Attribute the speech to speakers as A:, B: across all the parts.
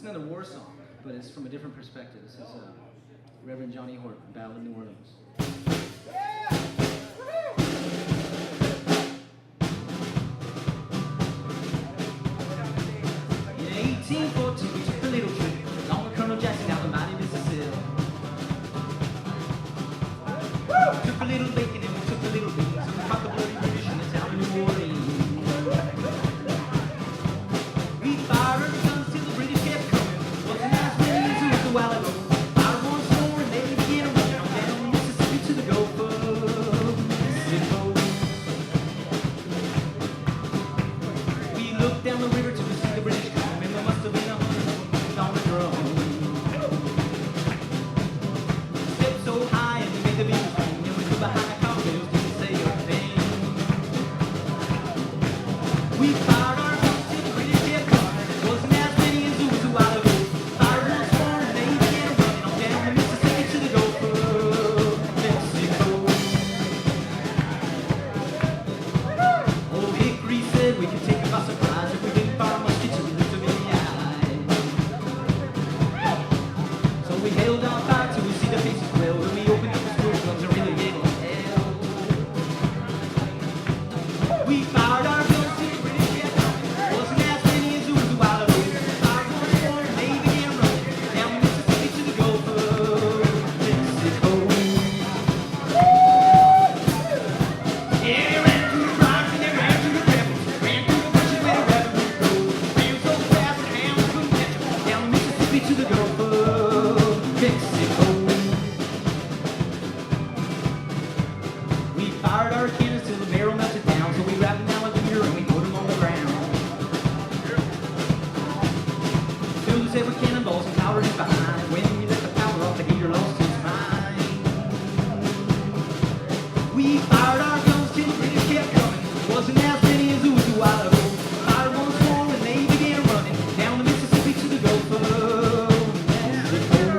A: It's another war song, but it's from a different perspective. This is Reverend Johnny Horton, Battle of New Orleans. In 1814, we took a little trip along with Colonel Jackson down the mighty Mississippi. Took a little bacon and we took a little beans, and we fought the bloody British in the town of New Orleans. We fired our guns till the British kept coming. Wasn't as many as it was a while ago. Fired once more and they began to run on down the Mississippi to the Gulf of Mexico. We looked down the river to see the British come, and there must have been 100 of them on the drum. Stepped so high and we made the beat ring, and we stood behind the cowbells didn't say a thing. We fired our guns till the British kept coming. It wasn't as many as it was a while ago. Fired once more and they began running on down the Mississippi to the Gulf of Mexico. Old Hickory said we could take them by surprise if we didn't fire a musket till we looked them in the eye. So we held our fire till we see the faces well. When we opened up the store guns and really gave them hell. We fired our guns till the British kept coming. Wasn't as many as it was a while ago. Fired once more and they began running down the Mississippi to the Gulf of Mexico. Yeah, they ran through the rocks and they ran through the rebels. Ran through the bushes where the rabbit would go. Ran so fast the hounds couldn't catch 'em. Down the Mississippi to the Gulf of Mexico. We fired our cannons till the barrel melted down. So we wrapped them down with meander and we put them on the ground. Filled his head with cannonballs and powder his behind. When we let the powder off, the heater lost his mind. We fired our guns till the British kept coming. Wasn't as many as it was a while ago. Fired once more and they began running down the Mississippi to the Gulf of Mexico.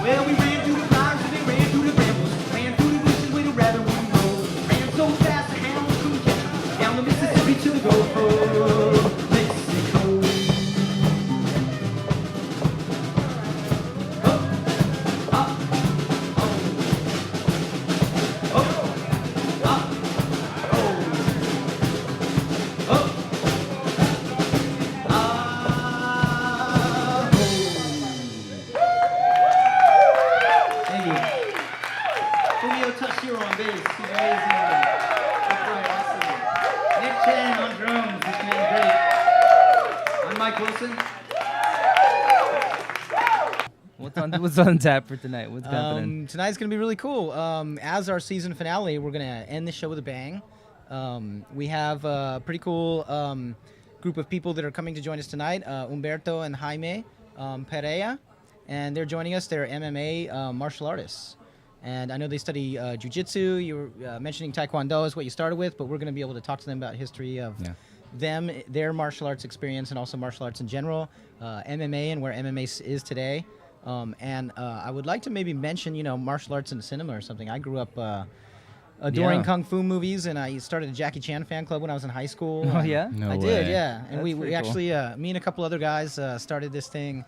A: Well, we ran through the fires and they ran through the brambles. Ran through the bushes where the rabbit wouldn't go. Ran so fast the hounds couldn't catch 'em. Down the Mississippi to the Gulf of Mexico. Up, up, oh. Up, up, oh. Up, Thank you. Fumio Tashiro on bass. He's amazing. That's really awesome. Nick Chen on drums. This man's great. I'm Mike Wilson.
B: What's on tap for tonight? What's happening?
C: Tonight's going to be really cool. As our season finale, we're going to end the show with a bang. We have a pretty cool group of people that are coming to join us tonight, Umberto and Jaime Pereira, and they're joining us. They're MMA martial artists. And I know they study jiu-jitsu. You were mentioning taekwondo is what you started with, but we're going to be able to talk to them about history of them, their martial arts experience, and also martial arts in general, MMA and where MMA is today. And I would like to maybe mention, martial arts in cinema or something. I grew up adoring kung fu movies, and I started a Jackie Chan fan club when I was in high school.
B: Oh, yeah?
C: I
D: way.
C: did, yeah. And
B: That's
C: we
B: pretty cool.
C: actually, me and a couple other guys started this thing.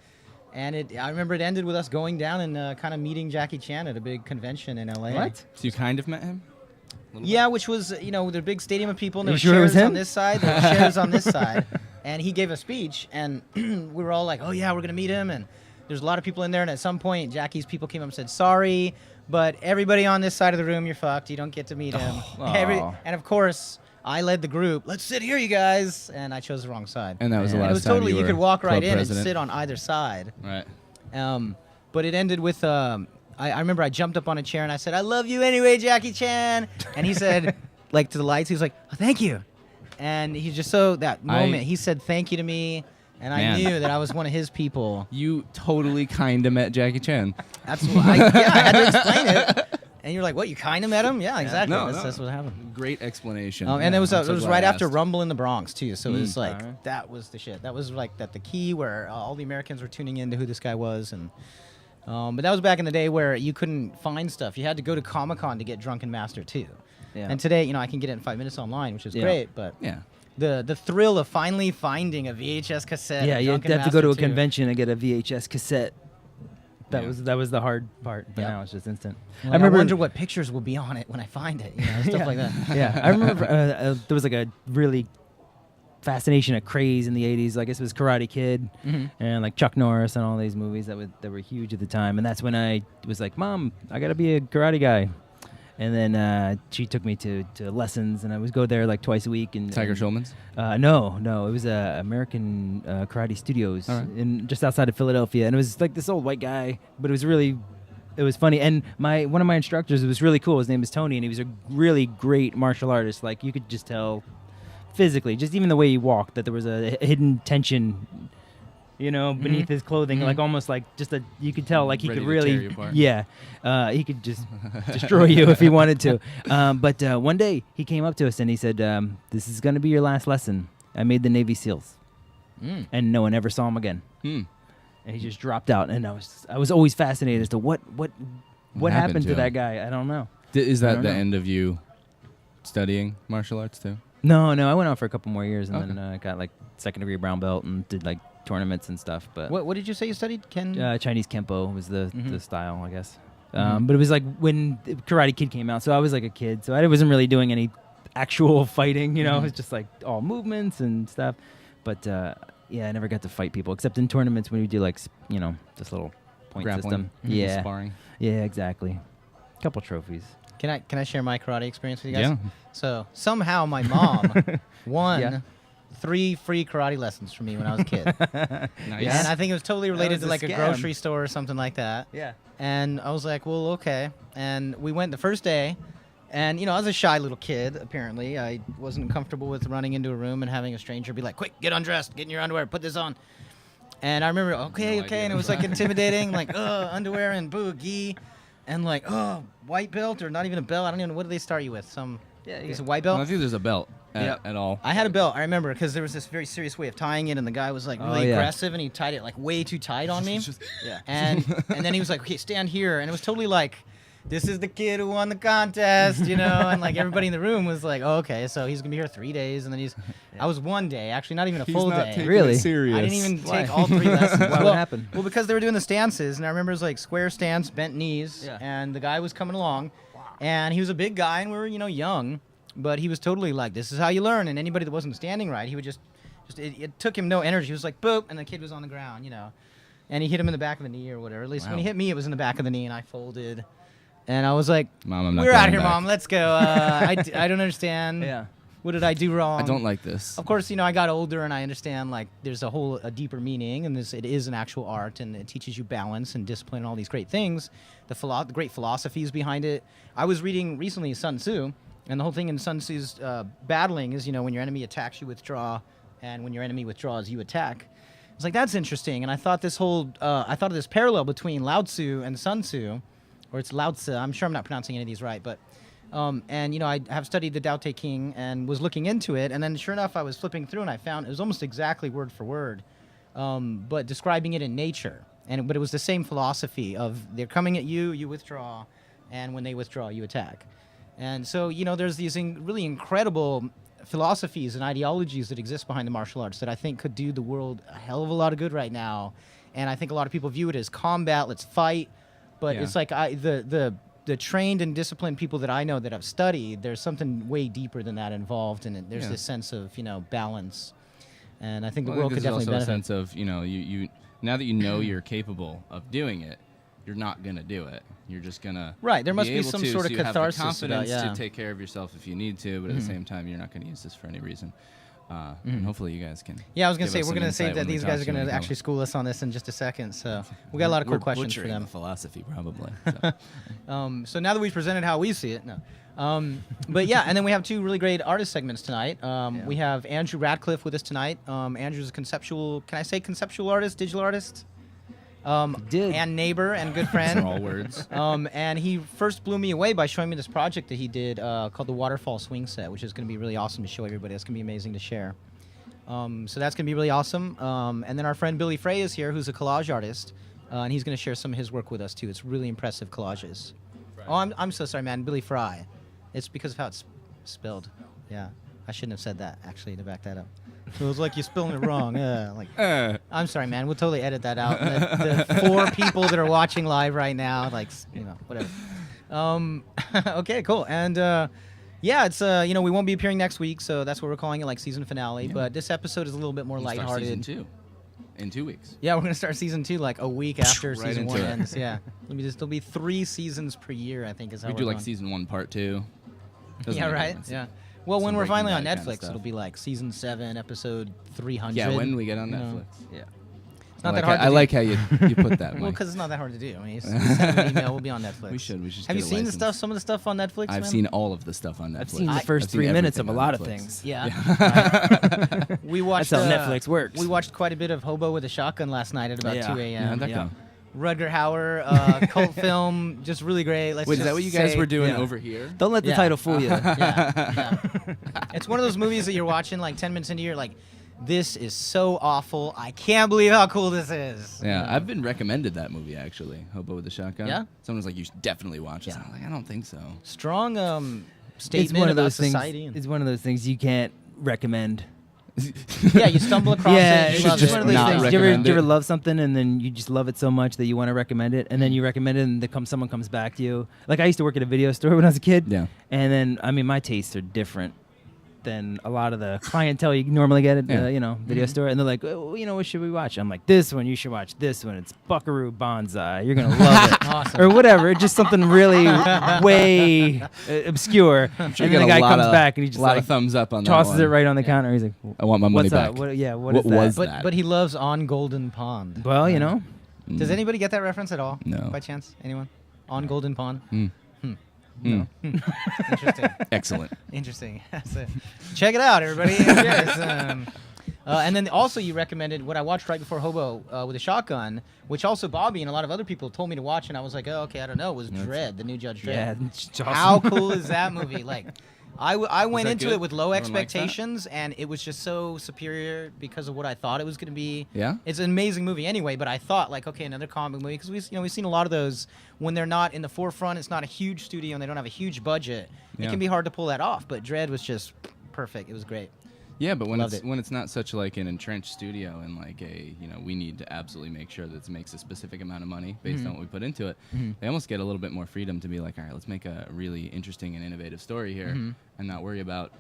C: And I remember it ended with us going down and kind of meeting Jackie Chan at a big convention in L.A.
B: What?
D: So you kind of met him?
C: Yeah, which was, with a big stadium of people, and there
B: You
C: were
B: sure it was
C: chairs
B: him?
C: on this side, there were chairs on this side. And he gave a speech, and we were all like, oh, yeah, we're going to meet him. And there's a lot of people in there, and at some point, Jackie's people came up and said, sorry, but everybody on this side of the room, you're fucked. You don't get to meet him.
B: Aw.
C: And, of course, I led the group. Let's sit here, you guys. And I chose the wrong side.
D: And that was the
C: And
D: last
C: it was
D: time
C: totally, you
D: were
C: could walk right
D: club
C: in
D: president.
C: and sit on either side.
D: Right.
C: But it ended with, I remember I jumped up on a chair and I said, I love you anyway, Jackie Chan. And he said, like to the lights, he was like, oh, thank you. And he just, that moment, he said thank you to me. And I
D: Man.
C: knew that I was one of his people.
D: You totally kind of met Jackie Chan.
C: That's what I had to explain it. And you're like, what, you kind of met him? Yeah, exactly.
D: No,
C: That's what happened.
D: Great explanation.
C: And it was
D: I'm so
C: it was
D: glad
C: right
D: I
C: after
D: asked.
C: Rumble in the Bronx, too. So it was like,
B: alright.
C: that was the shit. That was like the key where all the Americans were tuning into who this guy was. And but that was back in the day where you couldn't find stuff. You had to go to Comic-Con to get Drunken Master, too.
B: Yeah.
C: And today, I can get it in 5 minutes online, which is great. But
D: Yeah.
C: the thrill of finally finding a VHS cassette.
B: Yeah,
C: of
B: you have
C: Drunken
B: to go to a
C: Master 2.
B: convention and get a VHS cassette. That
D: Yeah.
B: was the hard part, but
C: Yeah.
B: now it's just instant.
C: Like, I wonder what pictures will be on it when I find it. Stuff like that.
B: Yeah, I remember there was like a really fascination, a craze in the 80s. I guess it was Karate Kid and like Chuck Norris and all these movies that were huge at the time. And that's when I was like, Mom, I got to be a karate guy. And then she took me to lessons, and I would go there like twice a week. And
D: Tiger Schulman's?
B: No, it was American Karate Studios
D: All right.
B: in just outside of Philadelphia, and it was like this old white guy, but it was funny. And one of my instructors, it was really cool. His name is Tony, and he was a really great martial artist. Like you could just tell physically, just even the way he walked, that there was a hidden tension. Beneath his clothing, like almost like you could tell, like he
D: Ready
B: could
D: to
B: really,
D: tear you apart.
B: he could just destroy you if he wanted to. But one day he came up to us and he said, "This is going to be your last lesson." I made the Navy SEALs, and no one ever saw him again. And he just dropped out. And I was always fascinated as to what happened to
D: him?
B: that guy. I don't know.
D: Is
B: I
D: that
B: don't
D: the
B: know.
D: end of you studying martial arts too?
B: No, I went on for a couple more years and
D: Okay.
B: then got like second degree brown belt and did like tournaments and stuff. But
C: What did you say you studied?
B: Chinese Kempo was the style, I guess. But it was like when Karate Kid came out, so I was like a kid, so I wasn't really doing any actual fighting, It was just like all movements and stuff. But I never got to fight people except in tournaments when we do like this little point
D: Grappling,
B: system. Yeah,
D: sparring.
B: yeah, exactly. Couple trophies.
C: Can I share my karate experience with you guys?
D: Yeah.
C: So somehow my mom won
B: Yeah.
C: 3 free karate lessons from me when I was a kid.
D: Nice.
C: And I think it was totally related
B: was
C: to
B: a
C: like a
B: scam.
C: grocery store or something like that.
B: Yeah.
C: And I was like, well, okay. And we went the first day. And, I was a shy little kid, apparently. I wasn't comfortable with running into a room and having a stranger be like, quick, get undressed, get in your underwear, put this on. And I remember, okay.
D: idea.
C: And it was like intimidating, like, underwear and gi. And like, white belt or not even a belt. I don't even know. What do they start you with? Is it white belt?
D: Well, I think there's a belt
B: Yep.
D: at all.
C: I had a belt, I remember, because there was this very serious way of tying it, and the guy was like really
B: yeah.
C: aggressive, and he tied it like way too tight on me. Yeah. And then he was like, okay, stand here, and it was totally like, this is the kid who won the contest, and like everybody in the room was like, oh, okay, so he's gonna be here 3 days, and then I was 1 day, actually not even a full day.
B: Really?
D: Serious.
C: I didn't even
B: Why?
C: take all 3 lessons.
B: Why? What happened?
C: Well, because they were doing the stances, and I remember it was like square stance, bent knees,
B: Yeah.
C: and the guy was coming along, and he was a big guy, and we were, young, but he was totally like, this is how you learn, and anybody that wasn't standing right, he would just it took him no energy. He was like, boop, and the kid was on the ground, and he hit him in the back of the knee or whatever. At least when he hit me, it was in the back of the knee, and I folded, and I was like,
D: Mom, I'm not
C: we're out
D: going
C: here,
D: back.
C: Mom, let's go. I don't understand.
B: Yeah.
C: What did I do wrong?
D: I don't like this.
C: Of course, I got older and I understand like there's a deeper meaning, and it is an actual art, and it teaches you balance and discipline and all these great things. The great philosophies behind it. I was reading recently Sun Tzu, and the whole thing in Sun Tzu's battling is when your enemy attacks, you withdraw, and when your enemy withdraws, you attack. I was like, that's interesting, and I thought I thought of this parallel between Lao Tzu and Sun Tzu, or it's Lao Tzu. I'm sure I'm not pronouncing any of these right, but. And I have studied the Tao Te Ching and was looking into it, and then sure enough, I was flipping through and I found it was almost exactly word for word, but describing it in nature. But it was the same philosophy of they're coming at you, you withdraw, and when they withdraw, you attack. And so there's these really incredible philosophies and ideologies that exist behind the martial arts that I think could do the world a hell of a lot of good right now. And I think a lot of people view it as combat, let's fight, but
D: Yeah.
C: it's like the trained and disciplined people that I know that have studied, there's something way deeper than that involved, and there's
D: Yeah.
C: this sense of balance, and I think the
D: Well, I
C: world
D: think
C: could
D: there's
C: definitely
D: also
C: benefit.
D: a sense of you now that you know you're capable of doing it, you're not gonna do it. You're just gonna
C: Right, there must be
D: able
C: some
D: to,
C: sort
D: so
C: of
D: you have the
C: catharsis about-
D: confidence
C: yeah.
D: to take care of yourself if you need to, but at the same time, you're not gonna use this for any reason. And hopefully, you guys can.
C: Yeah, I was gonna
D: give
C: say
D: us
C: we're
D: some
C: gonna say
D: insight
C: that
D: when we
C: these
D: talk
C: guys are
D: to you
C: gonna
D: and
C: actually
D: come.
C: school us on this in just a second. So we got a lot of cool
D: We're
C: questions for
D: butchering
C: them.
D: the philosophy, probably.
C: So now that we've presented how we see it, no. But yeah, and then we have 2 really great artist segments tonight. We have Andrew Ratcliff with us tonight. Andrew's a conceptual artist, digital artist,
B: Did.
C: and neighbor and good
D: Those
C: friend.
D: are all words.
C: And he first blew me away by showing me this project that he did called the Waterfall Swingset, which is going to be really awesome to show everybody. It's going to be amazing to share. So that's going to be really awesome. And then our friend Billy Frey is here, who's a collage artist, and he's going to share some of his work with us too. It's really impressive collages. Oh, I'm so sorry, man. Billy Frey. It's because of how it's spelled. Yeah. I shouldn't have said that actually to back that up. So it was like you're spelling it wrong. I'm sorry, man. We'll totally edit that out. The 4 people that are watching live right now, like, whatever. Okay, cool. And yeah, it's we won't be appearing next week, so that's what we're calling it, like season finale.
D: Yeah.
C: But this episode is a little bit more
D: We'll start
C: lighthearted.
D: Season 2 in 2 weeks.
C: Yeah, we're gonna start season 2 like a week after
D: Right
C: season
D: into
C: 1
D: it.
C: ends. Yeah, there'll be 3 seasons per year, I think is how
D: We
C: we're
D: do like
C: going.
D: season 1, part 2. Doesn't
C: Yeah,
D: make any
C: right.
D: sense.
C: Yeah. Well, when
D: Some
C: we're
D: Breaking
C: finally on
D: Bad kinda
C: Netflix,
D: stuff.
C: it'll be like season 7, episode 300.
D: Yeah, when we get on
C: you know.
D: Netflix.
C: Yeah. It's
D: I
C: not
D: like
C: that hard.
D: how,
C: to
D: I
C: do.
D: like how you put that,
C: Well,
D: Mike.
C: because it's not that hard to do. I mean, you send an email, we'll be on Netflix.
D: We should
C: Have you
D: get a
C: seen
D: license.
C: some of the stuff on Netflix?
D: I've
C: man?
D: seen all of the stuff on Netflix.
B: I've seen the
C: I-
B: first
D: I've seen
B: 3 minutes of a
D: everything on
B: lot of
D: Netflix.
B: things.
C: Yeah. Right. We watched.
B: That's how Netflix works.
C: We watched quite a bit of Hobo with a Shotgun last night at about
B: Yeah.
C: 2
D: Yeah,
C: a.m.
D: that
B: Yeah.
D: go.
C: Rutger Hauer, cult film, just really great. Let's
D: Wait, is
C: just
D: that what you guys
C: say-
D: were doing
B: yeah.
D: over here?
B: Don't let the
C: Yeah.
B: title fool you.
C: Yeah. It's one of those movies that you're watching like 10 minutes into, you're like, this is so awful. I can't believe how cool this is.
D: Yeah, I've been recommended that movie actually, Hobo with a Shotgun.
C: Yeah?
D: Someone's like, you should definitely watch this.
C: Yeah.
D: I'm like, I don't think so.
C: Strong
B: It's
C: statement
B: one of
C: about
B: those things.
C: society. and-
B: It's one of those things you can't recommend.
C: yeah, you stumble across
B: Yeah,
C: it.
B: it's
C: You love
B: just
C: it.
B: one of those
D: not
B: things. Do you
D: recommend
B: ever
D: it.
B: love something and then you just love it so much that you want to recommend it, and then you recommend it and someone comes back to you. Like I used to work at a video store when I was a kid.
D: Yeah.
B: And then my tastes are different than a lot of the clientele you normally get at
D: Yeah.
B: video store, and they're like, oh, what should we watch? I'm like, this one. You should watch this one. It's Buckaroo Banzai. You're gonna love it.
C: Awesome.
B: Or whatever. Just something really way obscure.
D: Sure
B: And
D: you
B: then
D: get
B: the guy
D: a lot
B: comes
D: of,
B: back and he just
D: a lot
B: like
D: of thumbs up on that
B: tosses
D: one.
B: it right on the counter. He's like,
D: I want my money
B: what's
D: back.
B: up? What is that?
D: was that?
C: But he loves On Golden Pond.
B: Well,
C: Does anybody get that reference at all?
D: No.
C: By chance? Anyone? On Golden Pond?
D: Mm.
C: Interesting.
D: Excellent.
C: Interesting. So, check it out, everybody. Yes, and then also you recommended what I watched right before Hobo with a Shotgun, which also Bobby and a lot of other people told me to watch, and I was like, oh, okay, I don't know. It was Dredd, the new Judge Dredd.
B: yeah. It's awesome.
C: How cool is that movie? Like, I went
D: that
C: into
D: good?
C: it with low
D: Everyone likes that?
C: expectations, and it was just so superior because of what I thought it was going to be.
D: Yeah?
C: It's an amazing movie anyway, but I thought, like, okay, another comic movie, because we've seen a lot of those when they're not in the forefront, it's not a huge studio, and they don't have a huge budget. It
D: Yeah.
C: can be hard to pull that off, but Dredd was just perfect. It was great.
D: Yeah, but when
C: Loved
D: it's
C: it.
D: when it's not such like an entrenched studio and like we need to absolutely make sure that it makes a specific amount of money based on what we put into it, they almost get a little bit more freedom to be like, all right, let's make a really interesting and innovative story here and not worry about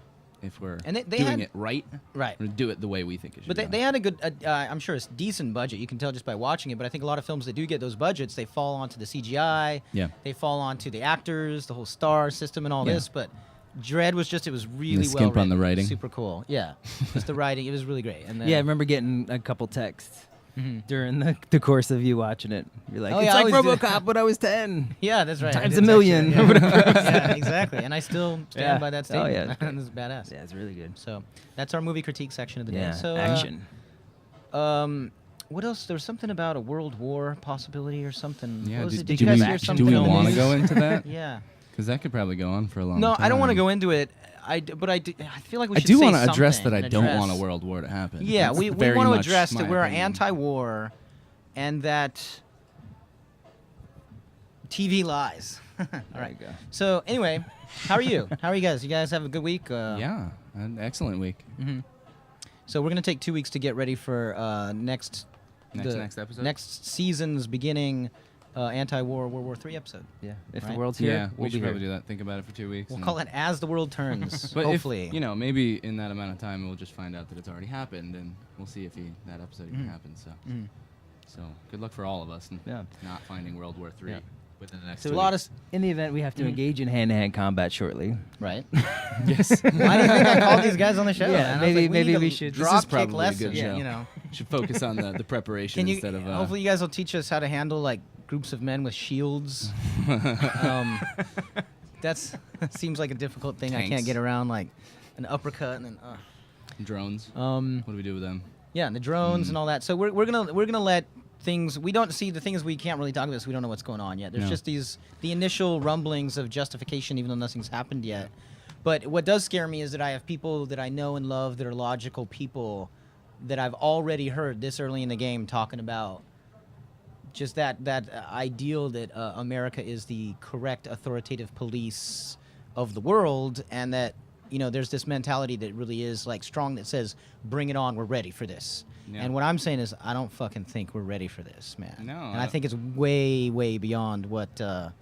D: if we're
C: And they
D: doing
C: had-
D: it right.
C: Right.
D: We're gonna do it the way we think it should
C: But
D: be
C: they
D: done.
C: had a good, I'm sure it's decent budget. You can tell just by watching it. But I think a lot of films that do get those budgets, they fall onto the CGI.
D: Yeah.
C: They fall onto the actors, the whole star system, and all
D: Yeah.
C: this. But Dredd was just, it was really
D: The
C: well
D: skimp on the
C: written,
D: writing.
C: super cool. Yeah, just the writing, it was really great. And then,
B: Yeah, I remember getting a couple texts during the course of you watching it. You're like,
C: Oh,
B: it's
C: yeah, I
B: like
C: always do.
B: RoboCop when I was 10.
C: Yeah, that's right. I
B: Times
C: did
B: a
C: text you,
B: million.
C: Yeah. Yeah, exactly. And I still stand
B: Yeah.
C: by that
B: Oh,
C: statement.
B: yeah, it's great.
C: This is badass.
B: Yeah, it's really good.
C: So that's our movie critique section of the
B: Yeah,
C: day. So
B: action.
C: What else? There was something about a world war possibility or something.
D: Yeah,
C: What was it?
B: do
C: Did you
B: we-
C: guys
B: do
C: hear
B: we
C: something?
D: Do we
C: on the
D: want to
C: news?
D: go into that?
C: Yeah.
D: Because that could probably go on for a long
C: No,
D: time.
C: I don't want to go into it. I feel like we
D: I
C: should
D: do
C: say
D: want to address
C: something
D: that I
C: and
D: don't
C: address-
D: want a world war to happen.
C: Yeah,
D: That's
C: we
D: very
C: want to
D: much
C: address
D: my
C: that we're
D: opinion.
C: anti-war and that TV lies. All right.
B: you go.
C: So anyway, how are you? How are you guys? You guys have a good week?
D: Yeah, an excellent week.
C: So we're gonna take 2 weeks to get ready for next
D: episode?
C: next season's beginning anti-war World War III episode.
B: Yeah, if
C: Right.
B: the world's here,
D: Yeah,
B: we'll
D: we should
B: be
D: probably
B: here.
D: do that. Think about it for 2 weeks.
C: We'll
D: and-
C: call it As the World Turns.
D: But
C: hopefully.
D: if, maybe in that amount of time, we'll just find out that it's already happened, and we'll see if that episode even happens. So, so good luck for all of us, and
B: Yeah.
D: not finding World War III
B: Yeah.
D: within the next.
B: So
D: 2
C: a lot of
D: weeks.
B: in the event we have to engage in hand-to-hand combat shortly.
C: right.
D: Yes.
C: Why do you think I called these guys on the show?
B: Yeah,
C: man? I was
B: maybe-
C: like,
B: maybe
C: need
B: we
C: to
B: should-
D: This is
C: drop kick
D: probably a
C: lessons.
D: good show.
C: You know.
D: Should focus on the preparation
C: Can you?
D: instead of.
C: Hopefully, you guys will teach us how to handle like groups of men with shields. That seems like a difficult thing. I can't
D: Tanks.
C: get around like an uppercut and then.
D: drones.
C: Um,
D: What do we do with them?
C: Yeah, and the drones and all that. So we're gonna let things. We don't see the thing is we can't really talk about this. We don't know what's going on yet. There's
D: No.
C: just the initial rumblings of justification, even though nothing's happened yet. But what does scare me is that I have people that I know and love that are logical people that I've already heard this early in the game talking about just that ideal that America is the correct authoritative police of the world, and that there's this mentality that really is like strong that says, bring it on, we're ready for this.
D: Yeah.
C: And what I'm saying is, I don't fucking think we're ready for this, man.
D: No,
C: And I think it's way, way beyond what the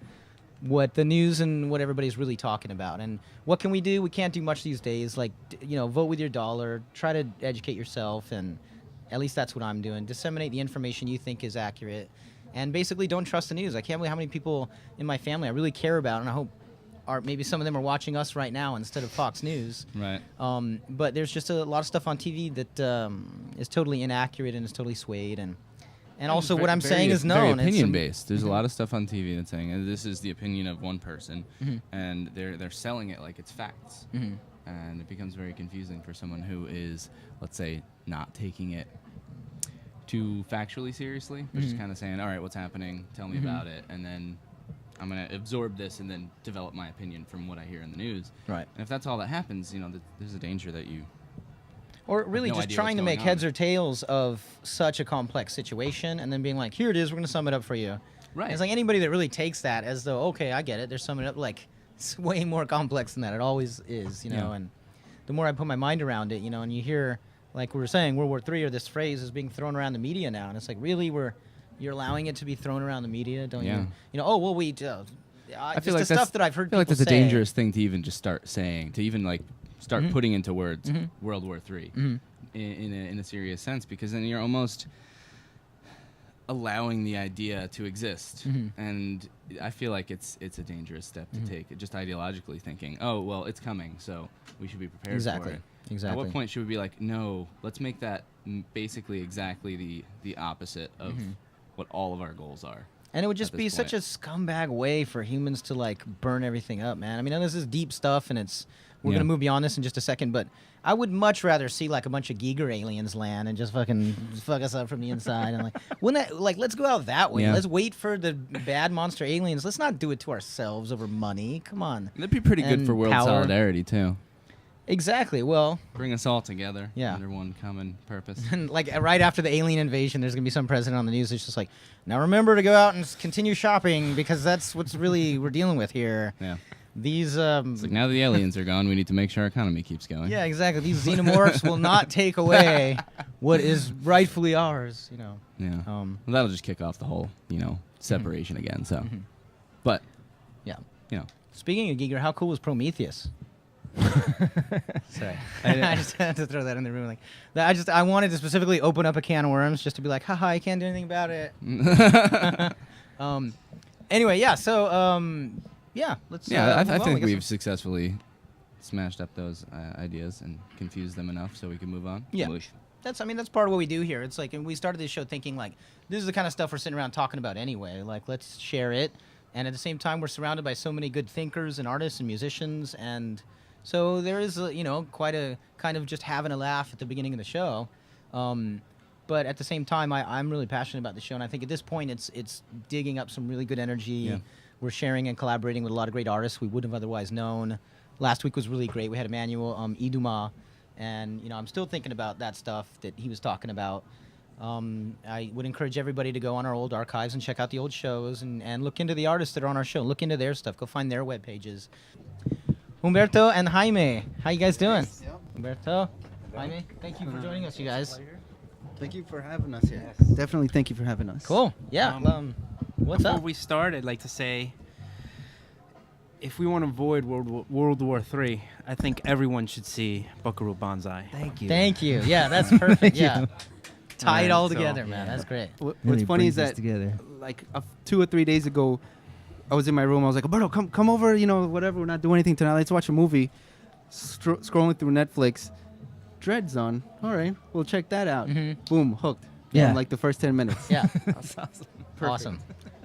C: news and what everybody's really talking about. And what can we do? We can't do much these days. Like, vote with your dollar, try to educate yourself, and at least that's what I'm doing. Disseminate the information you think is accurate. And basically, don't trust the news. I can't believe how many people in my family I really care about, and I hope maybe some of them are watching us right now instead of Fox News.
D: Right.
C: But there's just a lot of stuff on TV that is totally inaccurate and is totally swayed. And also what I'm saying is known.
D: Very opinion-based. There's a lot of stuff on TV that's saying this is the opinion of one person, and they're selling it like it's facts. And it becomes very confusing for someone who is, let's say, not taking it too factually seriously, but just kind of saying, all right, what's happening? Tell me about it. And then I'm going to absorb this and then develop my opinion from what I hear in the news.
C: Right.
D: And if that's all that happens, there's a danger that you...
C: Or really
D: no
C: just
D: idea
C: trying to
D: what's
C: make
D: going
C: heads
D: on.
C: or tails of such a complex situation and then being like, here it is, we're going to sum it up for you.
D: Right.
C: And it's like anybody that really takes that as though, okay, I get it, they're summing it up, like, it's way more complex than that. It always is,
D: Yeah.
C: and the more I put my mind around it, and you hear, like we were saying, World War III, or this phrase is being thrown around the media now, and it's like, really, you're allowing it to be thrown around the media? Don't
D: Yeah.
C: you? Oh, well, we...
D: I feel like
C: the stuff that I've heard
D: I feel like
C: people
D: that's a
C: say.
D: dangerous thing to even just start saying, to even like start putting into words World War III in a serious sense, because then you're almost allowing the idea to exist, and I feel like it's a dangerous step to take, just ideologically thinking, oh well, it's coming, so we should be prepared for it.
C: Exactly.
D: At what point should we be like, no, let's make that basically exactly the opposite of what all of our goals are.
C: And it would just
D: at
C: be
D: this
C: such a scumbag way for humans to like burn everything up, man. I mean, this is deep stuff, and we're
D: Yeah.
C: gonna move beyond this in just a second. But I would much rather see like a bunch of Giger aliens land and just fucking fuck us up from the inside. And wouldn't that, let's go out that way.
D: Yeah.
C: Let's wait for the bad monster aliens. Let's not do it to ourselves over money. Come on.
D: That'd be pretty good
C: And
D: for world
C: power.
D: solidarity too.
C: Exactly. Well,
D: Bring us all together
C: Yeah.
D: under one common purpose.
C: and like right after the alien invasion, there's gonna be some president on the news that's just like, now remember to go out and continue shopping because that's what's really we're dealing with here.
D: Yeah.
C: These
D: It's like now that the aliens are gone, we need to make sure our economy keeps going.
C: yeah, exactly. These xenomorphs will not take away what is rightfully ours.
D: Yeah.
C: Um,
D: Well, that'll just kick off the whole, separation again. So, but
C: yeah.
D: you know,
C: Speaking of Giger, how cool was Prometheus? Sorry, I just had to throw that in the room. Like, I wanted to specifically open up a can of worms just to be like, haha, I can't do anything about it. Anyway, yeah. So, yeah. Let's.
D: yeah, I
C: move on.
D: think
C: guess
D: we've successfully smashed up those ideas and confused them enough so we can move on.
C: Yeah.
D: Whoosh.
C: That's part of what we do here. It's like, and we started this show thinking like, this is the kind of stuff we're sitting around talking about anyway. Like, let's share it. And at the same time, we're surrounded by so many good thinkers and artists and musicians, and so there is, quite a kind of just having a laugh at the beginning of the show. But at the same time, I'm really passionate about the show, and I think at this point, it's digging up some really good energy.
D: Yeah.
C: We're sharing and collaborating with a lot of great artists we wouldn't have otherwise known. Last week was really great. We had Emmanuel Iduma, and I'm still thinking about that stuff that he was talking about. I would encourage everybody to go on our old archives and check out the old shows and look into the artists that are on our show. Look into their stuff. Go find their web pages. Humberto and Jaime, how you guys doing?
E: Yep.
C: Humberto, Jaime, thank you for joining us, you guys.
E: Thank you for having us here. Definitely thank you for having us.
C: Cool. Yeah. What's
F: Before
C: up?
F: we start, I'd like to say, if we want to avoid World War III, I think everyone should see Buckaroo Banzai.
B: Thank you.
C: Thank you. Yeah, that's perfect. Yeah. Tie it all
F: So,
C: together, man. That's great.
E: What's
B: Really
E: funny is
B: brings us
E: that
B: together.
E: like 2 or 3 days ago, I was in my room. I was like, Alberto, come over. Whatever. We're not doing anything tonight. Let's watch a movie. Scrolling through Netflix, Dread's on. All right, we'll check that out. Boom, hooked.
B: Yeah.
E: In like the first 10 minutes.
C: Yeah.
E: That's awesome.
C: Awesome.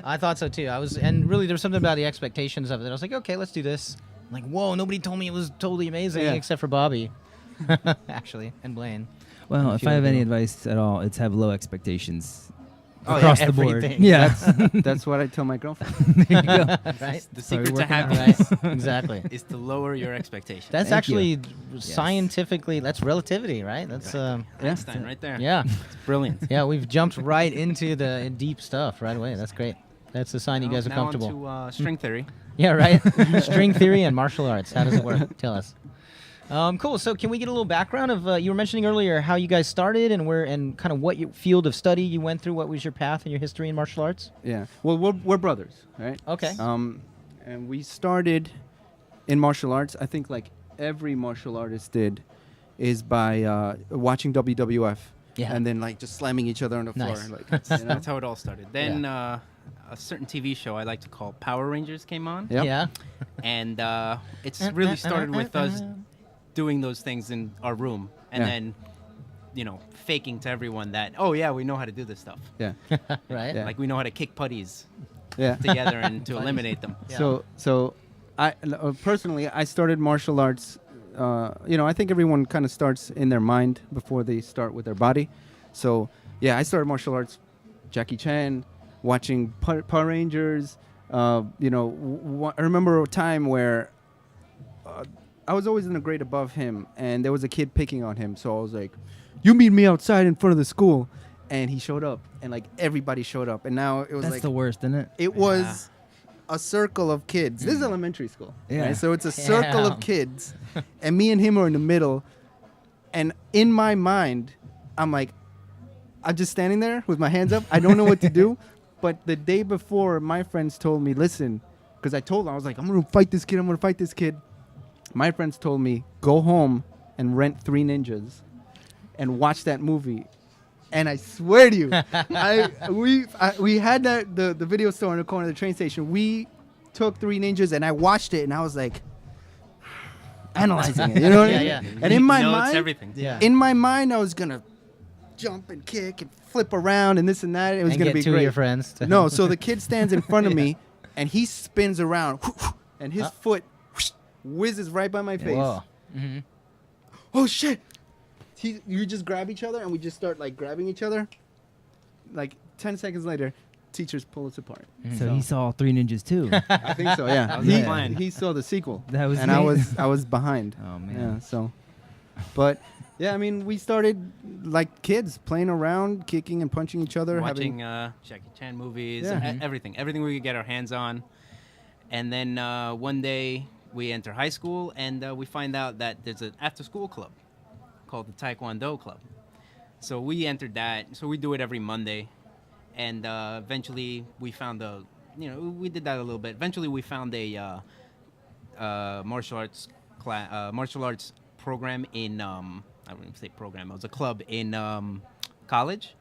C: I thought so too. And really there was something about the expectations of it. I was like, okay, let's do this. I'm like, whoa, nobody told me it was totally amazing
E: Yeah.
C: except for Bobby. Actually, and Blaine.
B: Well, if
C: few
B: I have
C: of
B: any
C: them.
B: advice at all, it's have low expectations
C: Oh, yeah,
B: across the board.
C: everything.
B: Yeah.
E: That's what I tell my girlfriend.
B: There you go.
C: Right?
F: The
B: Sorry,
F: secret to
B: working on
F: happiness
C: Right. Exactly.
F: is to lower your expectations.
C: That's
B: Thank you.
C: actually scientifically, that's relativity, right? That's
F: Einstein right there.
C: yeah.
F: It's brilliant.
C: Yeah, we've jumped right into the deep stuff right away. That's great. That's the sign you guys are
F: now
C: comfortable.
F: on to string theory.
C: Yeah, right. String theory and martial arts. How does it work? Tell us. Cool. So can we get a little background of you were mentioning earlier how you guys started and where and kind of what your field of study you went through? What was your path and your history in martial arts?
E: Yeah. Well, we're brothers, right?
C: Okay.
E: And we started in martial arts. I think like every martial artist did, is by watching WWF.
C: Yeah.
E: And then like just slamming each other on the floor.
C: Nice.
E: Like, you know?
F: That's how it all started. Then a certain TV show I like to call Power Rangers came on.
E: Yep.
C: Yeah.
F: And it's really started with us doing those things in our room and
E: Yeah.
F: then, you know, faking to everyone that, oh, yeah, we know how to do this stuff.
E: Yeah.
C: Right.
E: Yeah.
F: Like we know how to kick putties
E: Yeah.
F: together and to eliminate them.
C: Yeah.
E: So I personally, I started martial arts. You know, I think everyone kind of starts in their mind before they start with their body. So yeah, I started martial arts, Jackie Chan, watching Power Rangers. You know, I remember a time where I was always in the grade above him, and there was a kid picking on him. So I was like, "You meet me outside in front of the school," and he showed up, and like everybody showed up, and now it was
B: That's
E: like
B: the worst, isn't it?
E: it was a circle of kids. This is elementary school.
B: Yeah.
E: Right? So it's a circle
C: Yeah.
E: of kids, and me and him are in the middle. And in my mind, I'm like, I'm just standing there with my hands up. I don't know what to do. But the day before, my friends told me, listen, because I told them, I was like, I'm going to fight this kid. I'm going to fight this kid. My friends told me, go home and rent 3 Ninjas and watch that movie. And I swear to you, we had the video store in the corner of the train station. We took 3 Ninjas and I watched it and I was like, analyzing it. You know what I mean?
C: Yeah.
E: And in my
F: It's
E: mind,
F: everything.
C: Yeah.
E: in my mind, I was gonna jump and kick and flip around and this and that. It was
C: And
E: gonna
C: get
E: be
C: 2
E: great.
C: of your friends. To
E: No, so the kid stands in front of me and he spins around and his foot whizzes right by my face.
C: Whoa. Mm-hmm.
E: Oh shit! You just grab each other and we just start like grabbing each other. Like 10 seconds later, teachers pull us apart.
B: So he saw 3 Ninjas too.
E: I think so. Yeah,
F: That was the plan.
E: he saw the sequel.
B: That was
E: and
B: me.
E: I was behind.
B: Oh, man.
E: Yeah. So, but yeah, I mean, we started like kids playing around, kicking and punching each other,
F: Watching Jackie Chan movies,
E: Yeah.
F: everything we could get our hands on. And then one day we enter high school and we find out that there's an after-school club called the Taekwondo Club. So we entered that. So we do it every Monday. And eventually we found we did that a little bit. Eventually we found a martial arts program in, I wouldn't even say program, it was a club in college.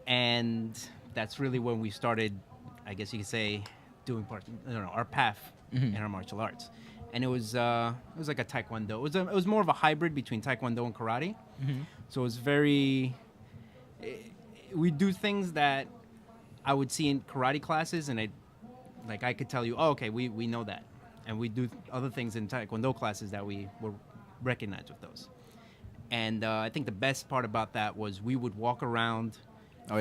F: And that's really when we started, I guess you could say, doing our path in our martial arts. And it was like a Taekwondo. It was more of a hybrid between Taekwondo and karate. So it was we do things that I would see in karate classes, and I could tell you, oh, okay, we know that. And we do other things in Taekwondo classes that we were recognized with those. And I think the best part about that was we would walk around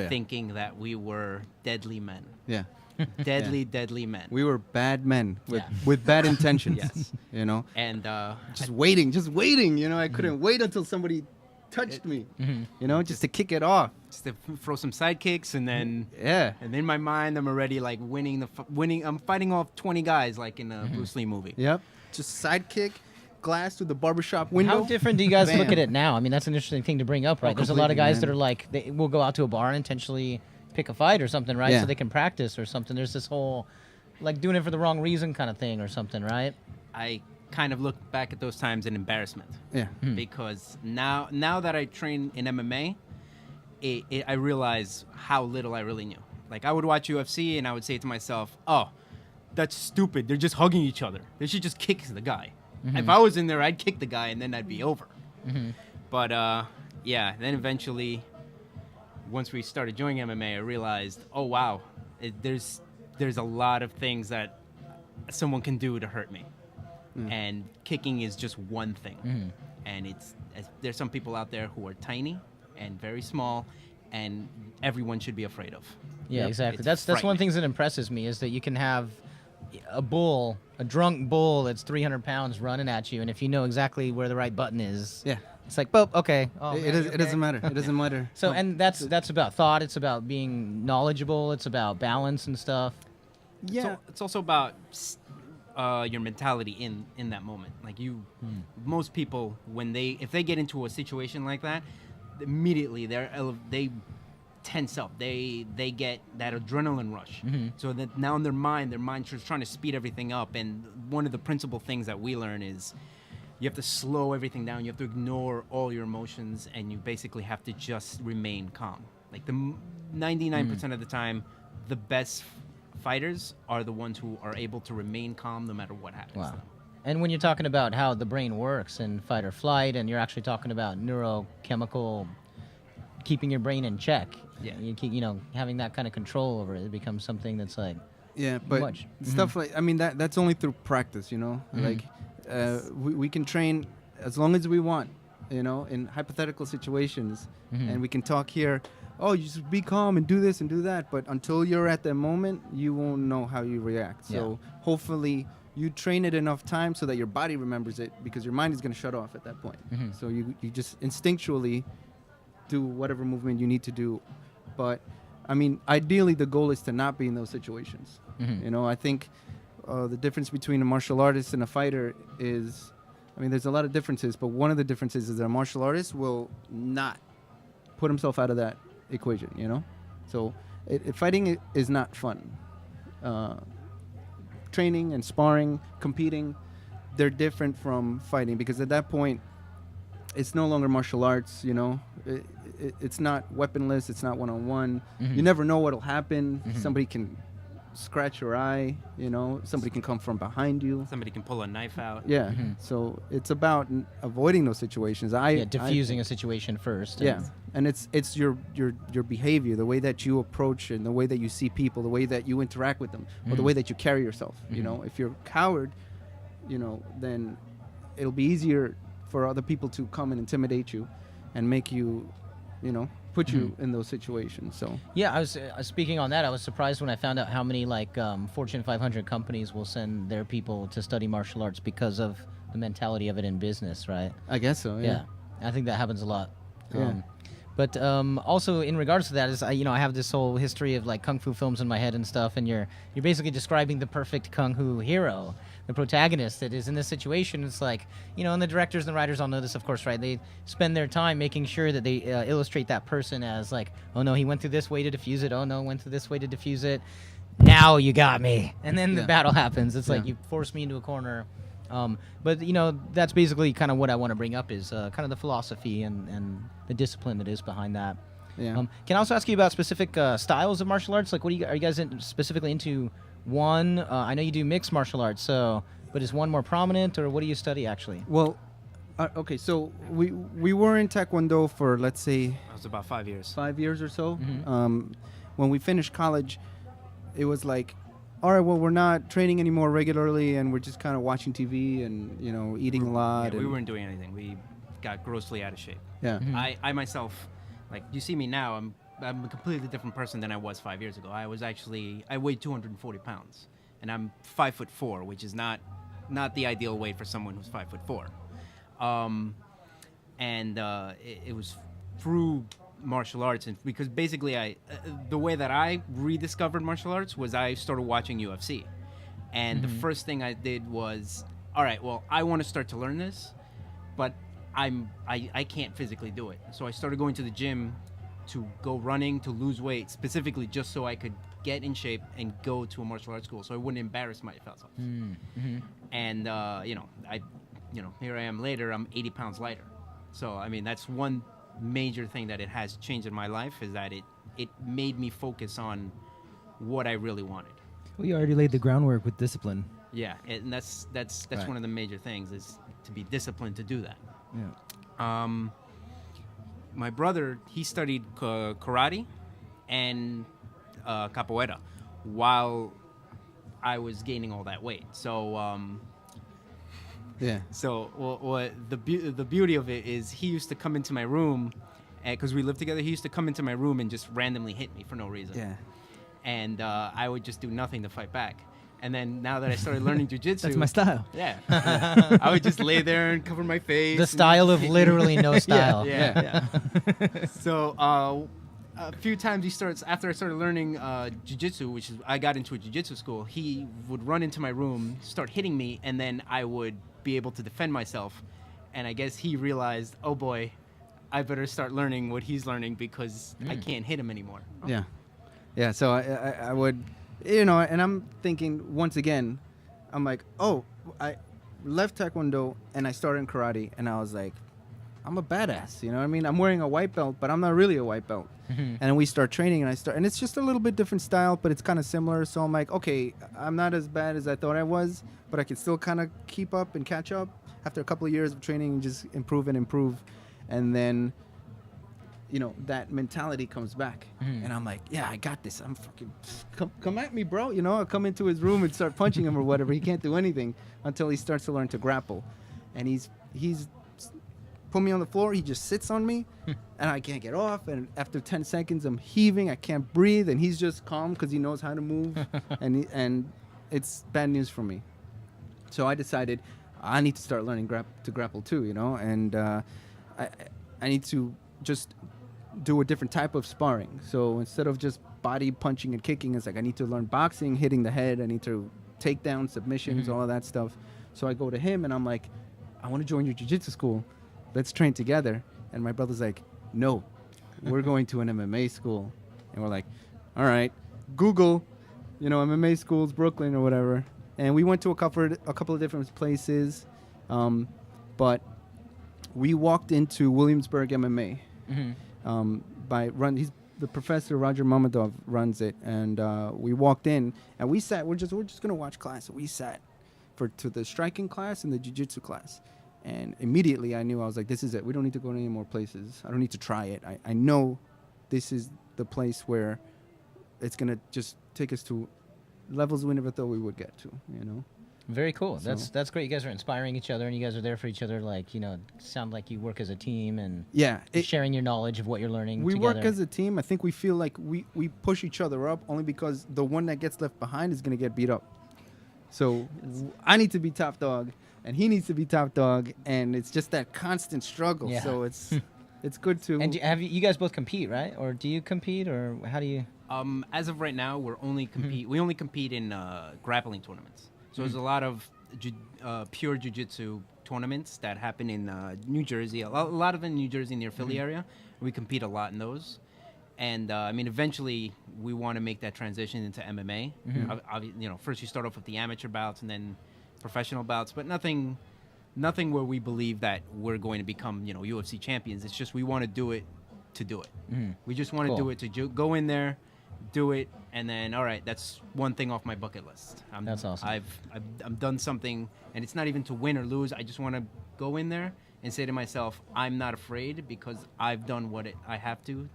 F: thinking that we were deadly men.
E: Yeah.
F: Deadly men.
E: We were bad men
C: Yeah.
E: with bad intentions.
F: Yes.
E: You know,
F: And
E: just waiting. You know, I couldn't wait until somebody touched me. You know, just to kick it off.
F: just to throw some sidekicks, and then
E: Yeah.
F: and in my mind I'm already like winning. I'm fighting off 20 guys like in a Bruce Lee movie.
E: Yep. Just sidekick, glass through the barbershop window.
C: How different do you guys look
E: Bam.
C: at it now? I mean, that's an interesting thing to bring up, right?
E: Oh,
C: There's a lot of
E: completely,
C: guys that
E: man.
C: are like, they will go out to a bar and intentionally pick a fight or something, right?
E: Yeah.
C: So they can practice or something. There's this whole, like, doing it for the wrong reason kind of thing or something, right?
F: I kind of look back at those times in embarrassment.
E: Yeah.
F: Because now that I train in MMA, I realize how little I really knew. Like I would watch UFC and I would say to myself, "Oh, that's stupid. They're just hugging each other. They should just kick the guy." If I was in there, I'd kick the guy and then I'd be over. But then eventually, once we started joining MMA, I realized, oh wow, there's a lot of things that someone can do to hurt me. And kicking is just one thing. And there's some people out there who are tiny and very small, and everyone should be afraid of.
C: Yeah,
F: Yep.
C: exactly.
F: It's
C: That's one of the
F: frightening.
C: things that impresses me is that you can have a drunk bull that's 300 pounds running at you, and if you know exactly where the right button is,
E: Yeah.
C: it's like, boop, okay. Oh,
E: It
C: man, you
E: doesn't
C: okay?
E: matter. It doesn't matter.
C: So, and that's about thought. It's about being knowledgeable. It's about balance and stuff.
E: Yeah.
F: So it's also about your mentality in that moment. Like most people, if they get into a situation like that, immediately they tense up. They get that adrenaline rush. So that now in their mind just trying to speed everything up. And one of the principal things that we learn is you have to slow everything down. You have to ignore all your emotions, and you basically have to just remain calm. Like 99% of the time, the best fighters are the ones who are able to remain calm no matter what happens.
C: Wow. And when you're talking about how the brain works in fight or flight, and you're actually talking about neurochemical, keeping your brain in check.
F: Yeah.
C: You keep, having that kind of control over it, it becomes something that's like,
E: Yeah, but
C: much.
E: stuff like, I mean, that's only through practice, Like, we can train as long as we want, in hypothetical situations, and we can talk here. Oh, you just be calm and do this and do that. But until you're at that moment, you won't know how you react. So hopefully you train it enough time so that your body remembers it, because your mind is going to shut off at that point. So you just instinctually do whatever movement you need to do. But, I mean, ideally the goal is to not be in those situations. I think the difference between a martial artist and a fighter is, I mean, there's a lot of differences, but one of the differences is that a martial artist will not put himself out of that equation, So fighting is not fun. Training and sparring, competing, they're different from fighting, because at that point, it's no longer martial arts, it's not weaponless, it's not one-on-one. You never know what'll happen. Somebody can scratch your eye, somebody can come from behind you.
F: Somebody can pull a knife out.
E: Yeah, so it's about avoiding those situations.
C: Diffusing a situation first.
E: And it's your behavior, the way that you approach and the way that you see people, the way that you interact with them, or the way that you carry yourself. If you're a coward, then it'll be easier for other people to come and intimidate you and make you, put you in those situations. So
C: I was speaking on that. I was surprised when I found out how many Fortune 500 companies will send their people to study martial arts because of the mentality of it in business, right?
E: I guess so. Yeah.
C: I think that happens a lot.
E: Yeah.
C: But also in regards to that is, I have this whole history of kung fu films in my head and stuff, and you're basically describing the perfect kung fu hero, the protagonist that is in this situation. It's like, and the directors and the writers all know this, of course, right? They spend their time making sure that they illustrate that person as like, oh no, he went through this way to defuse it. Oh no, went through this way to defuse it. Now you got me. And then the battle happens. It's like you forced me into a corner. But that's basically kind of what I want to bring up is kind of the philosophy and the discipline that is behind that.
E: Yeah.
C: Can I also ask you about specific styles of martial arts? Like, are you guys specifically into one? I know you do mixed martial arts, but is one more prominent, or what do you study actually?
E: Well, okay, so we were in Taekwondo for, let's say,
F: That was about 5 years.
E: 5 years or so. When we finished college, it was like, all right, well, we're not training anymore regularly, and we're just kind of watching TV and, eating a lot.
F: Yeah, we weren't doing anything. We got grossly out of shape.
E: Yeah.
F: I myself, you see me now, I'm a completely different person than I was 5 years ago. I weighed 240 pounds, and I'm 5'4", which is not the ideal weight for someone who's 5'4". It was through martial arts, and because basically the way that I rediscovered martial arts was I started watching UFC, and the first thing I did was, all right, well, I want to start to learn this, but I can't physically do it. So I started going to the gym to go running, to lose weight, specifically just so I could get in shape and go to a martial arts school so I wouldn't embarrass myself. And here I am later, I'm 80 pounds lighter. So I mean, that's one major thing that it has changed in my life, is that it made me focus on what I really wanted.
B: Well, you already laid the groundwork with discipline.
F: Yeah, and that's
E: Right.
F: one of the major things, is to be disciplined to do that.
B: Yeah.
F: My brother, he studied karate and capoeira while I was gaining all that weight. So
E: Yeah.
F: what the beauty of it is, he used to come into my room, because we lived together. He used to come into my room and just randomly hit me for no reason.
E: Yeah.
F: And I would just do nothing to fight back. And then now that I started learning jujitsu,
B: That's my style.
F: Yeah, I would just lay there and cover my face.
C: The style of literally no style.
F: Yeah. So a few times after I started learning jiu-jitsu, which is I got into a jiu-jitsu school, he would run into my room, start hitting me, and then I would be able to defend myself. And I guess he realized, oh boy, I better start learning what he's learning because I can't hit him anymore.
E: Yeah. So I would, and I'm thinking once again, I'm like, oh, I left Taekwondo and I started in karate, and I was like, I'm a badass, you know what I mean? I'm wearing a white belt, but I'm not really a white belt. And then we start training, and it's just a little bit different style, but it's kind of similar. So I'm like, okay, I'm not as bad as I thought I was, but I can still kind of keep up and catch up after a couple of years of training and just improve. And then, that mentality comes back. And I'm like, yeah, I got this. I'm fucking, come at me, bro. I'll come into his room and start punching him or whatever. He can't do anything until he starts to learn to grapple. And he's put me on the floor, he just sits on me, and I can't get off. And after 10 seconds, I'm heaving, I can't breathe, and he's just calm because he knows how to move. and it's bad news for me. So I decided I need to start learning to grapple too, and I need to just do a different type of sparring. So instead of just body punching and kicking, it's like I need to learn boxing, hitting the head, I need to take down submissions, all of that stuff. So I go to him and I'm like, I want to join your jiu-jitsu school. Let's train together. And my brother's like, no, we're going to an MMA school. And we're like, all right, Google, MMA schools, Brooklyn or whatever. And we went to a couple of different places. But we walked into Williamsburg MMA. He's the professor, Roger Mamadov, runs it. And we walked in and we sat, we're just going to watch class. So we sat to the striking class and the jiu-jitsu class. And immediately I knew, I was like, this is it. We don't need to go to any more places. I don't need to try it. I know this is the place where it's going to just take us to levels we never thought we would get to,
C: Very cool.
E: So-
C: That's great. You guys are inspiring each other, and you guys are there for each other. Like, sound like you work as a team and
E: Yeah.
C: sharing your knowledge of what you're learning
E: We
C: together.
E: work as a team. I think we feel like we push each other up only because the one that gets left behind is going to get beat up. So I need to be top dog, and he needs to be top dog, and it's just that constant struggle.
C: Yeah.
E: So it's good to.
C: And you guys both compete, right? Or do you compete, or how do you?
F: As of right now, we only compete in grappling tournaments. So there's a lot of pure jiu-jitsu tournaments that happen in New Jersey. A lot of them in New Jersey near Philly area. We compete a lot in those. And eventually we want to make that transition into MMA. First you start off with the amateur bouts and then professional bouts, but nothing where we believe that we're going to become, UFC champions. It's just we want to do it to do it. We just want to do it to go in there, do it, and then all right, that's one thing off my bucket list.
C: That's awesome.
F: I've done something, and it's not even to win or lose. I just want to go in there and say to myself, I'm not afraid because I've done what I have to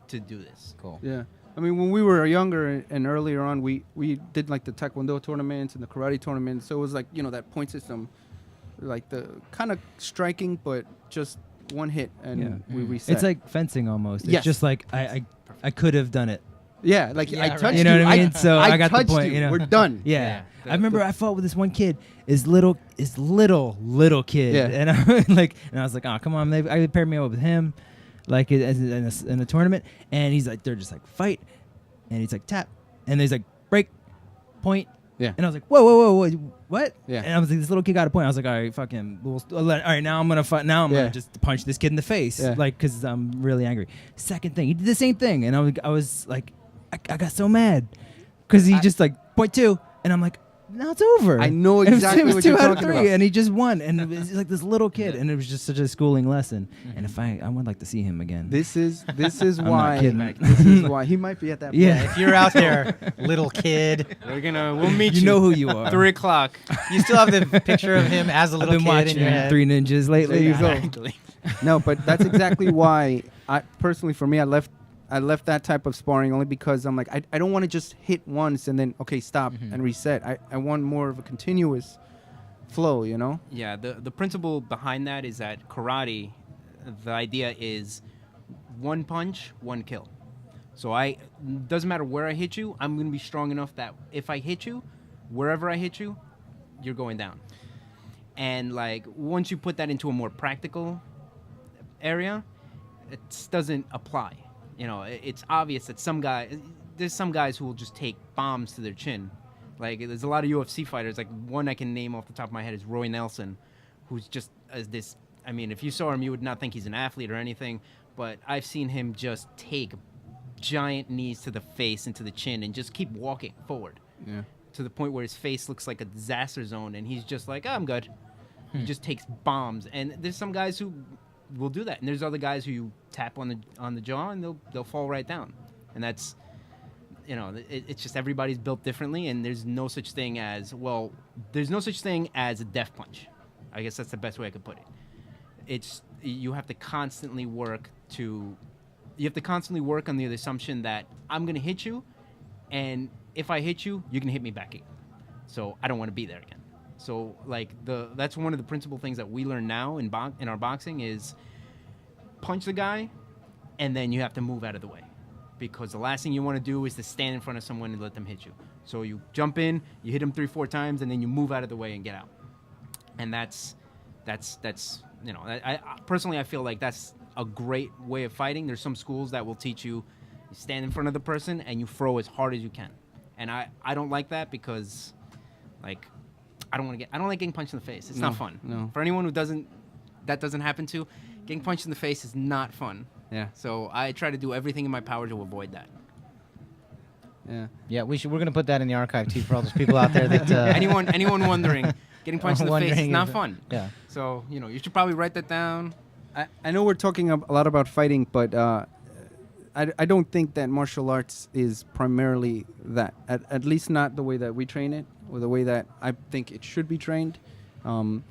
F: do this.
C: Cool.
E: Yeah. I mean, when we were younger and earlier on, we did like the Taekwondo tournaments and the karate tournaments. So it was like, that point system, like the kind of striking, but just one hit and we reset.
B: It's like fencing almost.
E: Yes.
B: It's just like I could have done it.
E: Yeah, like
C: Yeah,
E: I
C: right.
E: touched
B: You know
E: you.
B: what I mean? So I got the
E: touched
B: point,
E: you. We're done.
B: Yeah.
F: Yeah.
B: I remember I fought with this one kid, his little kid.
E: Yeah.
B: And I was like, oh, come on. I paired me up with him, like in a tournament. And he's like, they're just like, fight. And he's like, tap. And he's like, break, point.
E: Yeah.
B: And I was like, whoa, what?
E: Yeah.
B: And I was like, this little kid got a point. I was like, all right, fucking, all right, now I'm going to fight. Now I'm going to just punch this kid in the face.
E: Yeah.
B: Like, because I'm really angry. Second thing, he did the same thing. And I was like, I got so mad. Because he just like, point two. And I'm like, now it's over.
E: I know
B: It was-
E: exactly
B: it was
E: what
B: 2
E: you're
B: out of
E: talking
B: 3,
E: about.
B: and he just won. And it was like this little kid. And it was just such a schooling lesson. And if I would like to see him again.
E: This is
B: not
E: why.
B: kidding.
E: This is why he might be at that point.
B: Yeah.
C: If you're out there, little kid,
F: We'll meet
B: You know who you are.
F: 3 o'clock.
C: you still have the picture of him as a
B: I've
C: little
B: been
C: kid in
B: watching
C: your head.
B: 3 Ninjas lately.
E: There you go. No, but that's exactly why I personally, for me, I left that type of sparring only because I'm like, I don't want to just hit once and then, okay, stop and reset. I want more of a continuous flow,
F: Yeah, the principle behind that is that karate, the idea is one punch, one kill. So doesn't matter where I hit you, I'm going to be strong enough that if I hit you, wherever I hit you, you're going down. And like once you put that into a more practical area, it doesn't apply. You know, it's obvious that there's some guys who will just take bombs to their chin. Like, there's a lot of UFC fighters. Like, one I can name off the top of my head is Roy Nelson, who's just this. I mean, if you saw him, you would not think he's an athlete or anything. But I've seen him just take giant knees to the face and to the chin and just keep walking forward.
E: Yeah.
F: To the point where his face looks like a disaster zone, and he's just like, oh, I'm good. He just takes bombs. And there's some guys who will do that, and there's other guys who you tap on the jaw and they'll fall right down. And that's, you know, it's just everybody's built differently, and there's no such thing as a death punch. I guess that's the best way I could put it. You have to constantly work on the assumption that I'm going to hit you, and if I hit you, you're going to hit me back again. So I don't want to be there again. So like that's one of the principal things that we learn now in our boxing is punch the guy, and then you have to move out of the way, because the last thing you want to do is to stand in front of someone and let them hit you. So you jump in, you hit them 3-4 times, and then you move out of the way and get out. And that's you know, I personally I feel like that's a great way of fighting. There's some schools that will teach you stand in front of the person and you throw as hard as you can. And I don't like that, because like I don't like getting punched in the face. It's not fun.
E: No.
F: For anyone that doesn't happen to, getting punched in the face is not fun.
E: Yeah.
F: So I try to do everything in my power to avoid that.
E: Yeah.
C: Yeah, we're gonna put that in the archive too for all those people out there that
F: Anyone wondering, getting punched in the face is not fun.
C: Yeah.
F: So, you know, you should probably write that down.
E: I know we're talking a lot about fighting, but I don't think that martial arts is primarily that. At least not the way that we train it, or the way that I think it should be trained. You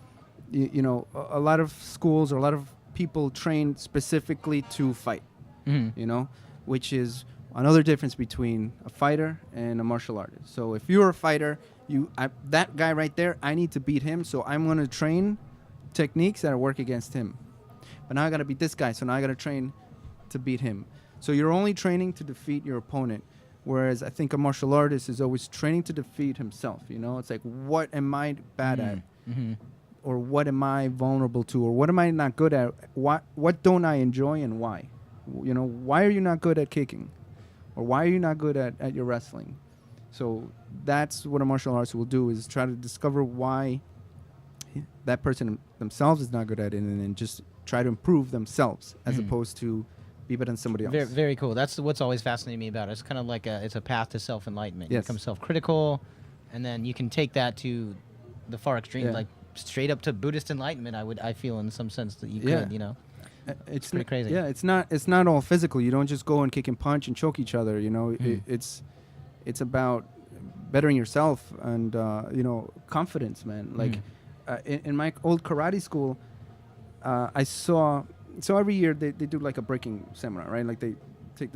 E: know, a lot of schools or a lot of people train specifically to fight.
C: Mm-hmm.
E: You know, which is another difference between a fighter and a martial artist. So if you're a fighter, that guy right there, I need to beat him, so I'm going to train techniques that work against him. But now I got to beat this guy, so now I got to train to beat him. So you're only training to defeat your opponent, whereas I think a martial artist is always training to defeat himself. You know, it's like, what am I bad at?
C: Mm-hmm.
E: Or what am I vulnerable to? Or what am I not good at? What don't I enjoy, and why? You know, why are you not good at kicking? Or why are you not good at your wrestling? So that's what a martial artist will do, is try to discover why that person themselves is not good at it, and then just try to improve themselves as opposed to be better than somebody else.
C: Very, very cool. That's what's always fascinated me about it. It's kind of like it's a path to self-enlightenment.
E: Yes.
C: You become self-critical, and then you can take that to the far extreme, like straight up to Buddhist enlightenment. I feel in some sense that you could, you know.
E: It's
C: pretty crazy.
E: Yeah, it's not all physical. You don't just go and kick and punch and choke each other. You know, it's about bettering yourself and you know, confidence, man. Like in my old karate school, I saw. So every year they do like a breaking seminar, right? Like they take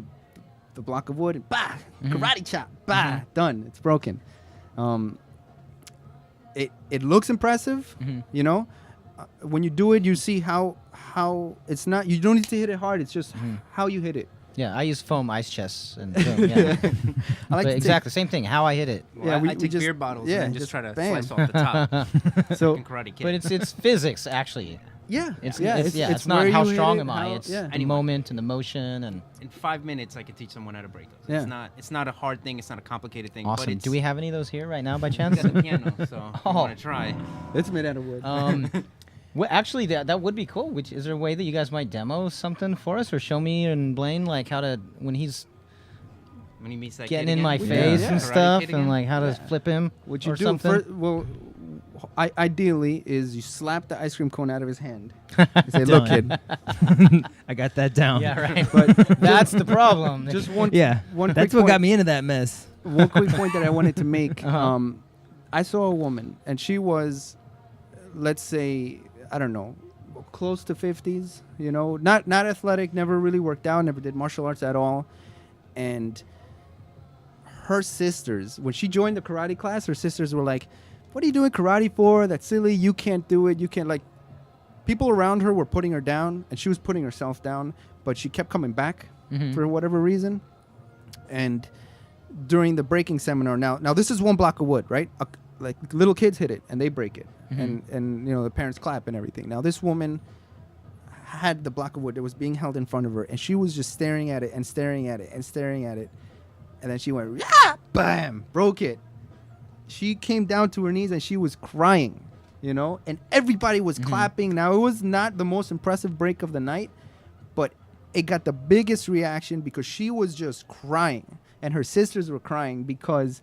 E: the block of wood and bah, karate chop, bah, done. It's broken. It looks impressive, you know. When you do it, you see how it's not. You don't need to hit it hard. It's just how you hit it.
C: Yeah, I use foam ice chests and boom, yeah.
E: I like
C: But exactly same thing. How I hit it.
F: Well,
E: Yeah,
F: I take
E: just-
F: beer bottles
E: yeah,
F: and then just try to
E: bam.
F: slice off the top.
E: So
F: Fucking Karate Kid.
C: But it's physics actually.
E: yeah,
C: It's
E: it's
C: not
E: where
C: how
E: you hit
C: strong
E: it,
C: am I.
E: how-
C: It's
E: yeah.
C: the
F: Anyway.
C: moment and the motion and
F: in 5 minutes, I could teach someone how to break those.
E: Yeah.
F: It's not a hard thing. It's not a complicated thing. But
C: awesome.
F: it's,
C: Do we have any of those here right now by
F: we
C: chance?
F: got the piano, so if you
C: Oh.
F: want to try.
E: It's made out of wood.
C: Well, actually, that would be cool. Is there a way that you guys might demo something for us, or show me and Blaine like how to when he's
F: When he meets that
C: getting
F: kid
C: in
F: again,
C: my
F: we
C: face
F: got
C: and
F: Karate
C: stuff,
F: Kid
C: and
F: again.
C: like how to flip him
E: What you
C: or
E: do
C: something?
E: well, ideally is you slap the ice cream cone out of his hand. You say, "Look, kid."
B: I got that down.
C: Yeah, right.
E: But
C: That's the problem.
E: just one.
B: Yeah.
E: One
B: That's
E: quick
B: what got
E: point.
B: me into that mess.
E: One quick point that I wanted to make.
C: Uh-huh.
E: I saw a woman, and she was, let's say, I don't know, close to 50s. You know, not athletic, never really worked out, never did martial arts at all, and her sisters, when she joined the karate class, her sisters were like, "What are you doing karate for? That's silly. You can't do it. You can't." Like, people around her were putting her down, and she was putting herself down, but she kept coming back for whatever reason. And during the breaking seminar, now this is one block of wood, right? Like little kids hit it and they break it, and you know the parents clap and everything. Now this woman had the block of wood that was being held in front of her, and she was just staring at it and staring at it and staring at it. And then she went, yeah, bam, broke it. She came down to her knees and she was crying, you know, and everybody was clapping. Now, it was not the most impressive break of the night, but it got the biggest reaction because she was just crying, and her sisters were crying because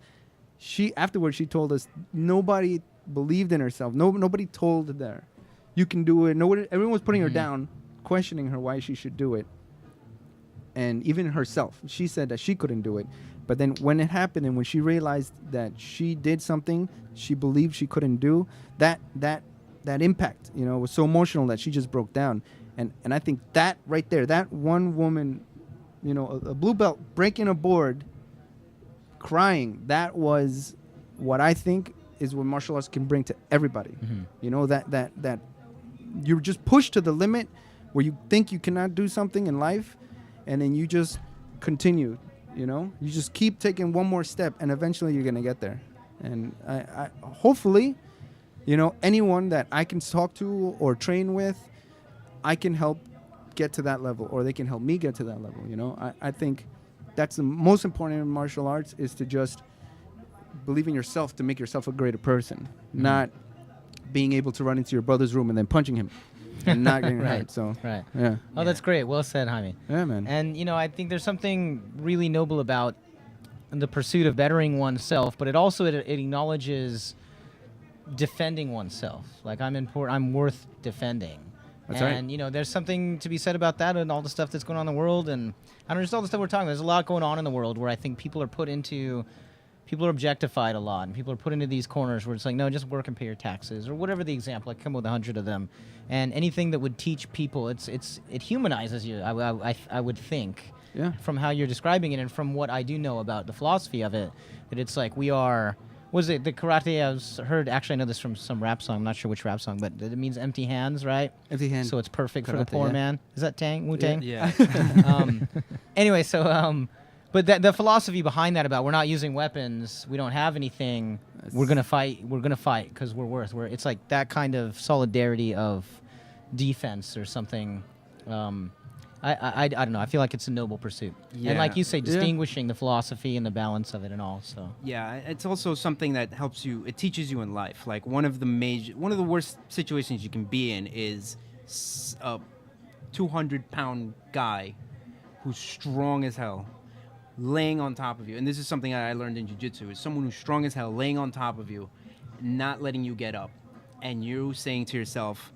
E: afterwards she told us nobody believed in herself. Nobody told her you can do it. Everyone was putting her down, questioning her why she should do it. And even herself, she said that she couldn't do it. But then when it happened and when she realized that she did something she believed she couldn't do, that impact, you know, was so emotional that she just broke down. And I think that right there, that one woman, you know, a blue belt breaking a board, crying, that was what I think is what martial arts can bring to everybody. You know, that you're just pushed to the limit where you think you cannot do something in life, and then you just continue, you know? You just keep taking one more step, and eventually you're going to get there. And I hopefully, you know, anyone that I can talk to or train with, I can help get to that level, or they can help me get to that level, you know? I think that's the most important in martial arts, is to just believe in yourself to make yourself a greater person, not being able to run into your brother's room and then punching him and not getting hurt. So, yeah.
C: Oh, that's great. Well said, Jaime.
E: Yeah, man.
C: And, you know, I think there's something really noble about the pursuit of bettering oneself, but it also it acknowledges defending oneself. Like, I'm worth defending.
E: That's
C: and,
E: right.
C: you know, there's something to be said about that and all the stuff that's going on in the world. And I don't know, just all the stuff we're talking about. There's a lot going on in the world where I think people are objectified a lot, and people are put into these corners where it's like, no, just work and pay your taxes, or whatever the example. I come with 100 of them, and anything that would teach people, it humanizes you. I would think, from how you're describing it, and from what I do know about the philosophy of it, that it's like we are. Was it the karate? I heard. Actually, I know this from some rap song. I'm not sure which rap song, but it means empty hands, right?
E: Empty hands.
C: So it's perfect for the
E: Karate,
C: poor
E: yeah.
C: man. Is that Wu-Tang?
F: Yeah.
C: Anyway, so but the philosophy behind that about we're not using weapons, we don't have anything, we're gonna fight because it's like that kind of solidarity of defense or something. I don't know. I feel like it's a noble pursuit, and like you say, distinguishing the philosophy and the balance of it and all. So
F: Yeah, it's also something that helps you. It teaches you in life. Like one of the worst situations you can be in is a 200-pound guy who's strong as hell laying on top of you. And this is something I learned in jiu-jitsu, is someone who's strong as hell laying on top of you, not letting you get up, and you saying to yourself,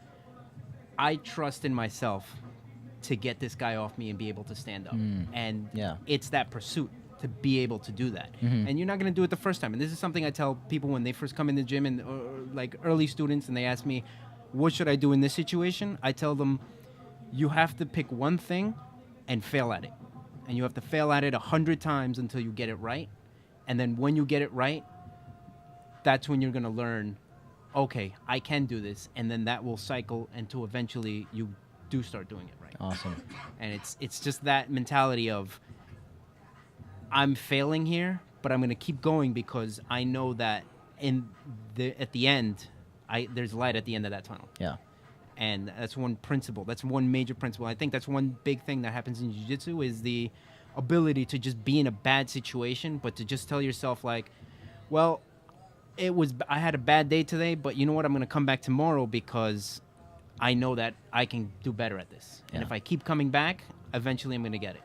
F: I trust in myself to get this guy off me and be able to stand up. And it's that pursuit to be able to do that. And you're not going to do it the first time. And this is something I tell people when they first come in the gym, and or like early students, and they ask me, what should I do in this situation? I tell them, you have to pick one thing and fail at it. And you have to fail at it 100 times until you get it right. And then when you get it right, that's when you're going to learn, okay, I can do this. And then that will cycle until eventually you do start doing it right.
C: awesome.
F: And it's just that mentality of, I'm failing here, but I'm going to keep going because I know that at the end, there's light at the end of that tunnel.
C: Yeah.
F: And that's one principle. That's one major principle. I think that's one big thing that happens in jiu-jitsu, is the ability to just be in a bad situation, but to just tell yourself like, well, I had a bad day today, but you know what? I'm going to come back tomorrow because I know that I can do better at this. And if I keep coming back, eventually I'm going to get it.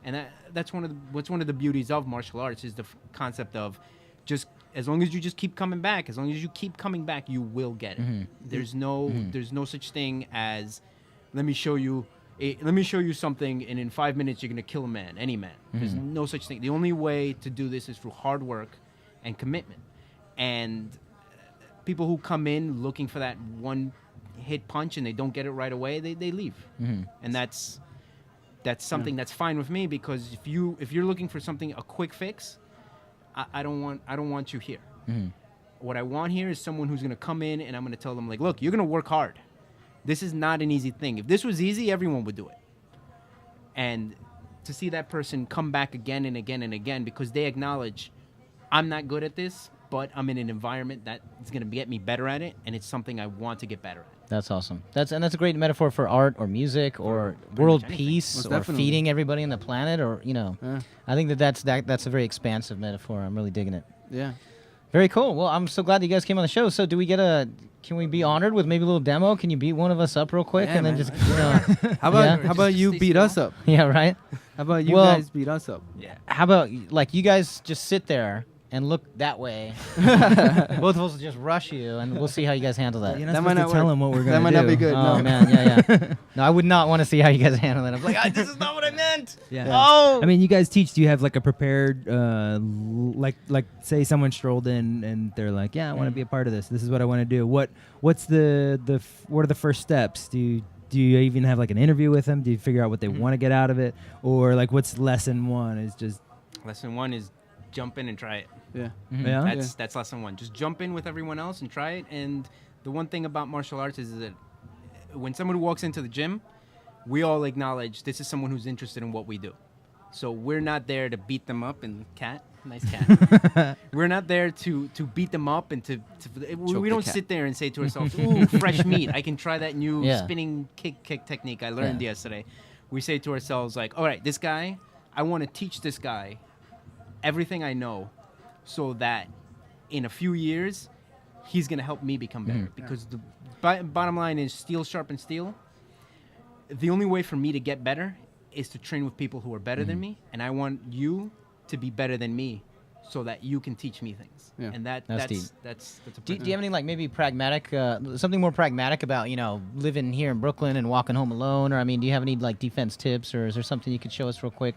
F: And that's one of the beauties of martial arts, is the concept of just, as long as you just keep coming back, you will get it. There's no such thing as, let me show you something, and in 5 minutes you're gonna kill a man, any man. There's no such thing. The only way to do this is through hard work and commitment. And people who come in looking for that one hit punch and they don't get it right away, they leave. And that's something that's fine with me, because if you're looking for something, a quick fix, I don't want you here. What I want here is someone who's going to come in, and I'm going to tell them, like, look, you're going to work hard. This is not an easy thing. If this was easy, everyone would do it. And to see that person come back again and again and again because they acknowledge, I'm not good at this, but I'm in an environment that is going to get me better at it, and it's something I want to get better at.
C: That's awesome. That's a great metaphor for art or music or world
F: anything.
C: peace
E: Most
C: or
E: definitely.
C: feeding everybody on the planet or
E: Yeah.
C: I think that's a very expansive metaphor. I'm really digging it.
E: Yeah.
C: Very cool. Well, I'm so glad that you guys came on the show. So can we be honored with maybe a little demo? Can you beat one of us up real quick
E: Yeah,
C: and then
E: man.
C: just
E: How about
C: Yeah.
E: how about you
F: Stay
E: beat
F: still.
E: us up?
C: yeah, right?
E: How about you
C: Well-
E: guys beat us up?
C: How about like you guys just sit there and look that way. Both of us will just rush you, and we'll see how you guys handle that.
B: You're not
E: That might
B: supposed to
E: not
B: tell
E: work.
B: them what we're
E: That
B: gonna
E: might
B: do.
E: not be good.
C: Oh
E: no.
C: man, yeah. No, I would not want to see how you guys handle it. I'm like, this is not what I meant.
B: Yeah.
C: Oh.
B: I mean, you guys teach. Do you have like a prepared, like say someone strolled in and they're like, yeah, I want to be a part of this. This is what I want to do. What's what are the first steps? Do you even have like an interview with them? Do you figure out what they want to get out of it, or like what's lesson one? Is just
F: Lesson 1 is jump in and try it.
E: Yeah.
B: yeah.
F: That's lesson 1. Just jump in with everyone else and try it. And the one thing about martial arts is that when someone walks into the gym, we all acknowledge this is someone who's interested in what we do. So we're not there to beat them up and nice cat. We're not there to beat them up and we
E: the
F: don't
E: cat.
F: sit there and say to ourselves, ooh, fresh meat. I can try that new
C: Yeah.
F: spinning kick technique I learned yesterday. We say to ourselves like, all right, this guy, I want to teach this guy everything I know so that in a few years, he's going to help me become better. Because the bottom line is steel sharpens steel. The only way for me to get better is to train with people who are better than me. And I want you to be better than me so that you can teach me things.
E: Yeah.
F: And
C: That's
F: that's
C: deep.
F: that's a
C: Do you have any like maybe pragmatic, something more pragmatic about living here in Brooklyn and walking home alone? Or I mean, do you have any like defense tips, or is there something you could show us real quick?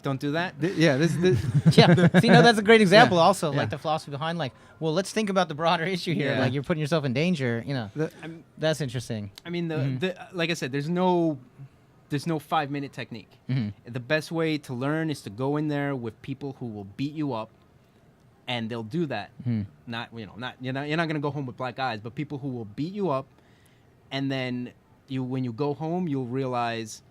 F: Don't do that.
E: Yeah. This.
C: Yeah, see, that's a great example. Also,
E: yeah.
C: like the philosophy behind, like, well, let's think about the broader issue here.
E: Yeah.
C: Like, you're putting yourself in danger.
E: The-
C: That's interesting.
F: I mean, like I said, there's no 5-minute technique. The best way to learn is to go in there with people who will beat you up, and they'll do that. Not you're not gonna go home with black eyes, but people who will beat you up, and then when you go home, you'll realize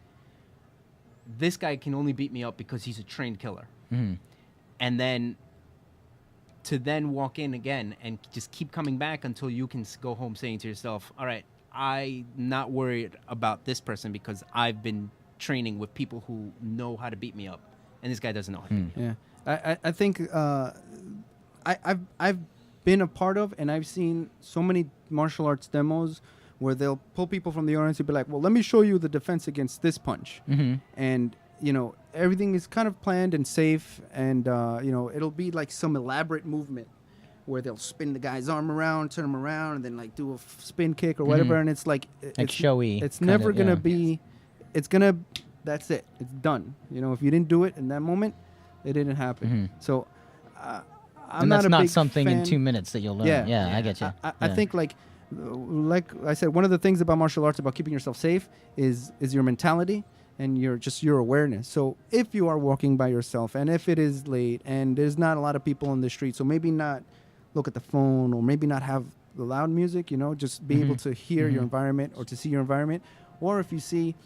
F: this guy can only beat me up because he's a trained killer. And then to walk in again and just keep coming back until you can go home saying to yourself, all right, I'm not worried about this person because I've been training with people who know how to beat me up, and this guy doesn't know how to beat me up.
E: Yeah, I think I've been a part of, and I've seen so many martial arts demos where they'll pull people from the audience and be like, well, let me show you the defense against this punch. And everything is kind of planned and safe, and it'll be like some elaborate movement where they'll spin the guy's arm around, turn him around, and then like do a spin kick or whatever, and it's like it's
C: showy
E: It's
C: kind
E: never
C: of,
E: gonna
C: yeah.
E: be. That's it. It's done. If you didn't do it in that moment, it didn't happen. So I'm
C: And that's
E: not a
C: not
E: big
C: something in
E: fan.
C: 2 minutes that you'll learn. Yeah, I get you.
E: I think like I said, one of the things about martial arts about keeping yourself safe is your mentality and your awareness. So if you are walking by yourself and if it is late and there's not a lot of people on the street, so maybe not look at the phone or maybe not have the loud music, just be able to hear your environment or to see your environment. Or if you see,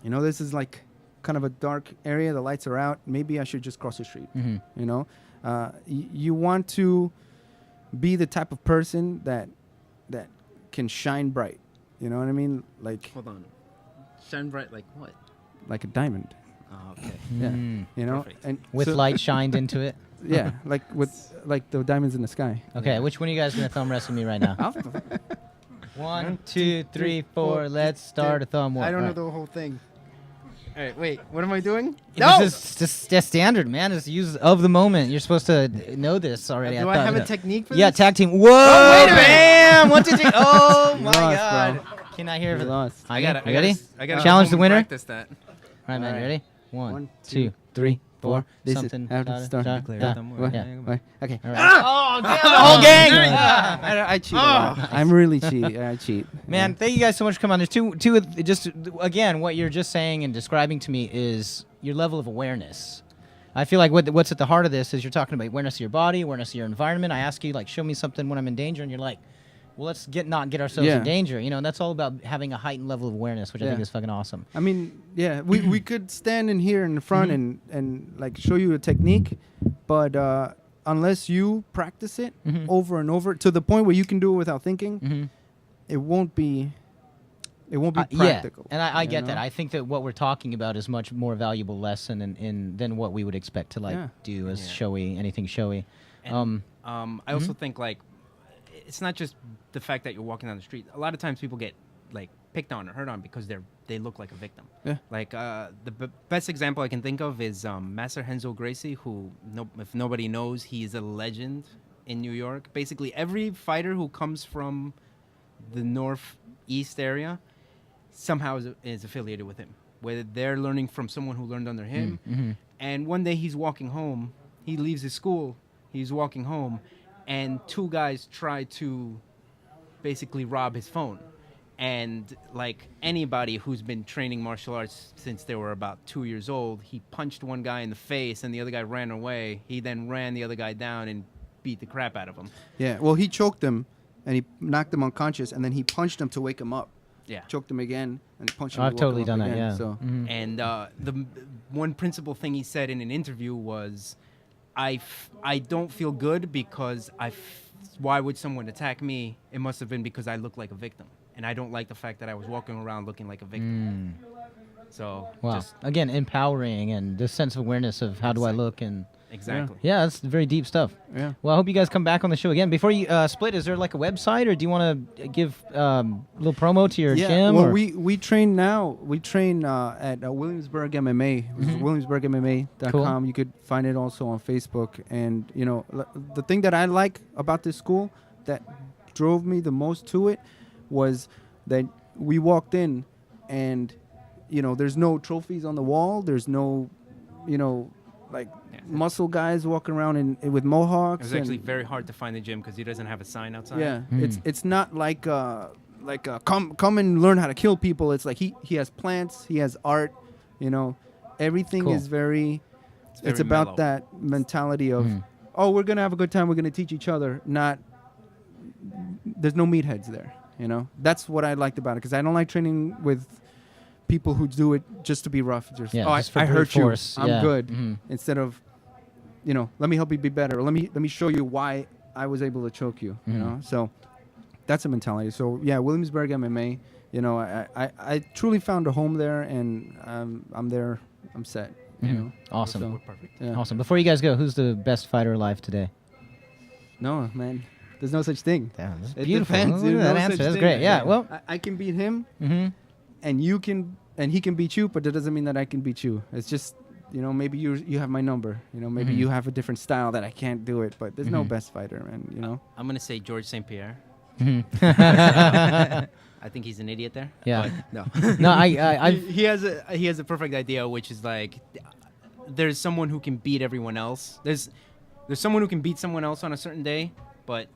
E: this is like kind of a dark area, the lights are out, maybe I should just cross the street. You want to be the type of person that can shine bright. You know what I mean? Like
F: Hold on. Shine bright like what?
E: like a diamond.
F: Oh, okay.
E: Yeah.
F: Perfect.
E: And
C: With
E: so-
C: light shined into it.
E: Yeah, like with like the diamonds in the sky.
C: Okay, which one of you guys gonna thumb wrestle me right now? 1, 2, 3, 4. Let's start a thumb war.
F: I don't know
C: All right.
F: the whole thing. All right, wait. What am I doing?
C: This is just standard, man. It's use of the moment. You're supposed to know this already.
F: Do I have a technique for
C: Yeah,
F: this?
C: tag team. Whoa!
F: wait a minute.
C: Bam! 1, 2, 3. Oh my
E: lost,
C: God!
E: bro.
C: Can I hear
E: You
C: it?
E: lost.
F: I got it.
C: Ready?
F: I got
C: Challenge the winner.
F: Practice that.
C: All right, man. You ready? 1,
E: One,
C: 2, 3, 4.
E: This
C: Something.
E: is how to start.
B: Clear
C: Yeah.
B: thumb war.
E: What?
B: Yeah.
E: What? Okay.
C: All right. Oh, damn! The whole gang.
E: I cheat a lot. I'm really cheat. I cheat.
C: Man, thank you guys so much for coming on. There's two just again, what you're just saying and describing to me is your level of awareness. I feel like what's at the heart of this is you're talking about awareness of your body, awareness of your environment. I ask you, like, show me something when I'm in danger, and you're like, well, let's not get ourselves in
E: Yeah.
C: danger. And that's all about having a heightened level of awareness, which I think
E: Yeah.
C: is fucking awesome.
E: I mean, yeah, we could stand in here in the front and like show you a technique, but unless you practice it
C: Mhm.
E: over and over to the point where you can do it without thinking,
C: Mhm.
E: it won't be
C: Yeah,
E: practical.
C: and I
E: you
C: get that.
E: know?
C: I think that what we're talking about is much more valuable lesson than what we would expect to
E: Yeah.
C: do as
F: Yeah.
C: showy, anything showy.
F: And, I also think like it's not just the fact that you're walking down the street. A lot of times people get like picked on or hurt on because they look like a victim.
E: Yeah.
F: Like the best example I can think of is Master Renzo Gracie, who if nobody knows, he's a legend in New York. Basically, every fighter who comes from the northeast area somehow is affiliated with him. Whether they're learning from someone who learned under him,
C: Mhm.
F: and one day he's walking home. He leaves his school. He's walking home, and two guys try to basically rob his phone. And like anybody who's been training martial arts since they were about 2 years old, he punched one guy in the face, and the other guy ran away. He then ran the other guy down and beat the crap out of him.
E: Yeah. Well, he choked him, and he knocked him unconscious, and then he punched him to wake him up.
F: Yeah.
E: Choked him again, and punched him.
C: I've
E: to woke
C: totally
E: him
C: done
E: up
C: that.
E: again.
C: Yeah.
E: So
C: Mhm.
F: And the one principal thing he said in an interview was, I don't feel good because why would someone attack me? It must have been because I look like a victim. And I don't like the fact that I was walking around looking like a victim. So,
C: Wow.
F: just
C: Again, empowering and this sense of awareness of how do I look and
F: exactly.
C: yeah, that's very deep stuff.
E: yeah.
C: Well, I hope you guys come back on the show again. Before you split, is there like a website or do you want to give a little promo to your gym?
E: Well,
C: or?
E: we train now. We train at Williamsburg MMA, which is williamsburgmma.com.
C: Cool.
E: You could find it also on Facebook. And, you know, the thing that I like about this school that drove me the most to it was that we walked in and, you know, there's no trophies on the wall. There's no, you know, like muscle guys walking around with mohawks.
F: It was actually very hard to find the gym because he doesn't have a sign outside.
E: Yeah, it's not like come and learn how to kill people. It's like he has plants, he has art, you know, everything
C: Cool.
E: is very. It's
F: very
E: about
F: mellow.
E: that mentality of, oh, we're gonna have a good time. We're gonna teach each other. Not there's no meatheads there. You know, that's what I liked about it because I don't like training with people who do it just to be rough. Just
C: Yeah,
E: oh,
C: just for
E: I
C: brute
E: hurt
C: force.
E: you. I'm
C: Yeah.
E: good.
C: Mhm.
E: Instead of, you know, let me help you be better. Or let me show you why I was able to choke you. You know, so that's a mentality. So yeah, Williamsburg MMA. You know, I truly found a home there, and I'm there. I'm set. You know,
C: Awesome.
E: So,
F: Perfect.
E: yeah.
C: Awesome. Before you guys go, who's the best fighter alive today?
E: No, man, there's no such thing.
C: Damn, that's
E: It
C: beautiful.
E: depends.
C: Look at
E: There's
C: that
E: no
C: answer.
E: such
C: That's
E: thing.
C: great. Yeah. Well.
E: I can beat him,
C: Mhm.
E: and you can, and he can beat you, but that doesn't mean that I can beat you. It's just, you know, maybe you have my number. You know, maybe you have a different style that I can't do it. But there's no best fighter, man. You know.
F: I'm going to say George St. Pierre.
C: Mhm.
F: I think he's an idiot there.
C: Yeah.
F: But no.
C: No, I
F: he has a perfect idea, which is like there's someone who can beat everyone else. There's someone who can beat someone else on a certain day, but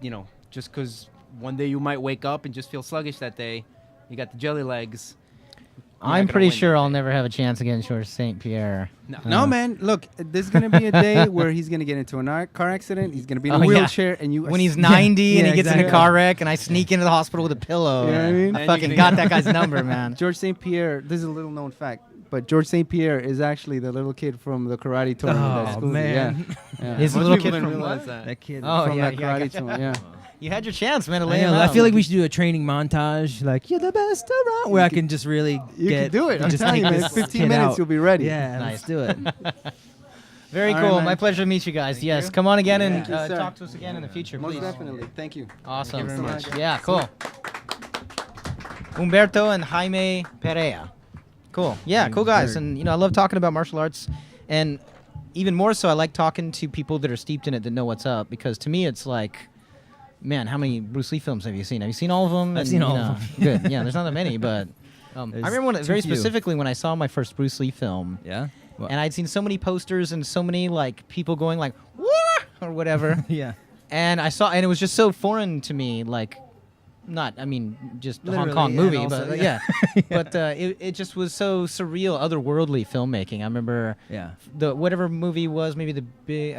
F: you know, just because one day you might wake up and just feel sluggish that day, you got the jelly legs. you're not
C: I'm
F: gonna
C: pretty
F: win
C: sure
F: that
C: I'll
F: day.
C: never have a chance against George St. Pierre.
E: No, man. Look, there's gonna be a day where he's gonna get into a car accident. He's gonna be in a
C: Oh, yeah.
E: wheelchair, and you
C: When he's 90 and
E: Yeah,
C: he gets in
E: exactly.
C: a car wreck and I sneak into the hospital with a pillow.
E: You know what I mean?
C: I
F: And
C: fucking
F: you
C: got
F: can-
C: that guy's number, man.
E: George St. Pierre. This is a little known fact, but George St. Pierre is actually the little kid from the karate tournament. at
B: Oh
E: school.
B: man,
E: Yeah.
C: He's a
F: Most
C: little
F: people
C: kid
F: didn't
C: from
F: realize
C: what?
F: that.
B: that kid.
C: Oh,
E: from
C: yeah,
E: that
C: yeah, I
E: karate
C: gotcha.
E: tournament. Yeah.
C: You had your chance, man, to
B: I
C: lay
B: know,
C: him
B: I
C: out.
B: feel like we should do a training montage, like you're the best around, where I
E: can-
B: can just really
E: You
B: get
E: can do it. I'm
B: just
E: telling you,
B: take
E: man.
B: this
E: 15
B: kid
E: minutes,
B: out.
E: you'll be ready.
B: Yeah,
C: Nice.
B: let's do it.
C: Very
E: All right,
C: cool.
E: man.
C: My pleasure to meet you guys. Yes, come on again and
E: Thank you, sir.
C: talk to us again in the future,
E: Most
C: please.
E: definitely. Thank you.
C: Awesome.
E: Thank you very much.
C: Yeah, cool. Humberto and Jaime Perea. Cool. Yeah, cool guys. And, you know, I love talking about martial arts. And even more so, I like talking to people that are steeped in it that know what's up. Because to me, it's like, man, how many Bruce Lee films have you seen? Have you seen all of them?
B: I've seen all of them.
C: Good. Yeah, there's not that many, but I
B: There's
C: remember
B: too
C: very
B: few.
C: specifically when I saw my first Bruce Lee film.
B: Yeah. Well,
C: And I'd seen so many posters and so many, like, people going like, "Wah!" or whatever.
B: yeah.
C: And it was just so foreign to me, like, not, I mean, just the Hong
B: Literally,
C: Kong
B: and
C: movie,
B: also-
C: but
B: yeah.
C: yeah. But it just was so surreal, otherworldly filmmaking. I remember
B: Yeah.
C: the whatever movie was, maybe the big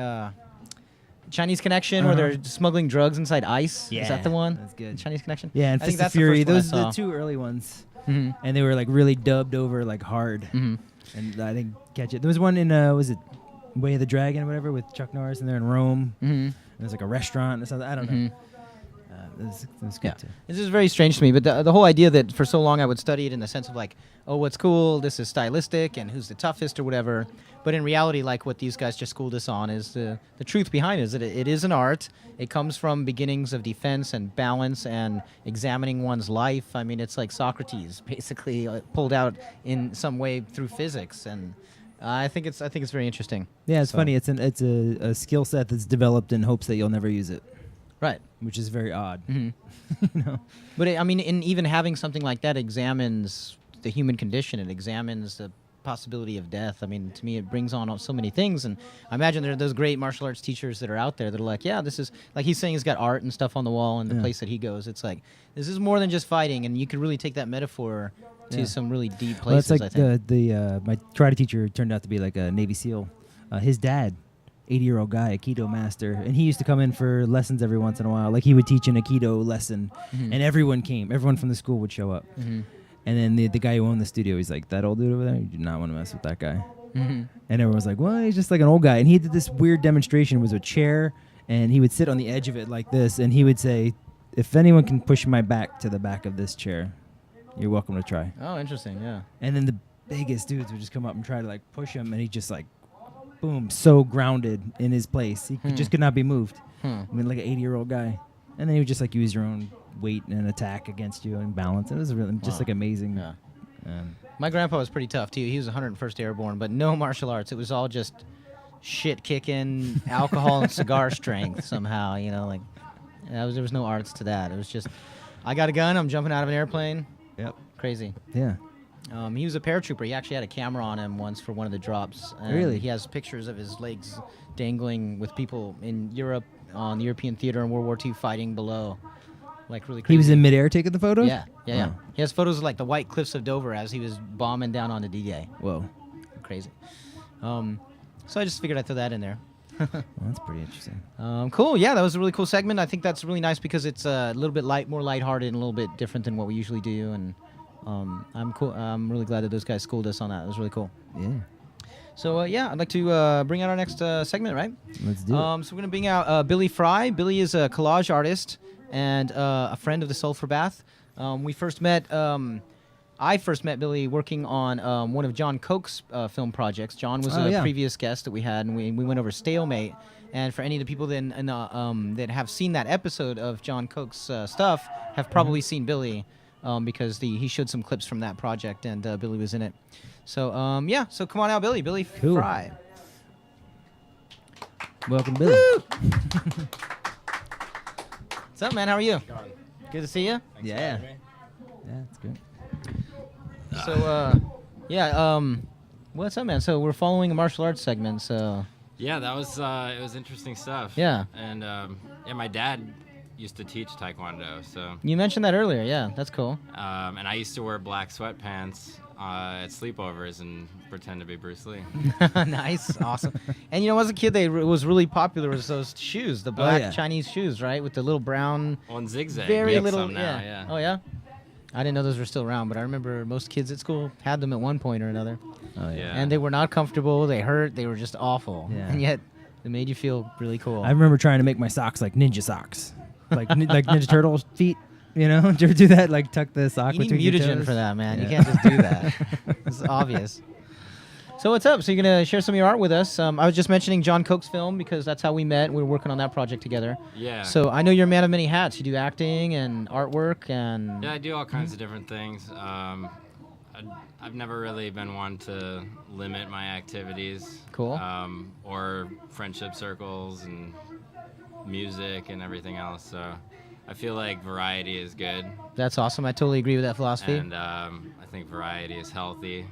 C: Chinese Connection, where they're smuggling drugs inside ice. Is that the one?
B: That's good.
C: Chinese Connection.
B: Yeah, and
C: I think
B: Fist of
C: that's the
B: Fury.
C: first one I
B: Those are
C: saw.
B: the two early ones,
C: Mhm.
B: and they were like really dubbed over like hard.
C: Mhm.
B: And I didn't catch it. There was one in was it Way of the Dragon or whatever with Chuck Norris, and they're in Rome.
C: Mm-hmm.
B: And there's like a restaurant or something. I don't know. It was good too.
C: This is very strange to me, but the whole idea that for so long I would study it in the sense of like, oh, what's cool, this is stylistic, and who's the toughest or whatever. But in reality, like what these guys just schooled us on is the truth behind it is that it is an art. It comes from beginnings of defense and balance and examining one's life. I mean, it's like Socrates, basically pulled out in some way through physics, and I think it's very interesting.
B: Yeah, it's funny. It's a skill set that's developed in hopes that you'll never use it.
C: Right.
B: Which is very odd.
C: Mm-hmm.
B: You know?
C: But I mean, in even having something like that examines the human condition. It examines the possibility of death. I mean, to me, it brings on so many things. And I imagine there are those great martial arts teachers that are out there that are like, yeah, this is, like he's saying he's got art and stuff on the wall and the place that he goes. It's like, this is more than just fighting. And you could really take that metaphor to some really deep places,
B: well, it's like
C: I think.
B: my karate teacher turned out to be like a Navy SEAL. His dad, 80-year-old guy, Aikido master, and he used to come in for lessons every once in a while. Like he would teach an Aikido lesson, and everyone from the school would show up. And then the guy who owned the studio, he's like, that old dude over there, you do not want to mess with that guy. And everyone was like, well, he's just like an old guy. And he did this weird demonstration. It was a chair, and he would sit on the edge of it like this, and he would say, if anyone can push my back to the back of this chair, you're welcome to try.
C: Oh, interesting, yeah.
B: And then the biggest dudes would just come up and try to like push him, and he just like, boom, so grounded in his place. He just could not be moved. I mean, like an 80-year-old guy. And then he would just like use your own weight and attack against you and balance. It was really just like amazing.
C: Yeah. My grandpa was pretty tough too. He was 101st Airborne, but no martial arts. It was all just shit kicking, alcohol and cigar strength somehow. You know, like there was no arts to that. It was just, I got a gun. I'm jumping out of an airplane.
B: Yep.
C: Crazy.
B: Yeah.
C: He was a paratrooper. He actually had a camera on him once for one of the drops.
B: Really?
C: He has pictures of his legs dangling with people in Europe on the European theater in World War II fighting below. Like really crazy.
B: He was in midair taking the photos?
C: Yeah. He has photos of like the White Cliffs of Dover as he was bombing down onto D-Day.
B: Whoa.
C: Crazy. So I just figured I'd throw that in there.
B: Well, that's pretty interesting.
C: Cool. Yeah, that was a really cool segment. I think that's really nice because it's a little bit more lighthearted and a little bit different than what we usually do. And I'm cool. I'm really glad that those guys schooled us on that. It was really cool.
B: Yeah.
C: So I'd like to bring out our next segment, right?
B: Let's do it.
C: So we're going to bring out Billy Frey. Billy is a collage artist and a friend of the Sulphurbath. I first met Billy working on one of John Koch's film projects. John was a previous guest that we had, and we went over Stalemate. And for any of the people that have seen that episode of John Koch's stuff, have probably seen Billy because he showed some clips from that project, and Billy was in it. So so come on out, Billy. Billy Frey.
B: Welcome, Billy.
C: What's up, man? How are you? Good to see you.
B: Yeah, it's good.
C: So, what's up, man? So we're following a martial arts segment, so...
G: Yeah, that was it was interesting stuff.
C: Yeah.
G: And my dad used to teach Taekwondo, so...
C: You mentioned that earlier, yeah. That's cool.
G: And I used to wear black sweatpants at sleepovers and pretend to be Bruce Lee.
C: Nice, awesome. And you know, as a kid, it was really popular was those shoes, the black Chinese shoes, right? With the little brown...
G: On zigzag.
C: Very
G: we have
C: little,
G: some now, yeah.
C: Oh, yeah? I didn't know those were still around, but I remember most kids at school had them at one point or another.
B: Oh, yeah.
C: And they were not comfortable, they hurt, they were just awful.
B: Yeah.
C: And yet, they made you feel really cool.
B: I remember trying to make my socks like ninja socks. Like Ninja Turtle feet, you know? Did you ever do that? Like tuck the sock
C: You need
B: between your
C: mutagen
B: toes?
C: for that, man.
B: Yeah.
C: You can't just do that. It's obvious. So what's up? So you're going to share some of your art with us. I was just mentioning John Koch's film because that's how we met. We were working on that project together.
G: Yeah.
C: So I know you're a man of many hats. You do acting and artwork and...
G: Yeah, I do all kinds of different things. I've never really been one to limit my activities.
C: Cool.
G: Or friendship circles and music and everything else. So I feel like variety is good.
C: That's awesome. I totally agree with that philosophy.
G: And I think variety is healthy.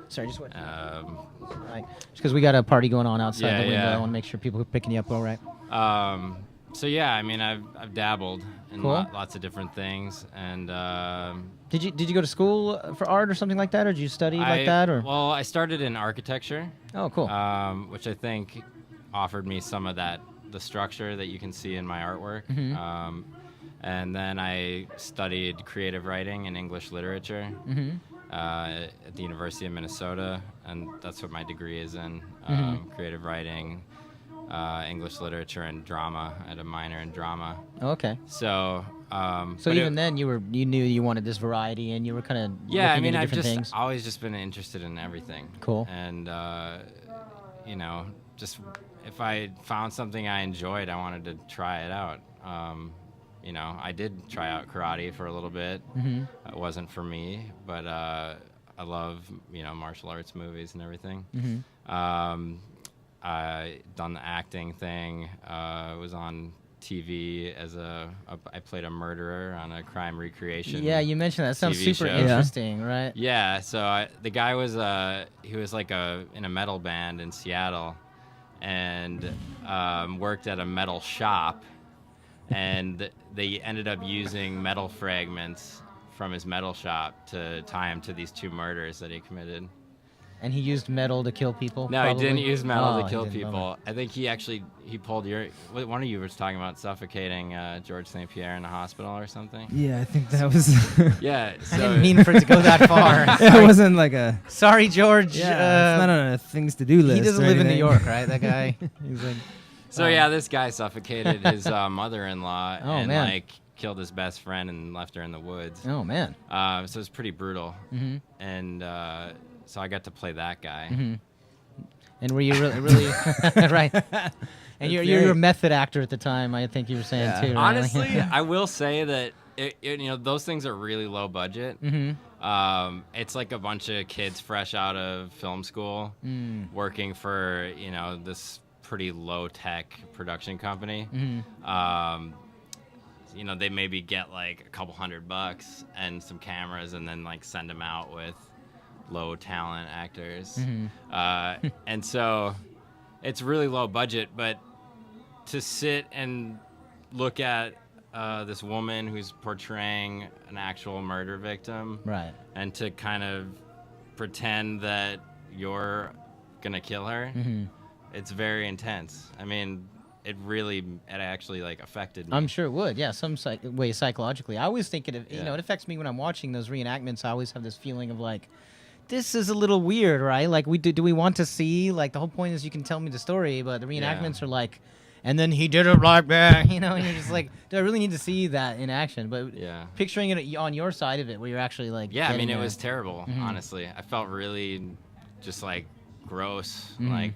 C: Sorry, just wait.
G: Right.
C: Just because we got a party going on outside the window.
G: Yeah.
C: I want to make sure people are picking you up all right.
G: So yeah, I mean, I've dabbled in
C: Cool.
G: lots of different things, and
C: Did you go to school for art or something like that, or did you study like that, or?
G: Well, I started in architecture.
C: Oh, cool.
G: Which I think offered me some of the structure that you can see in my artwork. And then I studied creative writing and English literature. at the University of Minnesota, and that's what my degree is in, creative writing, English literature, and drama. I had a minor in drama.
C: Okay.
G: So.
C: So even then, you knew you wanted this variety, and you were kind of
G: yeah. I
C: looking
G: mean,
C: into
G: I've
C: different
G: just
C: things.
G: always just been interested in everything.
C: Cool.
G: And you know, just if I found something I enjoyed, I wanted to try it out. You know, I did try out karate for a little bit. It wasn't for me, but I love, you know, martial arts movies and everything. I done the acting thing. Was on TV as I played a murderer on a crime recreation.
C: Yeah, you mentioned that. Sounds
G: TV
C: super
G: show.
C: interesting, right?
G: Yeah, so the guy was he was like in a metal band in Seattle, and worked at a metal shop, and they ended up using metal fragments from his metal shop to tie him to these 2 murders that he committed.
C: And he used metal to kill people?
G: No,
C: probably?
G: he didn't use metal
C: Oh,
G: to
C: he
G: kill
C: didn't.
G: people. I think he pulled one of you was talking about suffocating George St. Pierre in the hospital or something.
B: Yeah, I think that was.
G: Yeah,
C: I
G: so
C: didn't mean for it to go that far.
B: It wasn't like a.
C: Sorry, George.
B: Yeah, it's not on a things to do list.
C: He doesn't
B: or
C: live in New
B: anything.
C: York, right? That guy.
B: He's like,
G: So yeah, this guy suffocated his mother-in-law
C: Oh,
G: and
C: man.
G: like killed his best friend and left her in the woods.
C: Oh man.
G: So it's pretty brutal. And so I got to play that guy.
C: And were you really right? And you're
B: great.
C: a method actor at the time, I think you were saying too. Right?
G: Honestly, I will say that you know, those things are really low budget. It's like a bunch of kids fresh out of film school working for, you know, this pretty low tech production company. You know, they maybe get like a couple $100 and some cameras, and then like send them out with low talent actors. And so it's really low budget, but to sit and look at this woman who's portraying an actual murder victim,
C: Right.
G: and to kind of pretend that you're gonna kill her, it's very intense. I mean, it actually like affected me.
C: I'm sure it would. Yeah, some way psychologically. I always think it. You know, it affects me when I'm watching those reenactments. I always have this feeling of like, this is a little weird, right? Like, do we want to see? Like, the whole point is you can tell me the story, but the reenactments are like, and then he did it like that, you know, and you're just like, do I really need to see that in action? But picturing it on your side of it, where you're actually like,
G: I mean, it
C: there.
G: was terrible. Honestly, I felt really just like gross, like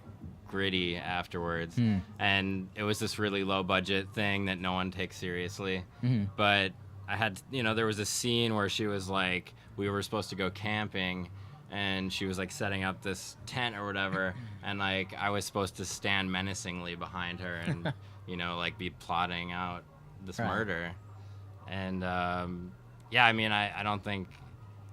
G: gritty afterwards, and it was this really low budget thing that no one takes seriously. But I had, you know, there was a scene where she was like, we were supposed to go camping, and she was like setting up this tent or whatever, and like I was supposed to stand menacingly behind her and you know, like be plotting out this murder. And I mean, I don't think,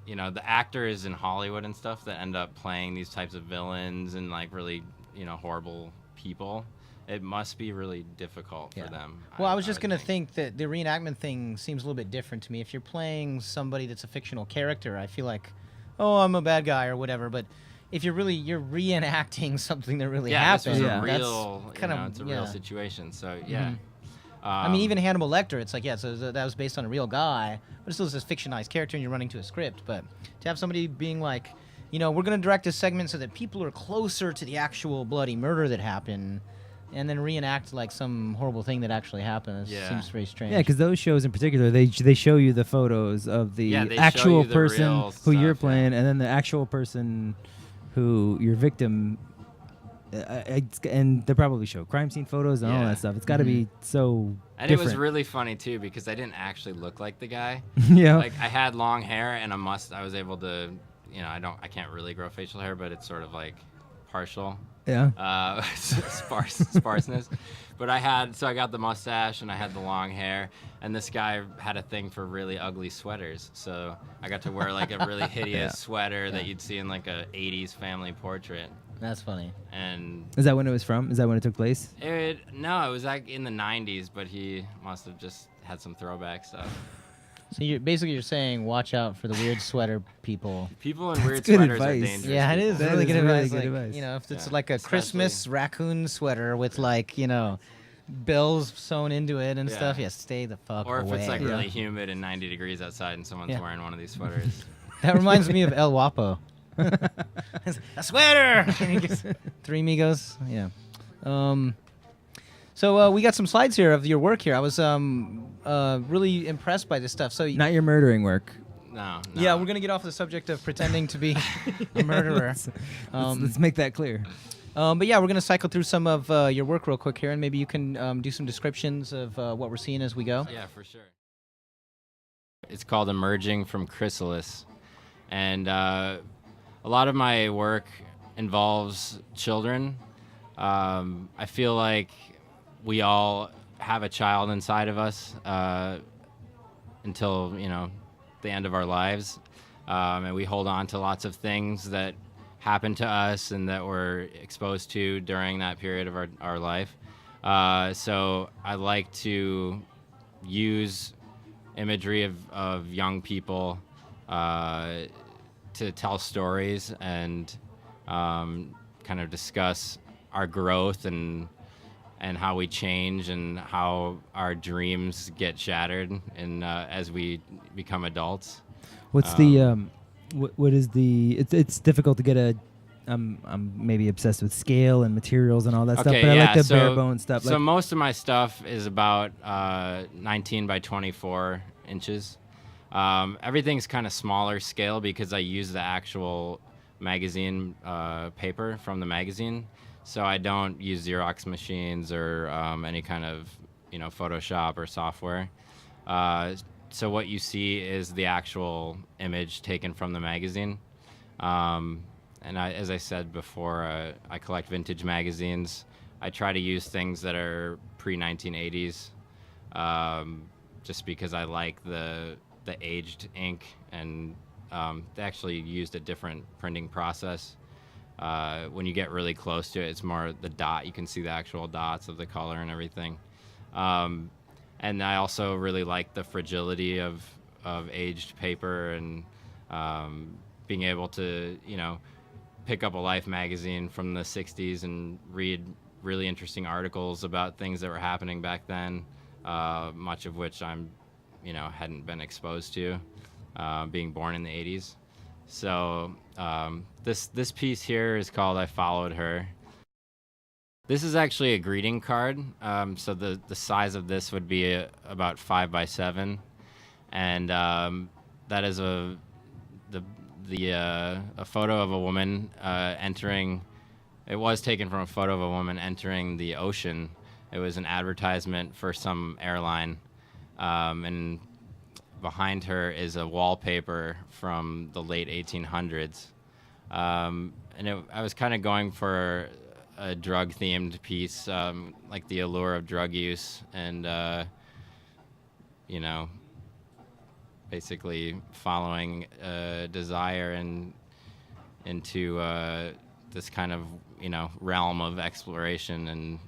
G: you know, the actors in Hollywood and stuff that end up playing these types of villains and like really, you know, horrible people, it must be really difficult for them.
C: Well, I was just going to think that the reenactment thing seems a little bit different to me. If you're playing somebody that's a fictional character, I feel like, oh, I'm a bad guy or whatever. But if you're reenacting something that really happened,
G: this was
C: that's
G: a real,
C: kind of
G: it's a real situation. So
C: I mean, even Hannibal Lecter, it's like, so that was based on a real guy, but it's still this fictionalized character, and you're running to a script. But to have somebody being like, you know, we're going to direct this segment so that people are closer to the actual bloody murder that happened, and then reenact like some horrible thing that actually happened. It seems very strange.
B: yeah, because those shows in particular, they show you the photos of the
G: they show
B: actual
G: you the
B: person
G: real
B: who you're
G: stuff,
B: playing, and then the actual person who your victim. And they probably show crime scene photos and all that stuff. It's got to be so.
G: And
B: different.
G: it was really funny too because I didn't actually look like the guy.
B: Yeah.
G: Like I had long hair and I was able to, you know, I can't really grow facial hair, but it's sort of like partial.
B: Yeah.
G: Sparseness. But I got the mustache and I had the long hair, and this guy had a thing for really ugly sweaters. So I got to wear like a really hideous sweater that you'd see in like a 80s family portrait.
C: That's funny.
G: And
B: is that when it was from? Is that when it took place?
G: No, it was like in the 90s, but he must have just had some throwback stuff.
C: So you're saying, watch out for the weird sweater people.
G: People in weird
B: good
G: sweaters
B: advice.
G: are dangerous.
C: Yeah, it is
B: That
C: really
B: is
C: good
B: really
C: advice.
B: good
C: Like,
B: advice.
C: you know, if it's
G: Yeah,
C: like a
G: especially-
C: Christmas raccoon sweater with like, you know, bells sewn into it and
G: Yeah.
C: stuff, stay the fuck
G: Or
C: away.
G: if it's like really humid and 90 degrees outside and someone's wearing one of these sweaters.
C: That reminds me of El Guapo. A sweater. Three amigos. Yeah. So we got some slides here of your work here. I was really impressed by this stuff. So
B: Not your murdering work.
G: No.
C: yeah, we're gonna get off the subject of pretending to be a murderer.
B: Let's make that clear.
C: But yeah, we're gonna cycle through some of your work real quick here, and maybe you can do some descriptions of what we're seeing as we go.
G: Yeah, for sure. It's called Emerging from Chrysalis. And a lot of my work involves children. I feel like we all have a child inside of us until, the end of our lives. And we hold on to lots of things that happen to us and that we're exposed to during that period of our life. So I like to use imagery of young people to tell stories and kind of discuss our growth and how we change and how our dreams get shattered and as we become adults.
B: What's what is the? It's difficult to get a. I'm maybe obsessed with scale and materials and all that stuff, but I like the bare bones stuff.
G: So most of my stuff is about 19 by 24 inches. Everything's kind of smaller scale because I use the actual magazine paper from the magazine. So I don't use Xerox machines or any kind of Photoshop or software. So what you see is the actual image taken from the magazine. And as I said before, I collect vintage magazines. I try to use things that are pre-1980s, just because I like the aged ink, and they actually used a different printing process. When you get really close to it, it's more the dot. You can see the actual dots of the color and everything. And I also really like the fragility of aged paper and being able to, pick up a Life magazine from the 60s and read really interesting articles about things that were happening back then, much of which I'm, hadn't been exposed to, being born in the 80s. So this piece here is called I Followed Her. This is actually a greeting card. So the size of this would be about 5 by 7, and that is a photo of a woman entering. It was taken from a photo of a woman entering the ocean. It was an advertisement for some airline, and behind her is a wallpaper from the late 1800s. And I was kind of going for a drug-themed piece, like the allure of drug use, and basically following desire into this kind of realm of exploration. And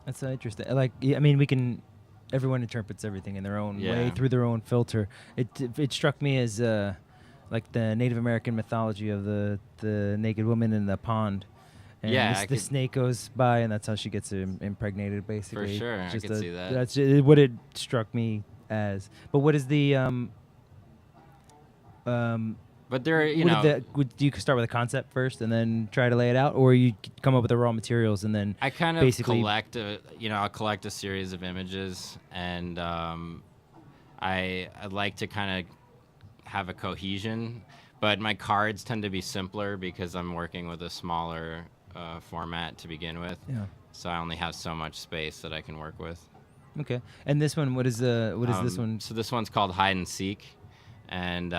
B: that's so interesting. Like, I mean, everyone interprets everything in their own way through their own filter. It struck me as like the Native American mythology of the naked woman in the pond. And the snake goes by, and that's how she gets impregnated, basically.
G: For sure, I could see that.
B: That's what it struck me as. But what is the
G: but there,
B: do you start with a concept first and then try to lay it out, or you come up with the raw materials and then
G: I kind of
B: basically
G: collect I'll collect a series of images, and I like to kind of have a cohesion, but my cards tend to be simpler because I'm working with a smaller format to begin with.
B: Yeah.
G: So I only have so much space that I can work with.
B: Okay. And this one, what is this one?
G: So this one's called Hide and Seek, and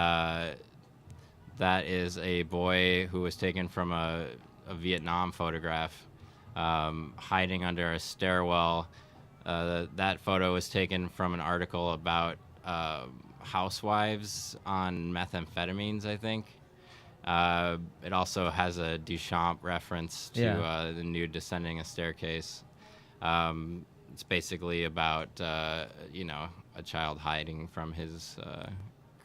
G: that is a boy who was taken from a Vietnam photograph, hiding under a stairwell. That photo was taken from an article about housewives on methamphetamines, I think. It also has a Duchamp reference to the nude descending a staircase. It's basically about a child hiding from his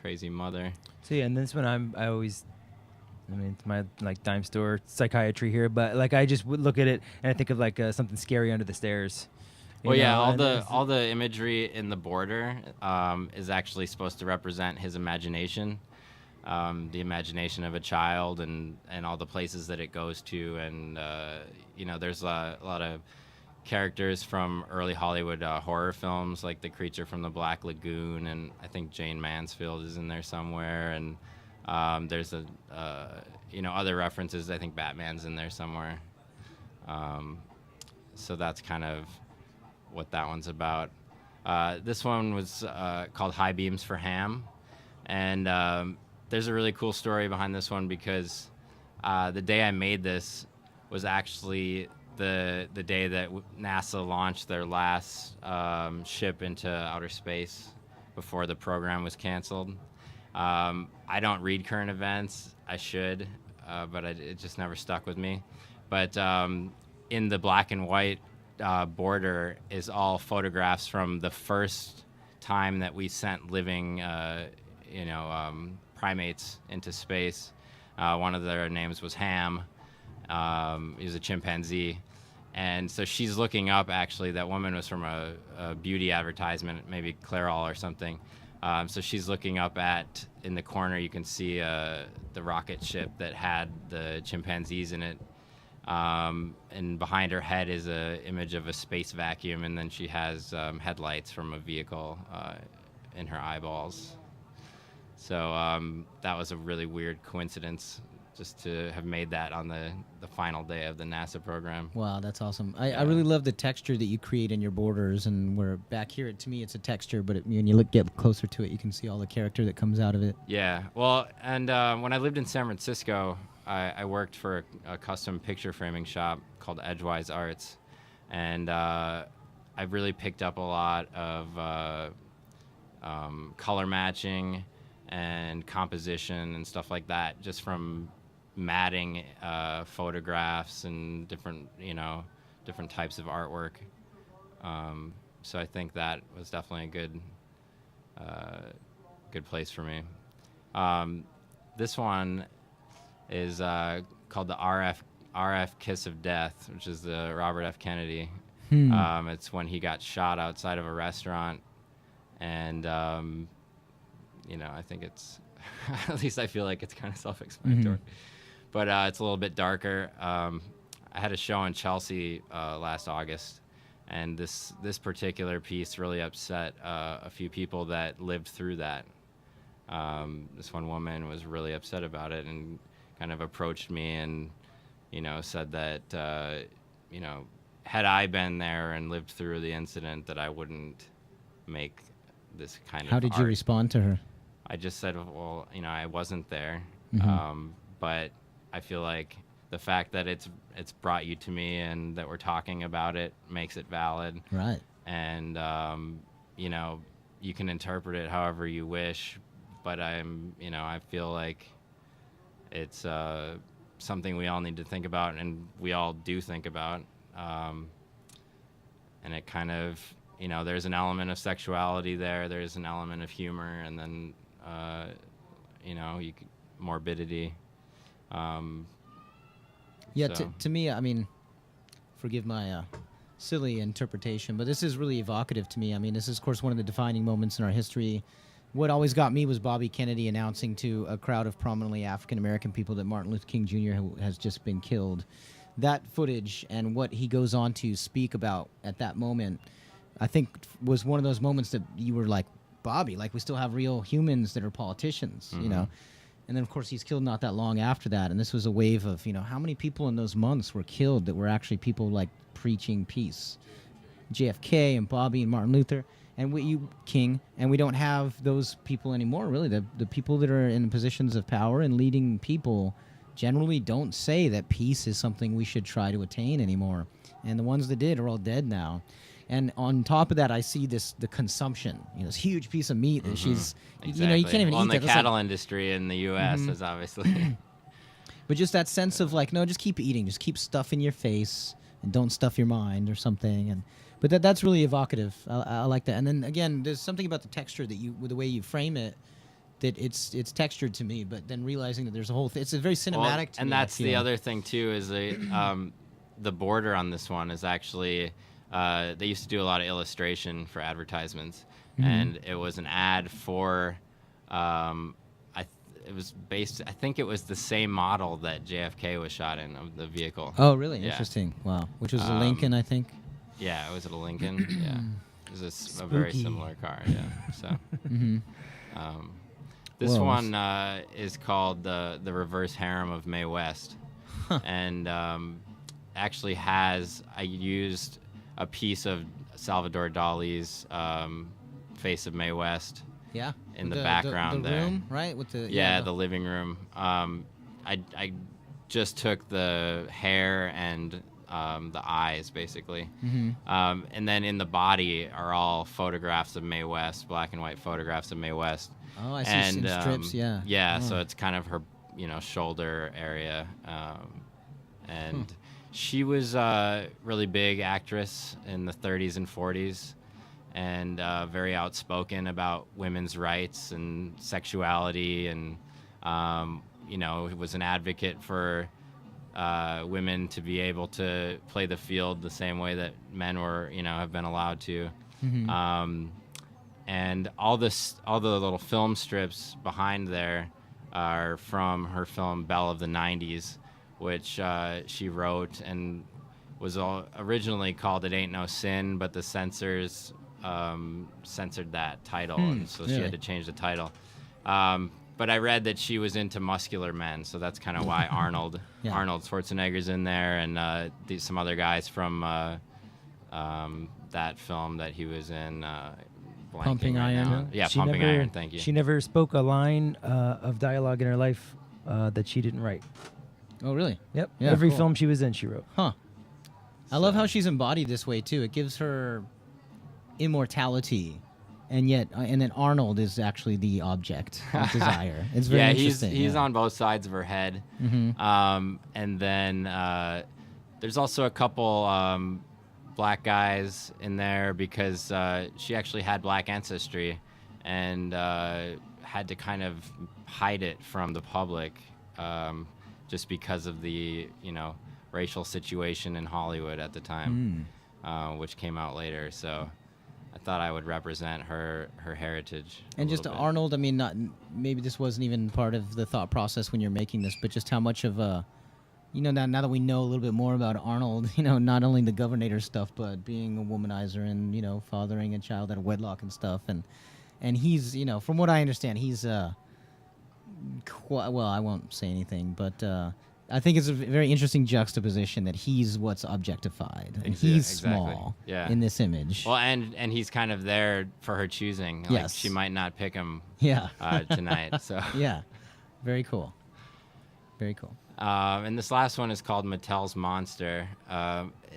G: crazy mother.
B: So yeah, and this one it's my like dime store psychiatry here, but like I just would look at it and I think of like something scary under the stairs.
G: Well, yeah, all the imagery in the border is actually supposed to represent his imagination. the imagination of a child and all the places that it goes to. And, there's a lot of characters from early Hollywood horror films, like the creature from the Black Lagoon, and I think Jane Mansfield is in there somewhere. And there's other references. I think Batman's in there somewhere. So that's kind of what that one's about. This one was called High Beams for Ham. And there's a really cool story behind this one because the day I made this was actually the day that NASA launched their last ship into outer space before the program was canceled. I don't read current events. I should, but it just never stuck with me. But in the black and white border is all photographs from the first time that we sent living primates into space. One of their names was Ham. He was a chimpanzee. And so she's looking up, actually, that woman was from a beauty advertisement, maybe Clairol or something. So she's looking up in the corner, you can see the rocket ship that had the chimpanzees in it. And behind her head is an image of a space vacuum, and then she has headlights from a vehicle in her eyeballs. So that was a really weird coincidence, just to have made that on the final day of the NASA program.
C: Wow, that's awesome. I really love the texture that you create in your borders, and where back here, to me, it's a texture, but when you get closer to it, you can see all the character that comes out of it.
G: Yeah, well, and when I lived in San Francisco, I worked for a custom picture framing shop called Edgewise Arts, and I really picked up a lot of color matching and composition and stuff like that, just from matting photographs and different types of artwork. So I think that was definitely a good place for me. This one is called the RF Kiss of Death, which is the Robert F. Kennedy. It's when he got shot outside of a restaurant, and I think it's at least I feel like it's kind of self-explanatory. But it's a little bit darker. I had a show in Chelsea last August, and this particular piece really upset a few people that lived through that. This one woman was really upset about it and kind of approached me and, said that, had I been there and lived through the incident, that I wouldn't make this kind of
C: How did
G: art.
C: you respond to her?
G: I just said, well, I wasn't there, but I feel like the fact that it's brought you to me and that we're talking about it makes it valid.
C: Right.
G: And, you can interpret it however you wish, but I feel like it's something we all need to think about, and we all do think about. And it kind of, there's an element of sexuality there's an element of humor, and then, morbidity.
C: To me, I mean, forgive my silly interpretation, but this is really evocative to me. I mean, this is, of course, one of the defining moments in our history. What always got me was Bobby Kennedy announcing to a crowd of prominently African-American people that Martin Luther King Jr. has just been killed. That footage and what he goes on to speak about at that moment, I think was one of those moments that you were like, Bobby, like we still have real humans that are politicians, And then, of course, he's killed not that long after that. And this was a wave of, how many people in those months were killed that were actually people like preaching peace. JFK and Bobby and Martin Luther and King. And we don't have those people anymore, really. The people that are in positions of power and leading people generally don't say that peace is something we should try to attain anymore. And the ones that did are all dead now. And on top of that, I see the consumption. This huge piece of meat that she's,
G: Exactly.
C: you can't even eat
G: in
C: that.
G: the
C: That's
G: cattle
C: like,
G: industry in the U.S. is obviously.
C: but just that sense of like, no, just keep eating, just keep stuffing your face, and don't stuff your mind or something. But that's really evocative. I like that. And then again, there's something about the texture with the way you frame it, that it's textured to me. But then realizing that there's a whole it's a very cinematic. To
G: and
C: me, I
G: that's the
C: feel.
G: other thing too is the border on this one is actually. They used to do a lot of illustration for advertisements, and it was an ad for it was based. I think it was the same model that JFK was shot in, of the vehicle.
C: Oh, really?
G: Yeah.
C: Interesting. Wow. Which was a Lincoln, I think.
G: Yeah, it was a Lincoln. Yeah, it was a very
B: Spooky.
G: similar car. Yeah. So. This
C: Whoa.
G: one is called the Reverse Harem of Mae West, and actually I used a piece of Salvador Dali's Face of Mae West
C: Yeah.
G: in
C: With
G: the background
C: the
G: there.
C: room, right? With the
G: Yeah, the living room. I just took the hair and the eyes, basically. And then in the body are all photographs of Mae West, black and white photographs of Mae West.
C: Oh, I see
G: And
C: some strips. Yeah.
G: Yeah,
C: Oh.
G: so it's kind of her, shoulder area. And she was a really big actress in the 30s and 40s, and very outspoken about women's rights and sexuality, and was an advocate for women to be able to play the field the same way that men were, have been allowed to. And all the little film strips behind there are from her film Belle of the 90s, which she wrote and was originally called It Ain't No Sin, but the censors censored that title, and so she
C: really?
G: had to change the title. But I read that she was into muscular men, so that's kind of why Arnold Schwarzenegger's in there, and some other guys from that film that he was in.
C: Pumping
G: right
C: Iron?
G: now. Yeah,
B: She
G: Pumping
B: never-
G: Iron. Thank you.
B: She never spoke a line of dialogue in her life that she didn't write.
C: Oh, really?
B: Yep.
C: Yeah,
B: Every
C: cool.
B: film she was in, she wrote.
C: Huh. I love how she's embodied this way too. It gives her immortality, and then Arnold is actually the object of desire. It's very interesting.
G: He's
C: yeah.
G: on both sides of her head. And then there's also a couple black guys in there because she actually had black ancestry and had to kind of hide it from the public just because of the racial situation in Hollywood at the time, which came out later. So I thought I would represent her heritage.
C: And just Arnold, I mean, maybe this wasn't even part of the thought process when you're making this, but just how much of a, now that we know a little bit more about Arnold, not only the governor stuff, but being a womanizer and, fathering a child out of wedlock and stuff. And he's, from what I understand, he's, well, I won't say anything, but I think it's a very interesting juxtaposition that he's what's objectified and he's small in this image.
G: Well, and he's kind of there for her choosing. Like,
C: Yes.
G: she might not pick him tonight. So
C: Yeah. Very cool. Very cool.
G: And this last one is called Mattel's Monster.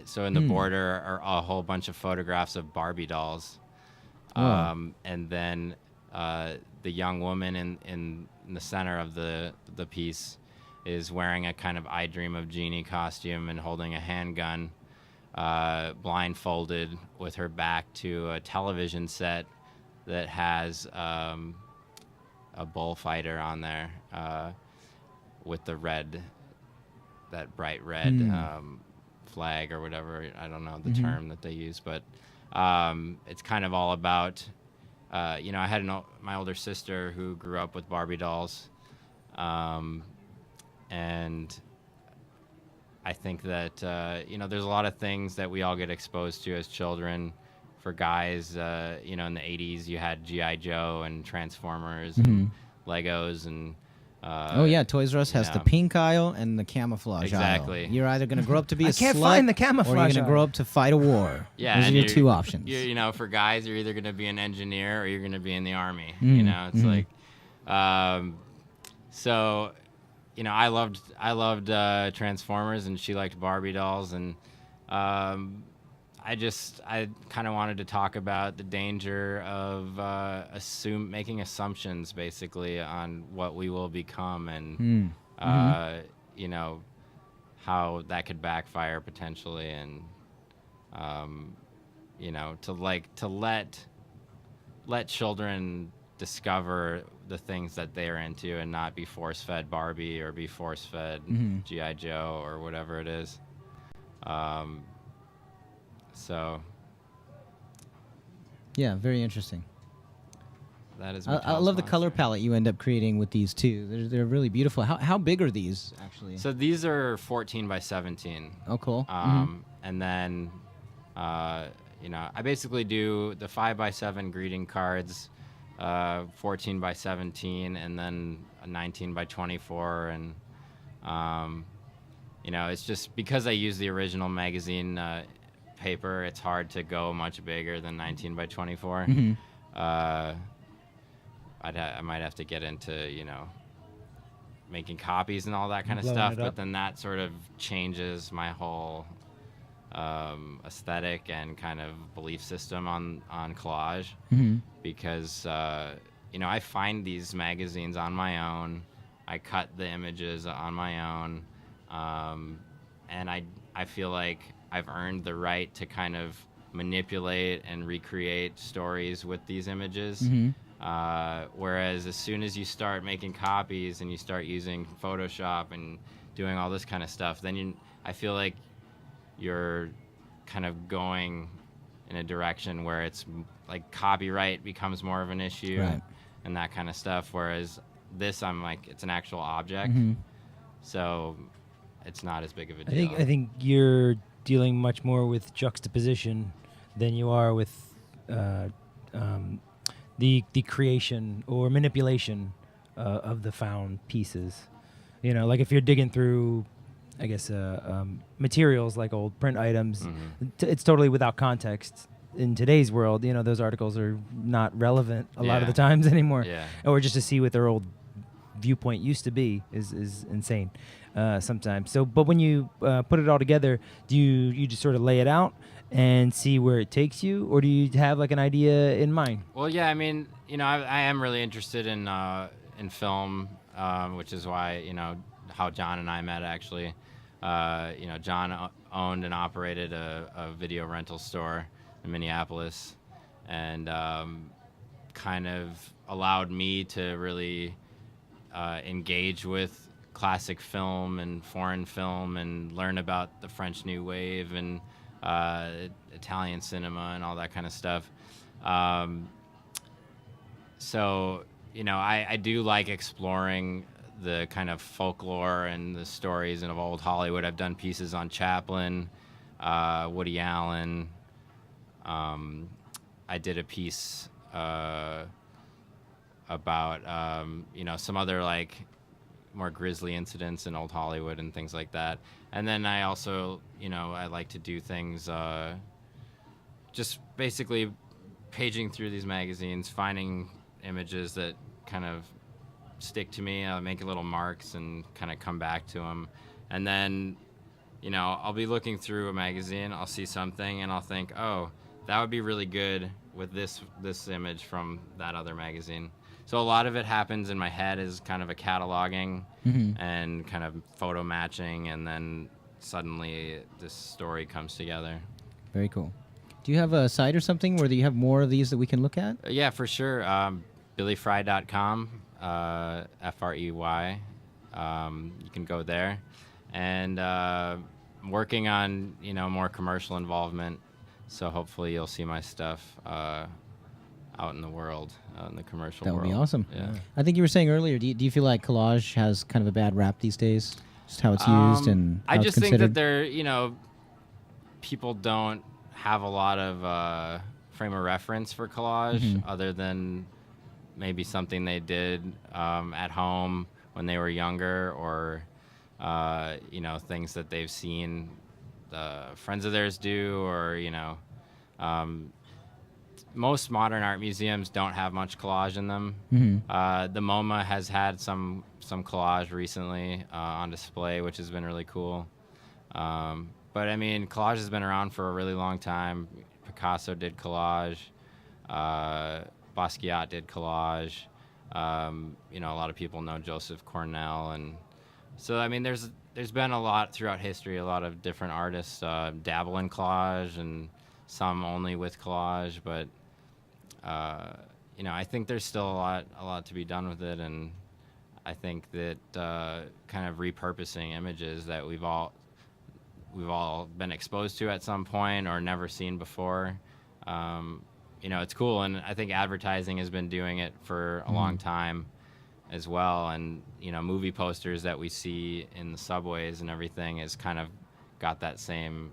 G: So in the border are a whole bunch of photographs of Barbie dolls. And then the young woman in the center of the piece is wearing a kind of I Dream of Jeannie costume and holding a handgun, blindfolded with her back to a television set that has a bullfighter on there with the that bright red flag or whatever. I don't know the term that they use, but it's kind of all about, I had my older sister who grew up with Barbie dolls. And I think that, there's a lot of things that we all get exposed to as children. For guys, in the 80s, you had G.I. Joe and Transformers and Legos and...
C: Toys R Us has the pink aisle and the camouflage
G: Exactly.
C: aisle. You're either going to grow up to be a
B: I can't
C: slut,
B: find the
C: or you're
B: camouflage
C: going to
B: aisle.
C: grow up to fight a war.
G: Yeah,
C: Those are
G: and
C: your
G: you're-
C: two options.
G: For guys, you're either going to be an engineer or you're going to be in the army. It's like... So... I loved Transformers, and she liked Barbie dolls, and I kind of wanted to talk about the danger of making assumptions, basically, on what we will become, and how that could backfire potentially, and to let children discover the things that they're into and not be force-fed Barbie or be force-fed G.I. Joe or whatever it is.
C: Yeah, very interesting.
G: That is.
C: I love the color palette you end up creating with these too. They're really beautiful. How big are these actually?
G: So these are 14 by 17.
C: Oh, cool.
G: And then, I basically do the 5 by 7 greeting cards, 14 by 17, and then a 19 by 24. And, it's just because I use the original magazine paper, it's hard to go much bigger than 19 by 24. I might have to get into, making copies and all that kind of
B: Blowing
G: stuff,
B: it
G: but
B: up.
G: then that sort of changes my whole aesthetic and kind of belief system on collage because, I find these magazines on my own. I cut the images on my own, and I feel like I've earned the right to kind of manipulate and recreate stories with these images. Whereas as soon as you start making copies and you start using Photoshop and doing all this kind of stuff, then I feel like you're kind of going in a direction where it's like copyright becomes more of an issue and that kind of stuff. Whereas this, I'm like, it's an actual object. So it's not as big of a deal.
B: I think you're dealing much more with juxtaposition than you are with the creation or manipulation of the found pieces. Like if you're digging through, I guess, materials like old print items, it's totally without context. In today's world, those articles are not relevant a lot of the times anymore. Or just to see what their old viewpoint used to be is insane sometimes. So, but when you put it all together, do you just sort of lay it out and see where it takes you, or do you have like an idea in mind?
G: Well, yeah, I mean, I am really interested in film, which is why, how John and I met actually. John owned and operated a video rental store in Minneapolis, and kind of allowed me to really engage with classic film and foreign film and learn about the French New Wave and Italian cinema and all that kind of stuff. So, I do like exploring the kind of folklore and the stories of old Hollywood. I've done pieces on Chaplin, Woody Allen. I did a piece about, some other like more grisly incidents in old Hollywood and things like that. And then I also, I like to do things, just basically paging through these magazines, finding images that kind of stick to me. I'll make little marks and kind of come back to them. And then, I'll be looking through a magazine, I'll see something and I'll think, oh, that would be really good with this image from that other magazine. So a lot of it happens in my head as kind of a cataloging and kind of photo matching, and then suddenly this story comes together.
C: Very cool. Do you have a site or something where you have more of these that we can look at?
G: Yeah, for sure. BillyFrey.com, Frey. You can go there. And I'm working on, more commercial involvement. So hopefully you'll see my stuff out in the world, in the commercial world.
C: That would be awesome.
G: Yeah.
C: I think you were saying earlier, do you feel like collage has kind of a bad rap these days? Just how it's used and how
G: I
C: it's
G: just think
C: considered?
G: that there, people don't have a lot of frame of reference for collage other than maybe something they did at home when they were younger, or things that they've seen friends of theirs do, or most modern art museums don't have much collage in them. The MoMA has had some collage recently on display, which has been really cool. But I mean, collage has been around for a really long time. Picasso did collage. Basquiat did collage. A lot of people know Joseph Cornell, and so I mean, there's been a lot throughout history. A lot of different artists dabble in collage, and some only with collage. But I think there's still a lot to be done with it, and I think that kind of repurposing images that we've all been exposed to at some point or never seen before, it's cool. And I think advertising has been doing it for a long time as well. And, movie posters that we see in the subways and everything has kind of got that same,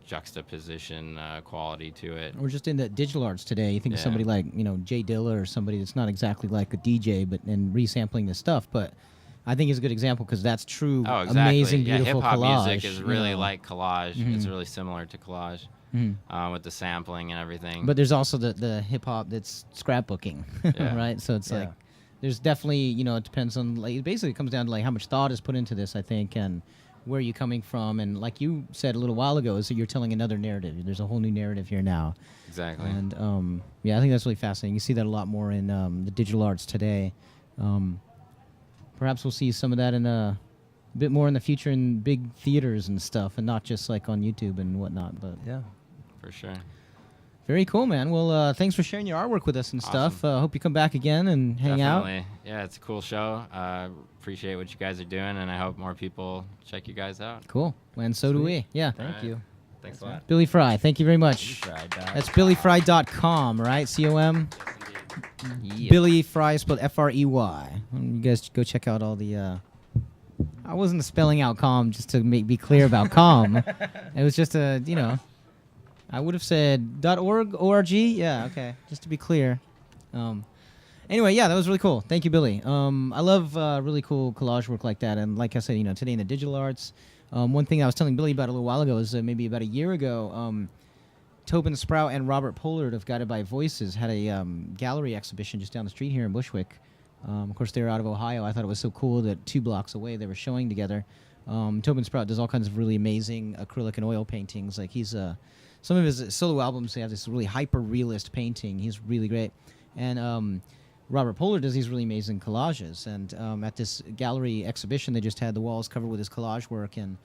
G: juxtaposition quality to it.
C: Or just in the digital arts today, you think of somebody like, Jay Dilla or somebody that's not exactly like a DJ, but and resampling the stuff. But I think it's a good example because that's true,
G: Oh, exactly.
C: amazing, beautiful
G: hip-hop
C: collage.
G: music is really
C: you know.
G: like collage. It's really similar to collage with the sampling and everything.
C: But there's also the hip hop that's scrapbooking,
G: Yeah.
C: right? So it's like there's definitely it depends on like it basically comes down to like how much thought is put into this, I think, and where you're coming from, and like you said a little while ago, is that you're telling another narrative. There's a whole new narrative here now.
G: Exactly.
C: And I think that's really fascinating. You see that a lot more in the digital arts today. Perhaps we'll see some of that in a bit more in the future in big theaters and stuff, and not just like on YouTube and whatnot. But
B: Yeah.
G: For sure.
C: very cool, man. Well, thanks for sharing your artwork with us and stuff. Hope you come back again and hang out.
G: Definitely. Yeah, it's a cool show. Appreciate what you guys are doing, and I hope more people check you guys out.
C: Cool. And so do we. Yeah.
B: Thank
G: Alright.
B: you.
G: Thanks a lot.
C: Billy Frey, thank you very much.
B: Fried dog.
C: That's billyfrey.com, right? C-O-M?
B: Yep.
C: Billy Frey, spelled Frey. You guys go check out all the... I wasn't spelling out calm just to be clear about calm. It was just a, I would have said .org, O-R-G? Yeah, okay. Just to be clear. Anyway, yeah, that was really cool. Thank you, Billy. I love really cool collage work like that. And like I said, today in the digital arts, one thing I was telling Billy about a little while ago is maybe about a year ago, Tobin Sprout and Robert Pollard of Guided by Voices had a gallery exhibition just down the street here in Bushwick. Of course, they're out of Ohio. I thought it was so cool that 2 blocks away they were showing together. Tobin Sprout does all kinds of really amazing acrylic and oil paintings. Like he's some of his solo albums, they have this really hyper-realist painting. He's really great. And Robert Pollard does these really amazing collages. And at this gallery exhibition, they just had the walls covered with his collage work. And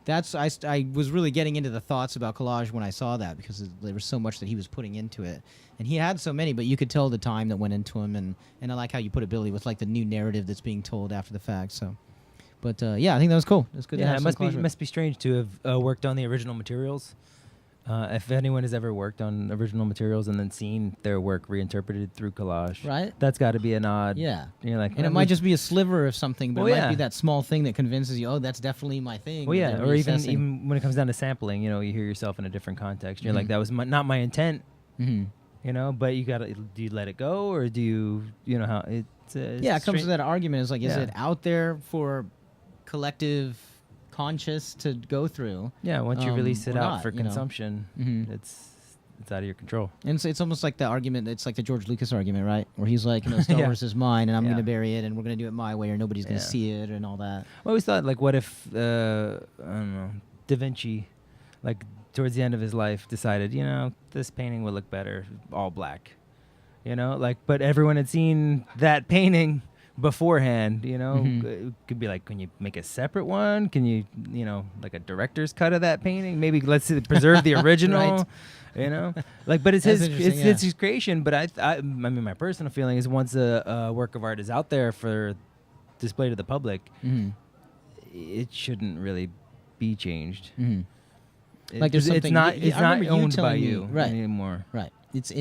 C: I was really getting into the thoughts about collage when I saw that because there was so much that he was putting into it. And he had so many, but you could tell the time that went into him. And I like how you put it, Billy, with like the new narrative that's being told after the fact. So, but I think that was cool. It's good to
B: Yeah,
C: have
B: it
C: some collage work.
B: must be strange to have worked on the original materials. If anyone has ever worked on original materials and then seen their work reinterpreted through collage,
C: Right?
B: That's got to be an odd.
C: Yeah.
B: You're like,
C: And it might just be a sliver of something, but
B: Well,
C: it might
B: yeah.
C: be that small thing that convinces you, oh, that's definitely my thing.
B: Well, yeah,
C: that they're
B: or even
C: reassessing.
B: when it comes down to sampling, you hear yourself in a different context. You're like, that was not my intent, but you gotta. Do you let it go, or do you know how it's?
C: Yeah, it comes to that argument. Is like, is
B: Yeah.
C: it out there for collective conscious to go through?
B: Yeah, once you release it
C: or
B: out
C: not,
B: for consumption, it's out of your control.
C: And it's almost like the argument. It's like the George Lucas argument, right? Where he's like, Star
B: Yeah.
C: Wars is mine, and I'm
B: Yeah.
C: going to bury it, and we're going to do it my way, or nobody's going to
B: Yeah.
C: see it, and all that.
B: I always thought, like, what if I don't know, Da Vinci, like towards the end of his life, decided, this painting would look better all black, but everyone had seen that painting beforehand, It could be like, can you make a separate one? Can you, like a director's cut of that painting? Maybe let's preserve the original, but it's
C: That's
B: his,
C: interesting,
B: it's his creation. But I mean, my personal feeling is once a work of art is out there for display to the public, it shouldn't really be changed.
C: Like there's
B: it's
C: something.
B: not
C: I
B: not
C: remember you
B: owned by
C: telling me-
B: you
C: right?
B: anymore.
C: Right. It's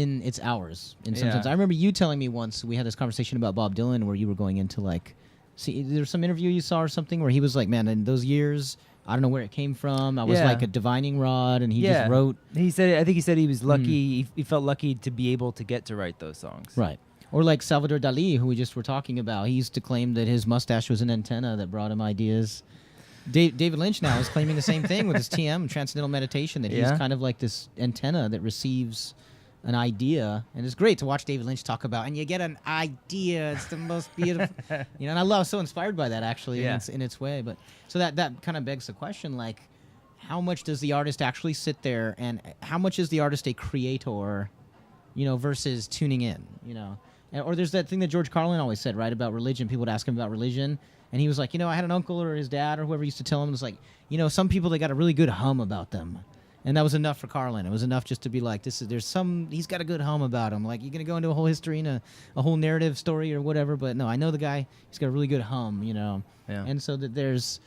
C: ours in some
B: Yeah.
C: sense. I remember you telling me once we had this conversation about Bob Dylan where you were going into like, see, there was some interview you saw or something where he was like, man, in those years, I don't know where it came from. I was
B: Yeah.
C: like a divining rod, and he just wrote.
B: I think he said he was lucky. He felt lucky to be able to get to write those songs.
C: Right. Or like Salvador Dali, who we just were talking about. He used to claim that his mustache was an antenna that brought him ideas. David Lynch now is claiming the same thing with his TM, Transcendental Meditation, that he's
B: Yeah.
C: kind of like this antenna that receives an idea. And it's great to watch David Lynch talk about, and you get an idea. It's the most beautiful. And I love, so inspired by that, actually,
B: Yeah.
C: in its way. But so that kind of begs the question, like, how much does the artist actually sit there, and how much is the artist a creator, versus tuning in, Or there's that thing that George Carlin always said, right, about religion. People would ask him about religion, and he was like, I had an uncle or his dad or whoever used to tell him, it was like, some people, they got a really good hum about them. And that was enough for Carlin. It was enough just to be like, he's got a good hum about him. Like, you're going to go into a whole history and a whole narrative story or whatever, but no, I know the guy, he's got a really good hum,
B: Yeah.
C: And so that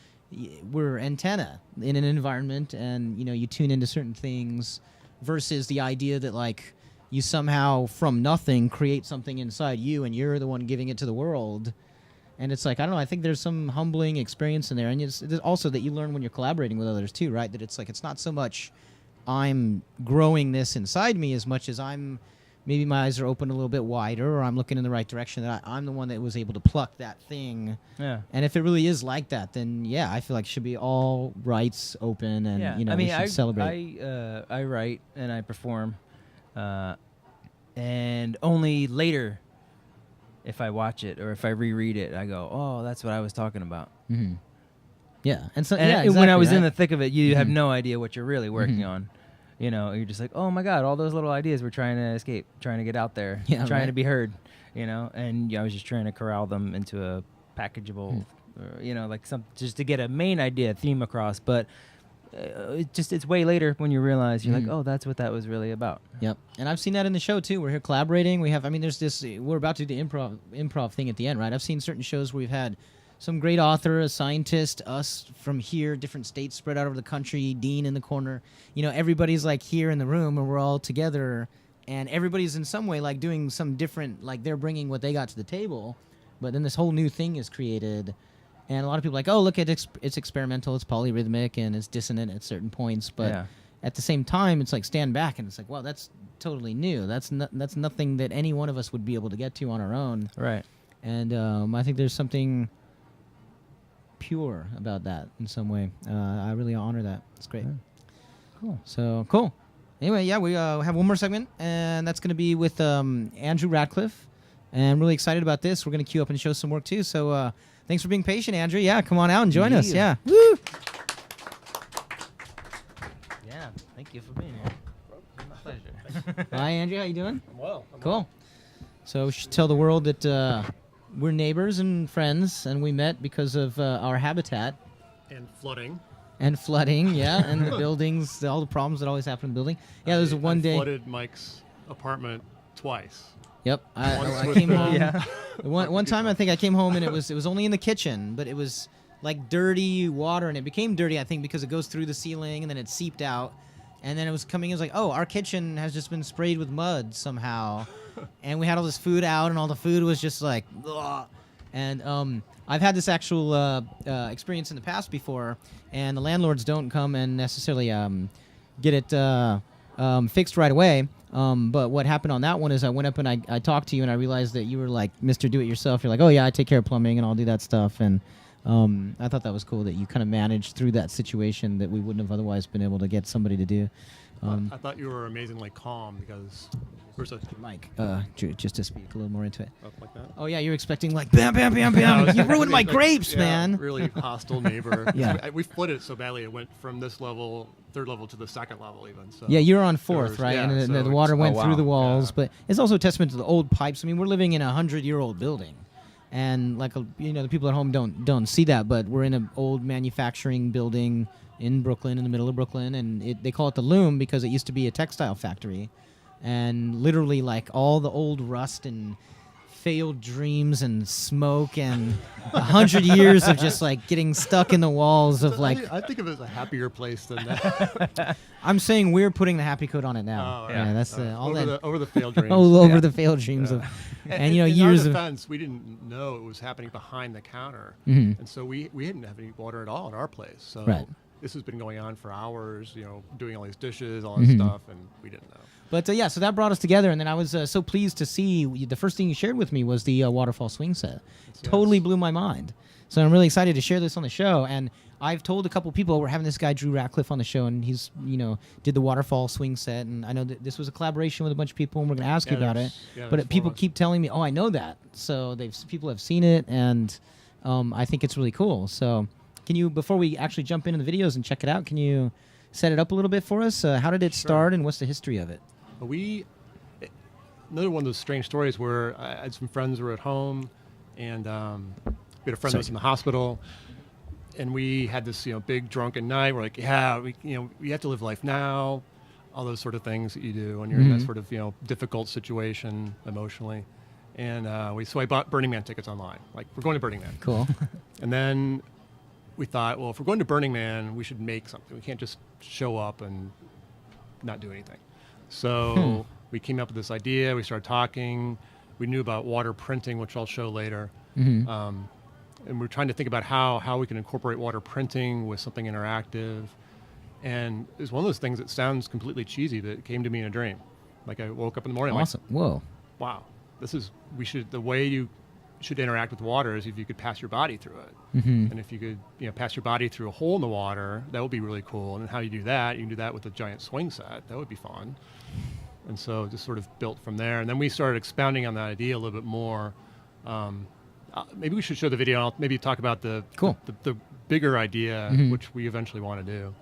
C: we're antenna in an environment, and, you tune into certain things versus the idea that, like, you somehow from nothing create something inside you, and you're the one giving it to the world. And it's like, I don't know, I think there's some humbling experience in there. And it's also that you learn when you're collaborating with others too, right? That it's like, it's not so much I'm growing this inside me as much as maybe my eyes are open a little bit wider, or I'm looking in the right direction, that I'm the one that was able to pluck that thing. Yeah. And if it really is like that, then yeah, I feel like it should be all rights open, and you know, we should celebrate.
B: I write and I perform, and only later, if I watch it or if I reread it, I go, oh, that's what I was talking about.
C: Mm-hmm. Yeah, and so
B: when I was in the thick of it, you have no idea what you're really working on. You know, you're just like, oh my God, all those little ideas we're trying to escape, trying to get out there, trying to be heard, you know, and I was just trying to corral them into a packageable, you know, like just to get a main idea, theme across. But it's way later when you realize you're like, oh, that's what that was really about.
C: Yep. And I've seen that in the show too. We're here collaborating. There's this, we're about to do the improv thing at the end, right? I've seen certain shows where we've had some great author, a scientist, us from here, different states spread out over the country, Dean in the corner. You know, everybody's like here in the room, and we're all together, and everybody's in some way like doing some different, like they're bringing what they got to the table, but then this whole new thing is created, and a lot of people are like, oh, look, it's experimental, it's polyrhythmic, and it's dissonant at certain points, but at the same time, it's like stand back, and it's like, wow, that's totally new. That's nothing that any one of us would be able to get to on our own.
B: Right.
C: And I think there's something pure about that in some way. I really honor that. It's great. Cool. So cool. Anyway, yeah, we have one more segment, and that's going to be with Andrew Ratcliff, and I'm really excited about this. We're going to queue up and show some work too. So thanks for being patient, Andrew. Yeah, come on out and join us. Yeah. Woo!
B: Yeah, thank you for being here. My pleasure.
C: Hi, Andrew. How you doing?
H: I'm well.
C: Cool. So we should tell the world that we're neighbors and friends, and we met because of our habitat.
H: And flooding.
C: And flooding, yeah, and the buildings, all the problems that always happen in the building. Yeah, there was one day.
H: Flooded Mike's apartment twice.
C: Yep, I came home. One time I think I came home and it was only in the kitchen, but it was like dirty water, and it became dirty I think because it goes through the ceiling and then it seeped out, and then it was like, oh, our kitchen has just been sprayed with mud somehow. And we had all this food out, and all the food was just like, ugh. And I've had this actual experience in the past before, and the landlords don't come and necessarily get it fixed right away. But what happened on that one is I went up and I talked to you, and I realized that you were like Mr. Do-It-Yourself. You're like, oh yeah, I take care of plumbing and I'll do that stuff. And I thought that was cool that you kind of managed through that situation that we wouldn't have otherwise been able to get somebody to do.
H: I thought you were amazingly calm because we're such
C: Mike, just to speak a little more into it.
H: Up like that.
C: Oh yeah, you're expecting like bam, bam, bam, bam. You ruined my grapes, man.
H: Really hostile neighbor.
C: Yeah.
H: We flooded it so badly it went from this level, third level, to the second level even. So
C: yeah, you're on fourth, right?
H: Yeah,
C: and the water went through the walls, but it's also a testament to the old pipes. I mean, we're living in a 100-year-old building, and like the people at home don't see that, but we're in an old manufacturing building in Brooklyn, in the middle of Brooklyn, and they call it the Loom because it used to be a textile factory. And literally, like, all the old rust and failed dreams and smoke and 100 years of just, like, getting stuck in the walls of, like...
H: I think of it as a happier place than that.
C: I'm saying we're putting the happy coat on it now.
H: Oh, yeah.
C: That's
H: over the failed dreams.
C: All over the failed dreams of... And,
H: in
C: years
H: our defense, we didn't know it was happening behind the counter.
C: Mm-hmm.
H: And so we didn't have any water at all in our place. So this has been going on for hours, doing all these dishes, all this stuff, and we didn't know.
C: But yeah, so that brought us together, and then I was so pleased to see the first thing you shared with me was the Waterfall Swingset. Totally blew my mind. So I'm really excited to share this on the show, and I've told a couple people we're having this guy Drew Ratcliff on the show, and he's did the Waterfall Swingset, and I know that this was a collaboration with a bunch of people, and we're going to ask you about it. But people keep telling me, oh, I know that. So people have seen it, and I think it's really cool. So can you, before we actually jump into the videos and check it out, can you set it up a little bit for us? How did it start, and what's the history of it?
H: Another one of those strange stories where I had some friends who were at home, and we had a friend that was in the hospital, and we had this big drunken night. We're like, yeah, we have to live life now, all those sort of things that you do when you're in that sort of difficult situation emotionally. And so I bought Burning Man tickets online. Like, we're going to Burning Man.
C: Cool.
H: And then we thought, well, if we're going to Burning Man, we should make something. We can't just show up and not do anything. So we came up with this idea. We started talking. We knew about water printing, which I'll show later. And we're trying to think about how we can incorporate water printing with something interactive. And it's one of those things that sounds completely cheesy that came to me in a dream. Like I woke up in the morning,
B: Awesome. Whoa.
H: like, wow, the way you should interact with water is if you could pass your body through it. And if you could, pass your body through a hole in the water, that would be really cool. And how you do that, you can do that with a giant swing set. That would be fun. And so it just sort of built from there. And then we started expounding on that idea a little bit more. Maybe we should show the video. And I'll maybe talk about the bigger idea, which we eventually want to do.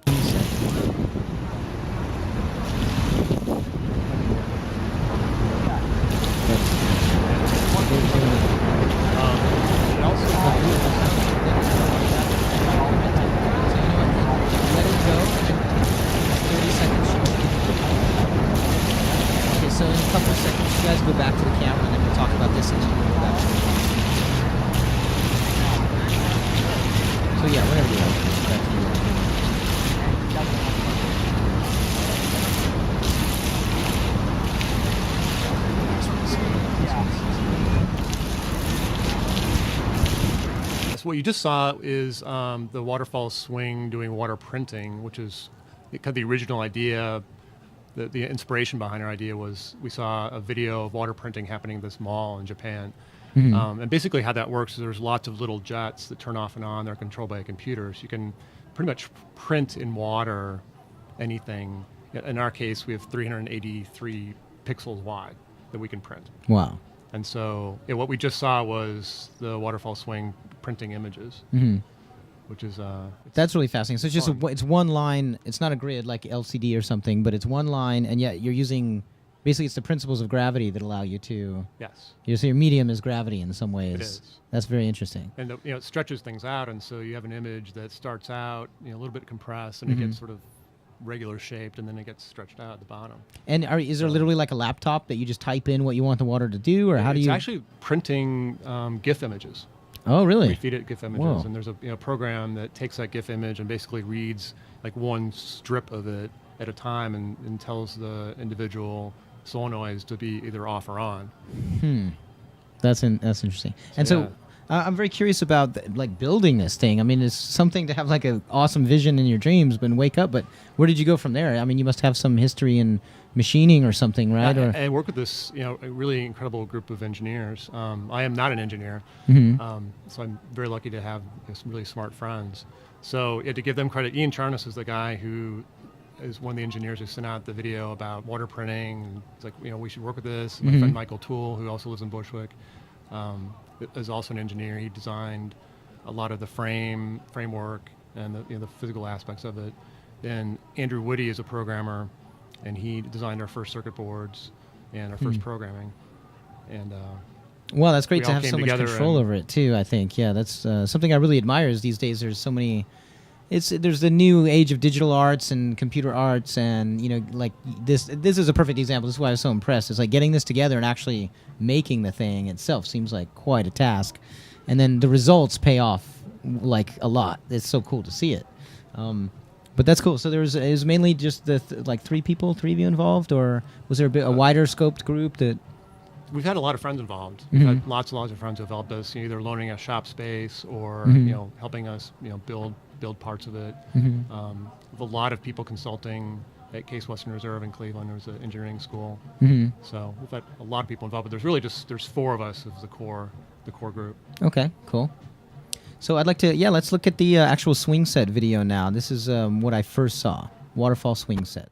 C: So in a couple of seconds, you guys go back to the camera, and then we'll talk about this, and then we'll go back. So yeah, whenever you are, back to you.
H: So what you just saw is the Waterfall Swing doing water printing, which is kind of the original idea. The inspiration behind our idea was we saw a video of water printing happening at this mall in Japan. And basically how that works is there's lots of little jets that turn off and on. They're controlled by a computer. So you can pretty much print in water anything. In our case, we have 383 pixels wide that we can print.
C: Wow.
H: And so what we just saw was the Waterfall Swing printing images, which is
C: That's really fascinating. So it's just
H: fun.
C: it's one line. It's not a grid like LCD or something, but it's one line, and yet you're using basically it's the principles of gravity that allow you to.
H: Yes.
C: So your medium is gravity in some ways.
H: It is.
C: That's very interesting.
H: And it stretches things out, and so you have an image that starts out a little bit compressed, and it gets sort of regular shaped, and then it gets stretched out at the bottom.
C: And is there literally like a laptop that you just type in what you want the water to do, or how do
H: It's
C: you?
H: It's actually printing GIF images.
C: Oh, really?
H: We feed it GIF images,
C: Whoa.
H: and there's a program that takes that GIF image and basically reads like one strip of it at a time, and tells the individual solenoids to be either off or on.
C: That's interesting. And so I'm very curious about like building this thing. I mean, it's something to have like an awesome vision in your dreams, but wake up. But where did you go from there? I mean, you must have some history in machining or something, right?
H: I work with this, a really incredible group of engineers. I am not an engineer, so I'm very lucky to have some really smart friends. So to give them credit, Ian Charnas is the guy who is one of the engineers who sent out the video about water printing. And it's like, we should work with this. My friend Michael Toole, who also lives in Bushwick, is also an engineer. He designed a lot of the framework and the physical aspects of it. And Andrew Woody is a programmer, and he designed our first circuit boards and our first programming. And
C: well, that's great
H: we
C: to
H: all
C: have
H: came
C: so much
H: together
C: control over it too. I think, that's something I really admire. Is these days there's so many. There's the new age of digital arts and computer arts, and like this is a perfect example. This is why I was so impressed. It's like getting this together and actually making the thing itself seems like quite a task, and then the results pay off like a lot. It's so cool to see it. But that's cool. So it was mainly just like three of you involved, or was there a wider scoped group that?
H: We've had a lot of friends involved. We've had lots and lots of friends who have helped us, either loaning us shop space or helping us build parts of it. With a lot of people consulting at Case Western Reserve in Cleveland. There was an engineering school. So we've had a lot of people involved, but there's really there's four of us as the core group.
C: Okay, cool. So I'd like to, let's look at the actual swing set video now. This is what I first saw, Waterfall Swingset.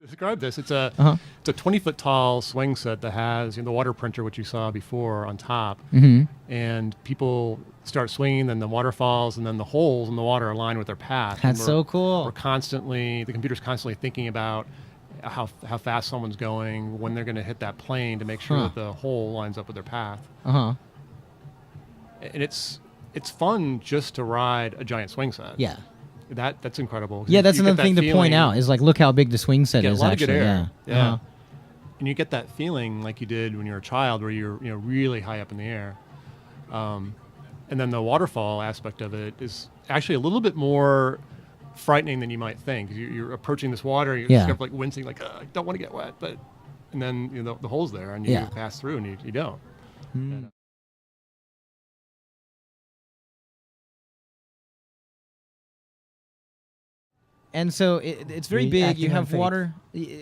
H: Describe this. It's a 20-foot tall swing set that has the water printer, which you saw before, on top. And people start swinging, then the water falls, and then the holes in the water align with their path.
C: That's so cool.
H: The computer's constantly thinking about how fast someone's going, when they're going to hit that plane to make sure that the hole lines up with their path. And it's fun just to ride a giant swing set.
C: Yeah.
H: That's incredible.
C: Yeah, that's another thing to point out is like, look how big the swing set is.
H: A lot
C: actually.
H: of good air. Yeah. and you get that feeling like you did when you were a child, where you're really high up in the air. And then the waterfall aspect of it is actually a little bit more frightening than you might think. You're approaching this water, you're just kind of like wincing, like I don't want to get wet, and then the hole's there, and you pass through, and you don't.
C: And so it's very
B: The
C: big.
B: acting
C: You
B: on
C: have
B: faith.
C: water.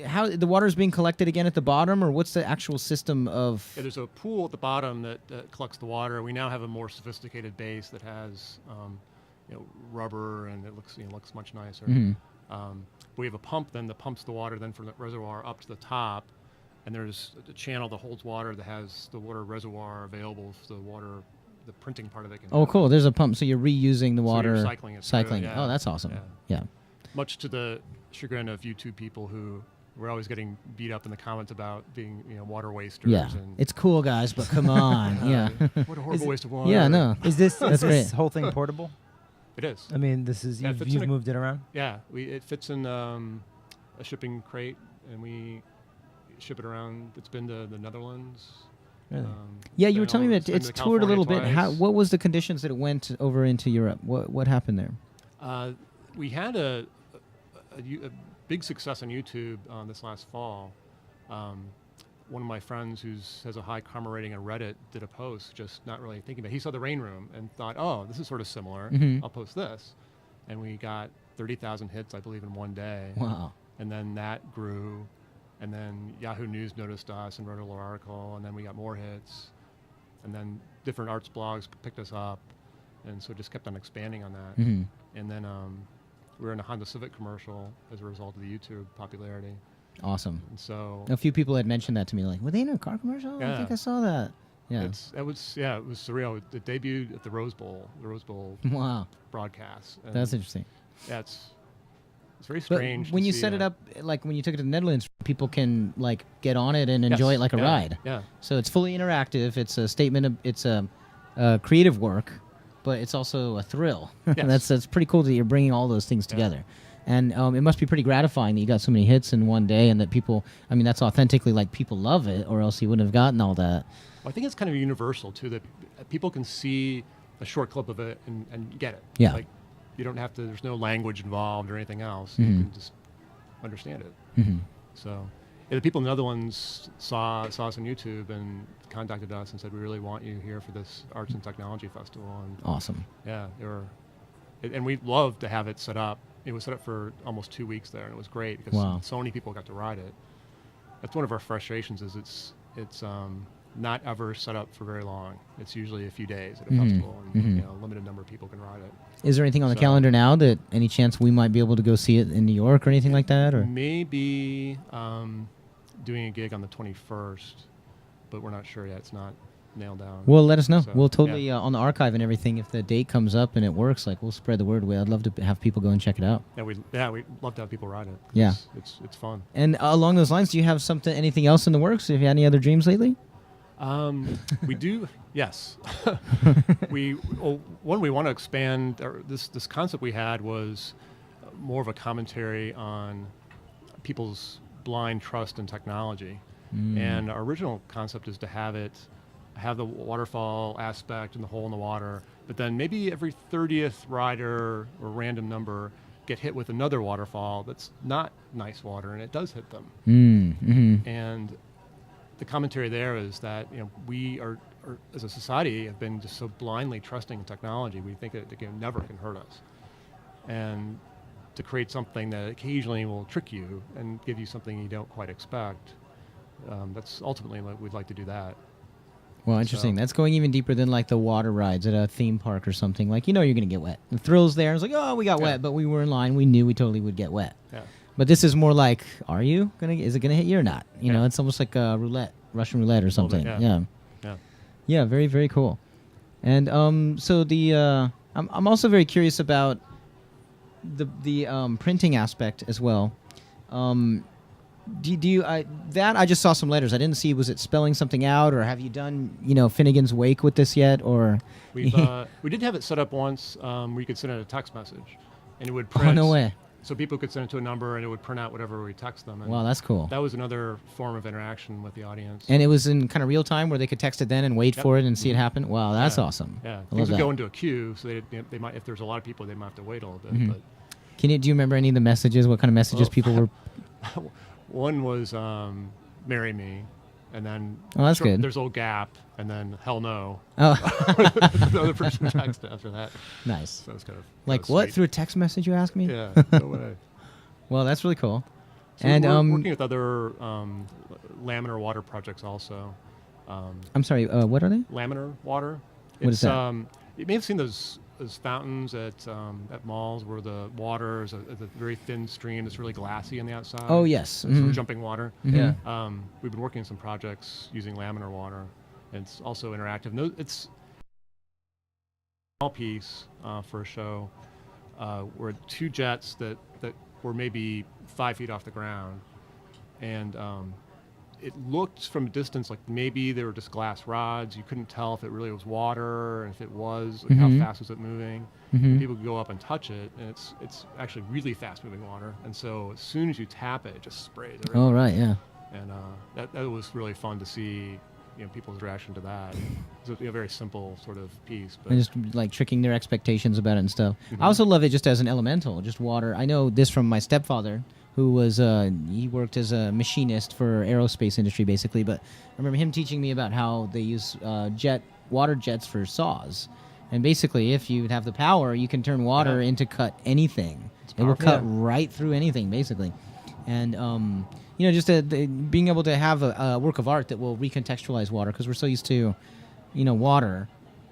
C: How the water is being collected again at the bottom, or what's the actual system of?
H: Yeah, there's a pool at the bottom that collects the water. We now have a more sophisticated base that has rubber, and it looks much nicer. We have a pump then that pumps the water then from the reservoir up to the top, and there's a channel that holds water that has the water reservoir available for the printing part of it.
C: Oh, cool. There's a pump, so you're reusing the water.
H: So you're cycling it.
C: Cycling.
H: Yeah.
C: Oh, that's awesome. Yeah.
H: Much to the chagrin of YouTube people who were always getting beat up in the comments about being water wasters.
C: Yeah.
H: And
C: It's cool, guys, but come on. Yeah.
H: what a horrible waste of water.
C: Yeah. No.
B: Is this
C: That's
B: this
C: great.
B: whole thing portable?
H: It is.
B: I mean, this is
H: Yeah, it fits
B: you've
H: in a-
B: moved it around.
H: Yeah, it fits in a shipping crate, and we ship it around. It's been to the Netherlands.
B: Really?
C: Yeah, you were
H: been
C: telling me
H: all-
C: that
H: been
C: it's
H: to
C: toured a little bit.
H: California
C: What was the conditions that it went over into Europe? What happened there?
H: We had a big success on YouTube this last fall. One of my friends who has a high karma rating on Reddit did a post, just not really thinking about it. He saw the rain room and thought, oh, this is sort of similar. I'll post this. And we got 30,000 hits, I believe, in one day.
C: Wow.
H: And then that grew. And then Yahoo News noticed us and wrote a little article. And then we got more hits. And then different arts blogs picked us up. And so it just kept on expanding on that. And then we were in a Honda Civic commercial as a result of the YouTube popularity.
C: Awesome.
H: And so
C: A few people had mentioned that to me, like, were they in a car commercial? I
H: Yeah.
C: think I saw that. Yeah.
H: it was surreal. It debuted at the Rose Bowl
C: Wow.
H: broadcast. And
C: That's interesting.
H: yeah, it's very
C: But
H: strange.
C: when
H: to
C: you
H: see
C: set it up, like when you took it to the Netherlands, people can like get on it and
H: Yes,
C: enjoy it like a
H: yeah,
C: ride.
H: Yeah.
C: So it's fully interactive. It's a statement. It's a creative work, but it's also a thrill.
H: Yes.
C: That's pretty cool that you're bringing all those things together. And it must be pretty gratifying that you got so many hits in one day, and that people. I mean, that's authentically like people love it, or else you wouldn't have gotten all that.
H: I think it's kind of universal too, that people can see a short clip of it and get it.
C: Yeah.
H: Like you don't have to. There's no language involved or anything else.
C: Mm-hmm.
H: You can just understand it. So, the people in the other ones saw us on YouTube and contacted us and said, "We really want you here for this Arts and Technology Festival." And
C: Awesome.
H: yeah, and we loved to have it set up. It was set up for almost 2 weeks there, and it was great because
C: Wow.
H: so many people got to ride it. That's one of our frustrations. Is it's not ever set up for very long. It's usually a few days at a festival, and a limited number of people can ride it.
C: Is there anything on the
H: So-
C: calendar now that any chance we might be able to go see it in New York or anything like that? Or
H: Maybe doing a gig on the 21st, but we're not sure yet. It's not nailed down.
C: well, let us know.
H: So,
C: We'll totally
H: yeah.
C: on the archive and everything. If the date comes up and it works, like we'll spread the word. I'd love to have people go and check it out.
H: we'd love to have people ride it.
C: Yeah.
H: It's fun.
C: And along those lines, do you have anything else in the works? Have you had any other dreams lately?
H: We do, yes. We want to expand. This concept we had was more of a commentary on people's blind trust in technology. And our original concept is to have the waterfall aspect and the hole in the water, but then maybe every 30th rider or random number get hit with another waterfall that's not nice water, and it does hit them. And the commentary there is that we are as a society have been just so blindly trusting in technology. We think it never can hurt us, and to create something that occasionally will trick you and give you something you don't quite expect. That's ultimately we'd like to do that.
C: Well, interesting.
H: So-
C: That's going even deeper than like the water rides at a theme park or something. Like, you're going to get wet. The thrills there. It's like, oh, we got
H: Yeah.
C: wet, but we were in line. We knew we totally would get wet.
H: Yeah.
C: But this is more like, is it going to hit you or not? You know,
H: Yeah.
C: it's almost like a roulette, Russian roulette or
H: little bit,
C: something.
H: yeah.
C: Yeah.
H: Yeah.
C: Yeah, very, very cool. And so I'm also very curious about the printing aspect as well. I just saw some letters. I didn't see, was it spelling something out, or have you done, Finnegan's Wake with this yet, or?
H: We did have it set up once where you could send out a text message, and it would print.
C: Oh, no way.
H: so people could send it to a number and it would print out whatever we text them. And
C: Wow, that's cool.
H: that was another form of interaction with the audience.
C: And it was in kind of real time where they could text it then and wait
H: Yep.
C: for it and see it happen. Wow, that's
H: Yeah.
C: awesome.
H: Yeah,
C: I love
H: things would
C: that.
H: go into a queue, so they might, if there's a lot of people, they might have to wait a little bit.
C: Mhm.
H: But
C: Do you remember any of the messages? What kind of messages
H: Oh.
C: people were?
H: one was "Marry me," and then
C: Oh, that's good.
H: There's a little gap, and then "Hell no."
C: Oh,
H: The other person texted after that.
C: nice.
H: So it's kind of
C: Like
H: kinda
C: what?
H: sweet.
C: Through a text message, you ask me?
H: Yeah, no way.
C: Well, that's really cool.
H: So
C: And
H: we're working with other laminar water projects also.
C: I'm sorry. What are they?
H: Laminar water.
C: What is that?
H: You may have seen those fountains at malls where the water is a very thin stream that's really glassy on the outside.
C: Oh, yes.
H: It's sort
C: Mhm.
H: of jumping water.
C: Mhm.
B: Yeah.
H: We've been working on some projects using laminar water. And it's also interactive. No, it's a small piece for a show where 2 jets that were maybe 5 feet off the ground, and it looked from a distance like maybe they were just glass rods. You couldn't tell if it really was water, and if it was, like,
C: Mhm.
H: how fast was it moving.
C: Mhm.
H: People could go up and touch it, and it's actually really fast moving water. And so as soon as you tap it, it just sprays everywhere.
C: Oh, right. Yeah.
H: And that was really fun to see, people's reaction to that. It's a very simple sort of piece, but
C: And just like tricking their expectations about it and stuff.
H: Mhm.
C: I also love it just as an elemental, just water. I know this from my stepfather, who was he worked as a machinist for aerospace industry basically. But I remember him teaching me about how they use water jets for saws, and basically if you have the power, you can turn water into cut anything. It will cut right through anything basically, and just being able to have a work of art that will recontextualize water, because we're so used to, water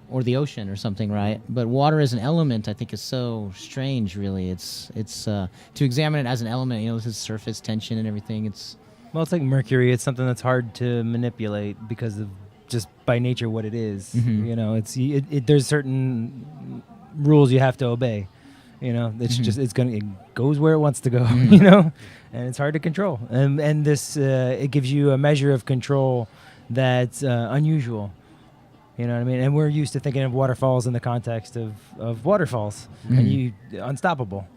C: or the ocean or something, right? But water as an element, I think, is so strange, really. It's to examine it as an element, this is surface tension and everything. It's
B: like mercury. It's something that's hard to manipulate because of just by nature what it is.
C: Mhm.
B: There's certain rules you have to obey. It's
C: Mhm.
B: just it goes where it wants to go.
C: Mhm.
B: And it's hard to control. And this it gives you a measure of control that's unusual. You know what I mean? And we're used to thinking of waterfalls in the context of waterfalls, and
C: Mhm.
B: unstoppable.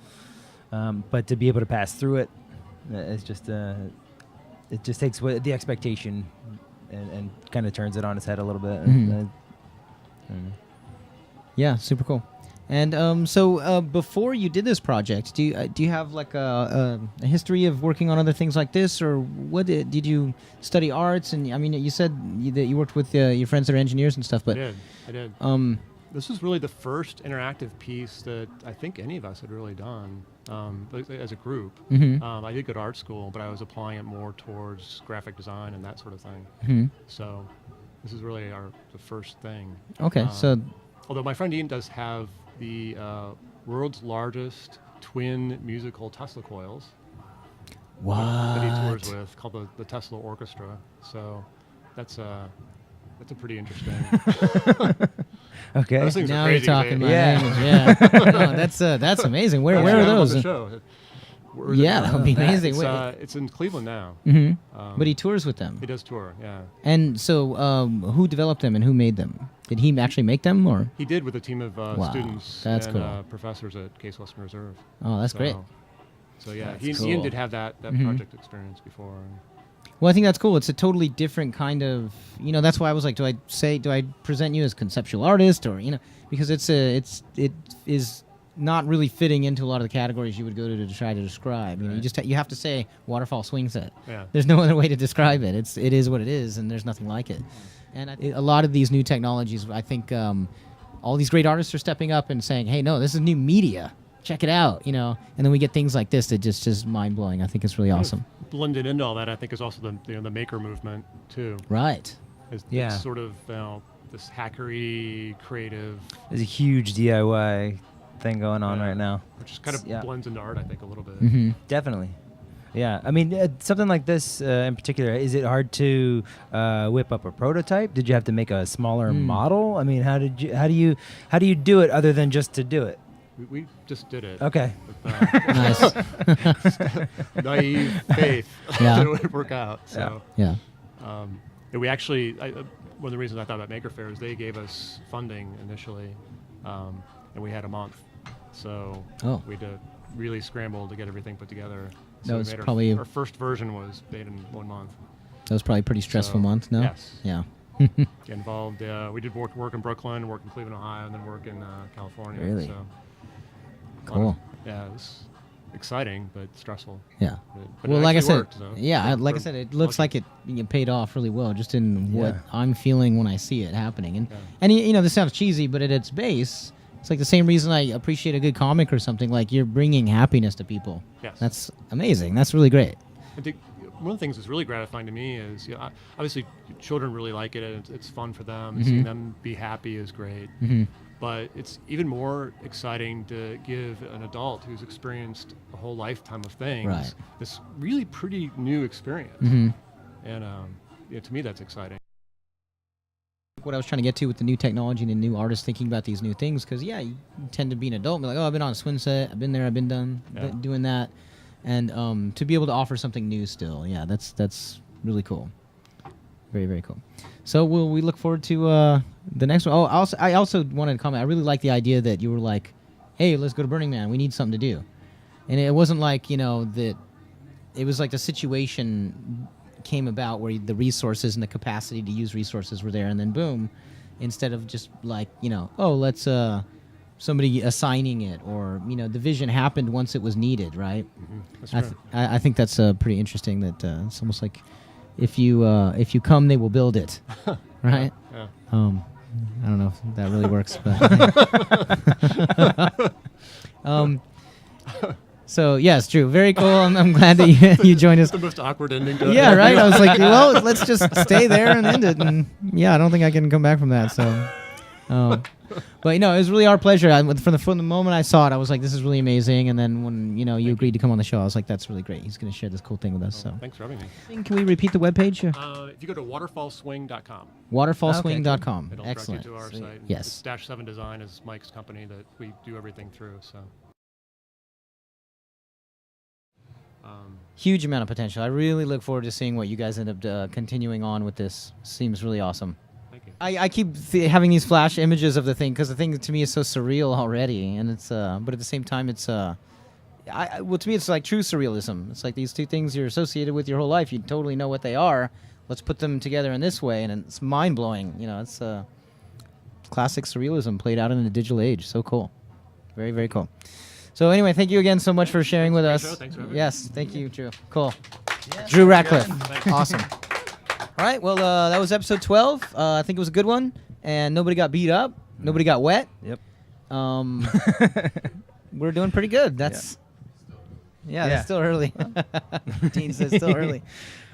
B: But to be able to pass through it, it's just it just takes the expectation and kind of turns it on its head a little bit.
C: Mhm. Yeah, super cool. And so before you did this project, do you have like a history of working on other things like this, or what did you study arts? And I mean, you said that you worked with your friends that are engineers and stuff, but
H: I did. This was really the first interactive piece that I think any of us had really done as a group.
C: Mhm.
H: I did go to art school, but I was applying it more towards graphic design and that sort of thing.
C: Mhm.
H: So this is really the first thing.
C: Okay, so
H: Although my friend Ian does have the world's largest twin musical Tesla coils that he tours
C: what?
H: with, called the Tesla Orchestra. So that's a pretty interesting.
B: Okay.
H: Those things
C: Now
H: are
C: you're
H: crazy.
C: talking my
B: Yeah.
C: language. Yeah, no, that's amazing. Where
H: Actually,
C: are
H: I have them on
C: those?
H: the show.
C: Yeah, that would be amazing.
H: It's in Cleveland now.
C: Mhm.
H: Um,
C: But he tours with them.
H: He does tour, yeah.
C: And so, who developed them and who made them? Did he actually make them, or?
H: He did with a team of
C: Wow,
H: students
C: that's
H: and
C: cool.
H: professors at Case Western Reserve.
C: Oh, that's great.
H: So yeah,
C: That's
H: Ian
C: cool.
H: did have that
C: Mhm.
H: project experience before.
C: Well, I think that's cool. It's a totally different kind of, that's why I was like, do I present you as conceptual artist, or because it is not really fitting into a lot of the categories you would go to try to describe. You have to say Waterfall Swingset.
H: Yeah.
C: There's no other way to describe it. It is what it is, and there's nothing like it. And a lot of these new technologies, I think, all these great artists are stepping up and saying, "Hey, no, this is new media. Check it out," And then we get things like this that just mind blowing. I think it's really awesome.
H: Blended into all that, I think, is also the maker movement too.
C: Right.
B: Yeah.
H: It's sort of this hackery, creative,
B: There's a huge DIY thing going on
H: Yeah.
B: right now.
H: which kind of
B: Yeah.
H: blends into art, I think, a little bit.
C: Mm-hmm.
B: Definitely. Yeah, I mean, something like this in particular, is it hard to whip up a prototype? Did you have to make a smaller model? I mean, how do you do it other than just to do it?
H: We just did it.
B: Okay.
H: With,
C: Nice.
H: naive faith
C: Yeah.
H: that it would work out. So
C: Yeah.
H: we actually, one of the reasons I thought about Maker Faire is they gave us funding initially, and we had a month. So
C: Oh.
H: we had to really scrambled to get everything put together.
C: That
H: we
C: was
H: made
C: probably
H: our first version was made in 1 month.
C: That was probably a pretty stressful
H: So,
C: month, no?
H: Yes.
C: Yeah.
H: Get involved. We did work in Brooklyn, work in Cleveland, Ohio, and then work in California.
C: Really?
H: So,
C: Cool.
H: yeah, it was exciting but stressful.
C: Yeah.
H: But
C: Well,
H: it
C: like I
H: actually
C: said,
H: worked, so
C: yeah, like I
H: we're
C: said, it looks
H: lucky.
C: like it paid off really well, just in what
B: Yeah.
C: I'm feeling when I see it happening. And
H: Yeah.
C: and you know, this sounds cheesy, but at its base, it's like the same reason I appreciate a good comic or something. Like you're bringing happiness to people.
H: Yes.
C: That's amazing. That's really great.
H: I think one of the things that's really gratifying to me is, obviously children really like it, and it's fun for them. And seeing them be happy is great. But it's even more exciting to give an adult who's experienced a whole lifetime of things
C: Right.
H: this really pretty new experience. And to me, that's exciting.
C: What I was trying to get to with the new technology and the new artists thinking about these new things, because you tend to be an adult and be like, oh, I've been on a swing set, I've been there, I've been done doing that, and to be able to offer something new still, that's really cool, very, very cool. So we look forward to the next one. Oh, I also wanted to comment. I really like the idea that you were like, hey, let's go to Burning Man. We need something to do, and it wasn't like that. It was like the situation came about where the resources and the capacity to use resources were there, and then boom, instead of just like oh, let's somebody assigning it, or the vision happened once it was needed, right?
H: That's true.
C: I think that's pretty interesting. That it's almost like if you come, they will build it, right?
H: Yeah.
C: I don't know if that really works, but so yeah, it's true. Very cool. I'm glad that you joined us.
H: The most awkward ending to
C: Yeah, right. I was like, well, let's just stay there and end it. And yeah, I don't think I can come back from that. So, but it was really our pleasure. From the moment I saw it, I was like, this is really amazing. And then when you agreed to come on the show, I was like, that's really great. He's going to share this cool thing with us. So
H: Thanks for having me.
C: can we repeat the webpage?
H: If you go to waterfallswing.com,
C: Waterfallswing.com.
H: it'll
C: Excellent.
H: direct you to our site.
C: Yes.
H: It's Dash 7 Design is Mike's company that we do everything through. So.
C: Huge amount of potential. I really look forward to seeing what you guys end up continuing on with this. Seems really awesome.
H: Thank you.
C: I keep having these flash images of the thing because the thing to me is so surreal already, and it's but at the same time it's to me it's like true surrealism. It's like these two things you're associated with your whole life. You totally know what they are. Let's put them together in this way, and it's mind blowing. It's classic surrealism played out in a digital age. So cool, very, very cool. So anyway, thank you again so much for sharing with us.
H: Show. Thanks for having me.
C: Yes, thank you, Drew. Cool. Drew Ratcliff. Awesome. All right, well, that was episode 12. I think it was a good one, and nobody got beat up. Nobody got wet.
B: Yep.
C: We're doing pretty good. That's it's still early. Dean says still early.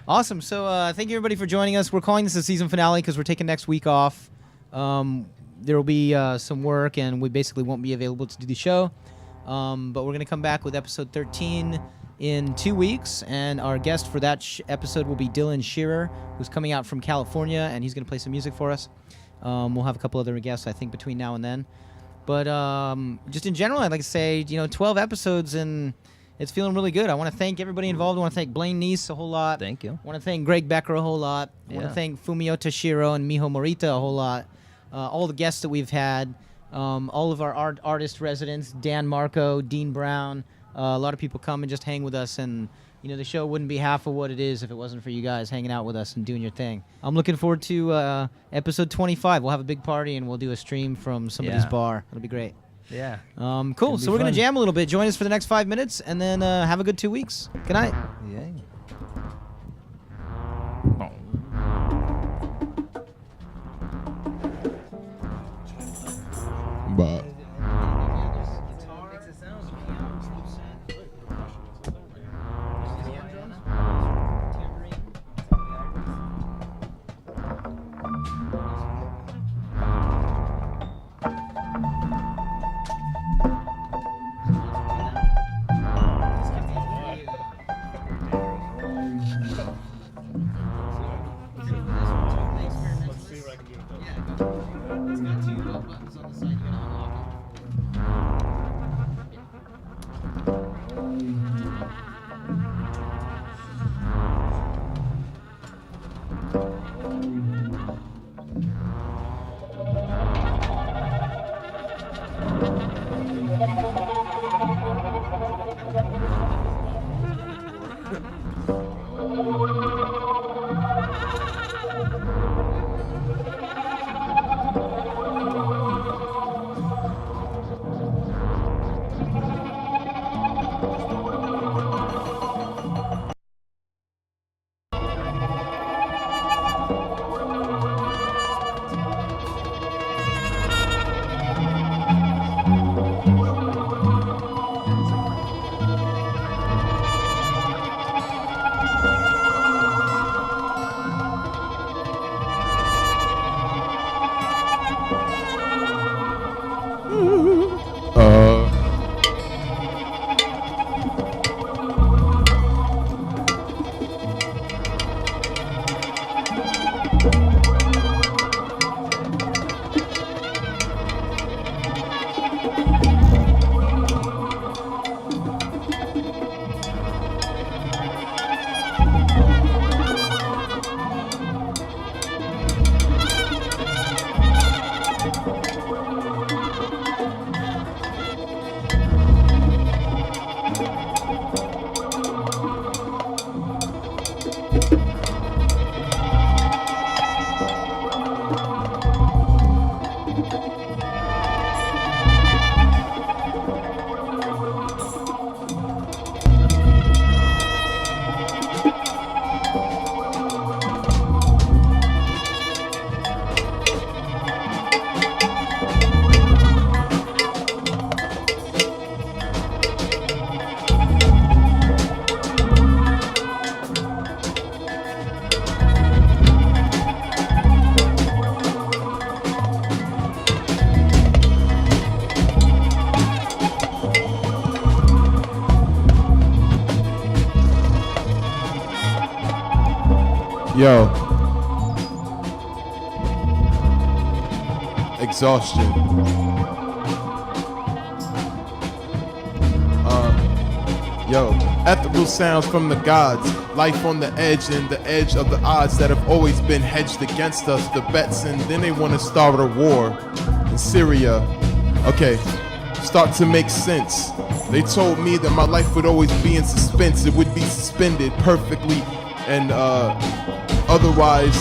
C: Awesome. So thank you, everybody, for joining us. We're calling this a season finale because we're taking next week off. There will be some work, and we basically won't be available to do the show. But we're going to come back with episode 13 in 2 weeks, and our guest for that episode will be Dylan Shearer, who's coming out from California, and he's going to play some music for us. We'll have a couple other guests, I think, between now and then. But just in general, I'd like to say, 12 episodes, and it's feeling really good. I want to thank everybody involved. I want to thank Blaine Kneece a whole lot.
B: Thank you.
C: I want to thank Greg Becker a whole lot. I want to thank Fumio, Tashiro, and Miho Morita a whole lot. All the guests that we've had. All of our artist residents, Dan Marco, Dean Brown, a lot of people come and just hang with us, and the show wouldn't be half of what it is if it wasn't for you guys hanging out with us and doing your thing. I'm looking forward to episode 25. We'll have a big party, and we'll do a stream from somebody's bar. It'll be great.
B: Yeah.
C: Cool. So we're going to jam a little bit. Join us for the next 5 minutes, and then have a good 2 weeks. Good night.
B: Yeah.
I: But Yo. Exhaustion. Yo. Ethereal sounds from the gods. Life on the edge and the edge of the odds that have always been hedged against us. The bets, and then they want to start a war in Syria. Okay. Start to make sense. They told me that my life would always be in suspense. It would be suspended perfectly, and otherwise,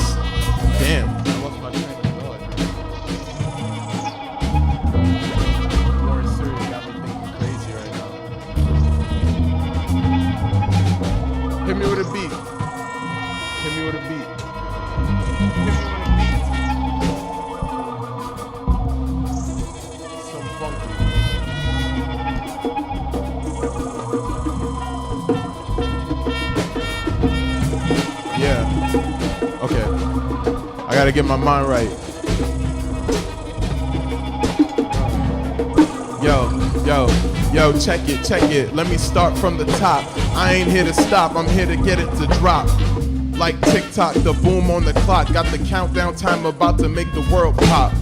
I: damn. I lost my train of thought. War in Syria got me thinking crazy right now. Hit me with a beat. Hit me with a beat. Hit me with a beat. Some funky. Yeah. Okay. I gotta get my mind right. Yo, check it. Let me start from the top. I ain't here to stop, I'm here to get it to drop. Like TikTok, the boom on the clock. Got the countdown time about to make the world pop.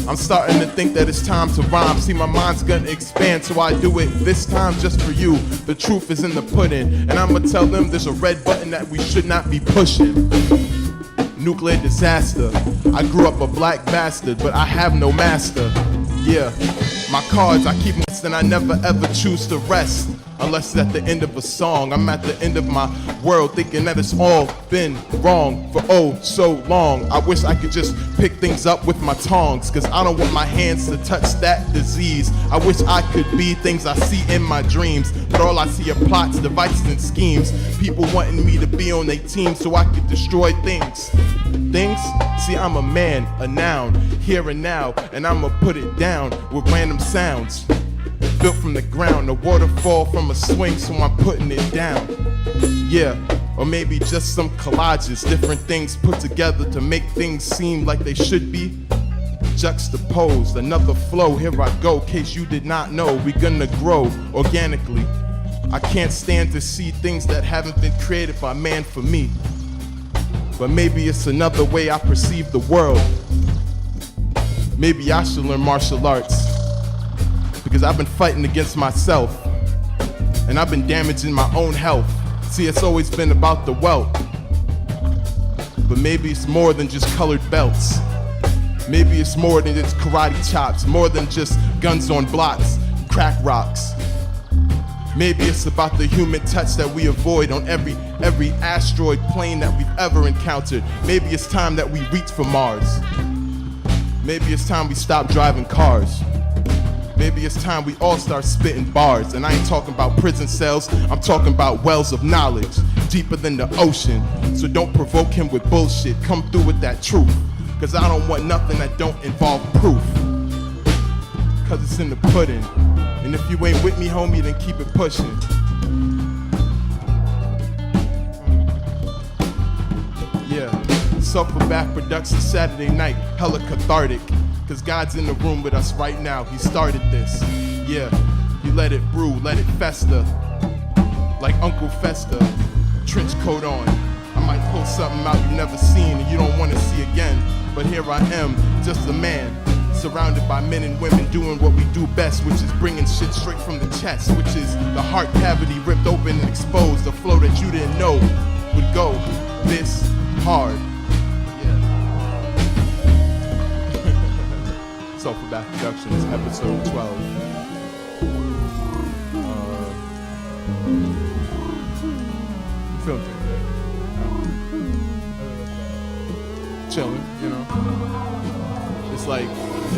I: I'm starting to think that it's time to rhyme. See, my mind's gonna expand, so I do it this time just for you. The truth is in the pudding, and I'ma tell them there's a red button that we should not be pushing. Nuclear disaster. I grew up a black bastard, but I have no master. Yeah, my cards I keep missed, and I never ever choose to rest. Unless it's at the end of a song. I'm at the end of my world thinking that it's all been wrong for oh so long. I wish I could just pick things up with my tongs, cause I don't want my hands to touch that disease. I wish I could be things I see in my dreams, but all I see are plots, devices, and schemes. People wanting me to be on their team so I could destroy things. Things? See, I'm a man, a noun, here and now, and I'ma put it down with random sounds. Built from the ground, a waterfall from a swing, so I'm putting it down. Yeah, or maybe just some collages, different things put together to make things seem like they should be. Juxtaposed, another flow, here I go, case you did not know, we gonna grow organically. I can't stand to see things that haven't been created by man for me. But maybe it's another way I perceive the world. Maybe I should learn martial arts, because I've been fighting against myself, and I've been damaging my own health. See, it's always been about the wealth, but maybe it's more than just colored belts. Maybe it's more than just karate chops, more than just guns on blocks, crack rocks. Maybe it's about the human touch that we avoid on every asteroid plane that we've ever encountered. Maybe it's time that we reach for Mars. Maybe it's time we stop driving cars. Maybe it's time we all start spitting bars. And I ain't talking about prison cells, I'm talking about wells of knowledge, deeper than the ocean. So don't provoke him with bullshit, come through with that truth. Cause I don't want nothing that don't involve proof. Cause it's in the pudding. And if you ain't with me, homie, then keep it pushing. Yeah, Sulphurbath production Saturday night, hella cathartic. Cause God's in the room with us right now, he started this. Yeah, you let it brew, let it fester. Like Uncle Fester, trench coat on. I might pull something out you never seen and you don't wanna see again. But here I am, just a man, surrounded by men and women doing what we do best, which is bringing shit straight from the chest, which is the heart cavity ripped open and exposed, the flow that you didn't know would go this hard. Sulphurbath Productions, episode 12. Feeling pretty good. Chilling, you know. It's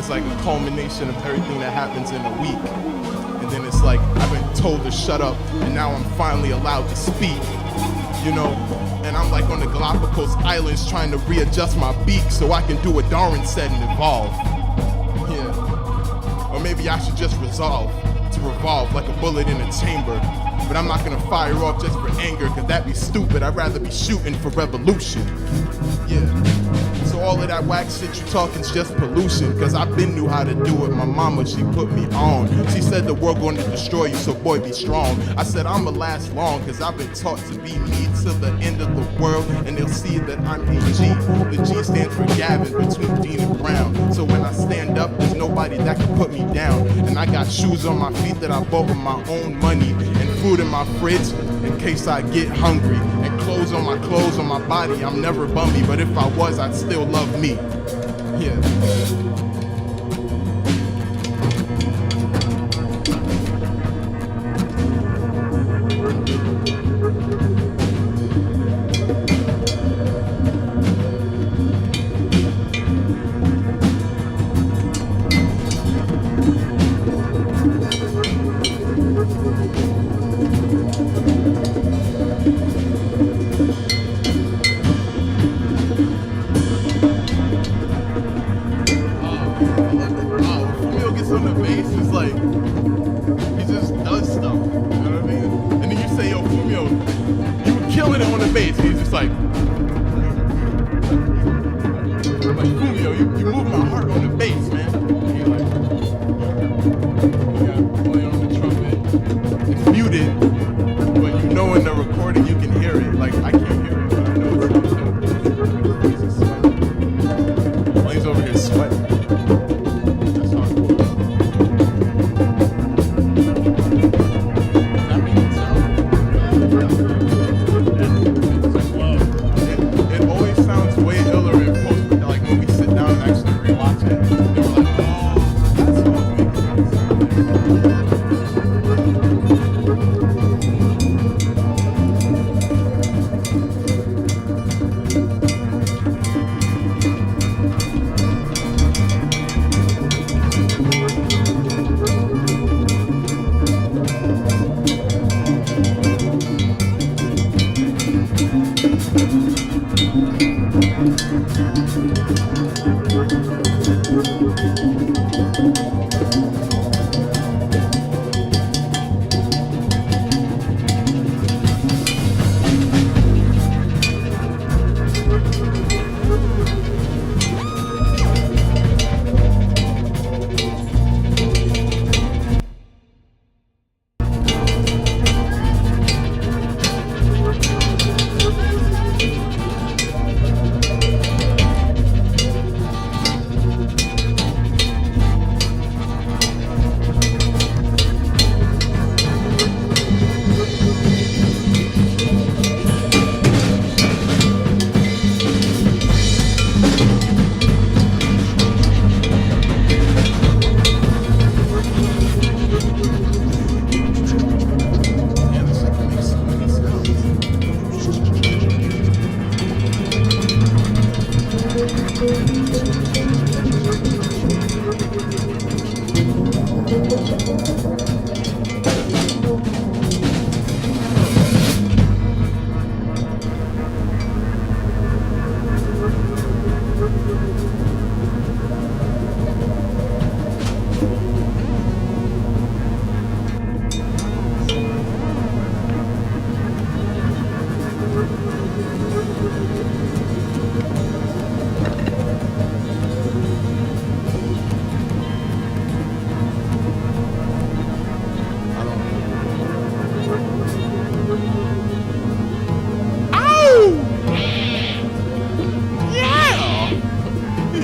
I: like a culmination of everything that happens in a week. And then it's like I've been told to shut up, and now I'm finally allowed to speak. You know, and I'm like on the Galapagos Islands trying to readjust my beak so I can do what Darwin said and evolve. Yeah. Or maybe I should just resolve to revolve like a bullet in a chamber. But I'm not gonna fire off just for anger, cause that'd be stupid. I'd rather be shooting for revolution. Yeah. So all of that whack shit you talking's just pollution, cause I been knew how to do it. My mama, she put me on. She said said the world going to destroy you, so boy, be strong. I said I'ma last long, cause I've been taught to be me till the end of the world, and they'll see that I'm a G. The G stands for Gavin, between Dean and Brown. So when I stand up, there's nobody that can put me down. And I got shoes on my feet that I bought with my own money, and food in my fridge in case I get hungry, and clothes on my body. I'm never bummy, but if I was, I'd still love me. Yeah.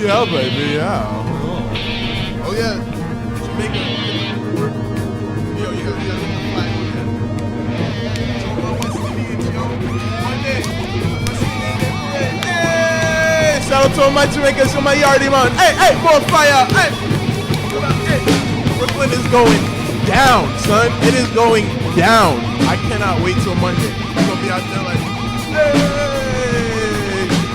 J: Yeah, baby, yeah. Oh yeah, Jamaica. Yo, you got the flag on there. West Indians, yo. One day, West Indian parade. Hey! Shout out to all my Jamaicans, all my yardie man. Hey, hey, more fire. Hey, hey. Brooklyn is going down, son. It is going down. I cannot wait till Monday. I'm gonna be out there like, hey.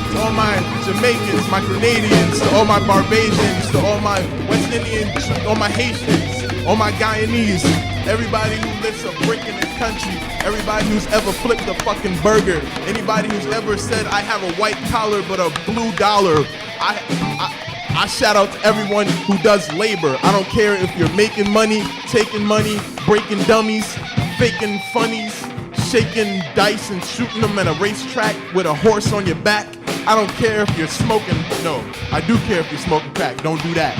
J: To all my Jamaicans, my Grenadians, to all my Barbadians, to all my West Indians, all my Haitians, all my Guyanese, everybody who lifts a brick in this country, everybody who's ever flipped a fucking burger, anybody who's ever said I have a white collar but a blue dollar. I shout out to everyone who does labor. I don't care if you're making money, taking money, breaking dummies, faking funnies, shaking dice and shooting them at a racetrack with a horse on your back. I don't care if you're smoking. No, I do care if you're smoking crack. Don't do that.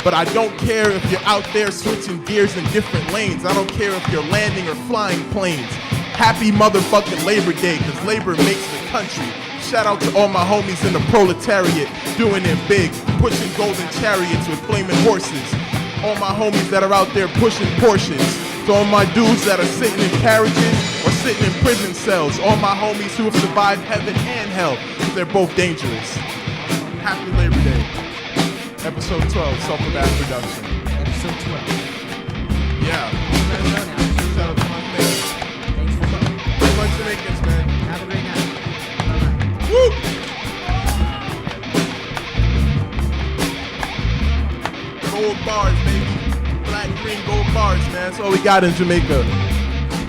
I: But I don't care if you're out there switching gears in different lanes. I don't care if you're landing or flying planes. Happy motherfucking Labor Day, cause labor makes the country. Shout out to all my homies in the proletariat, doing it big, pushing golden chariots with flaming horses. All my homies that are out there pushing Porsches. To all my dudes that are sitting in carriages or sitting in prison cells. All my homies who have survived heaven and hell, cause they're both dangerous. Happy Labor Day. Episode 12, Sulphurbath Production.
B: Episode 12.
I: Yeah.
B: Let us know now.
I: Shout out to my fans.
B: Thanks for coming.
I: Very much Jamaicans, man.
B: Have a great night. Bye-bye.
I: Woo! Gold bars, baby. Black, green, gold bars, man. That's all we got in Jamaica.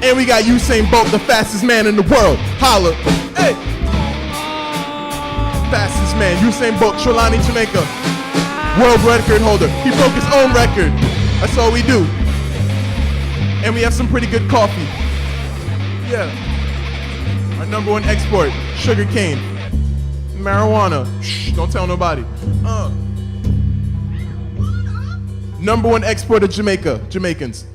I: And we got Usain Bolt, the fastest man in the world. Holla. Hey! Fastest man, Usain Bolt, Trelawney, Jamaica. World record holder. He broke his own record. That's all we do. And we have some pretty good coffee. Yeah. Our number one export, sugar cane. Marijuana. Shh, don't tell nobody. Number one export of Jamaica, Jamaicans.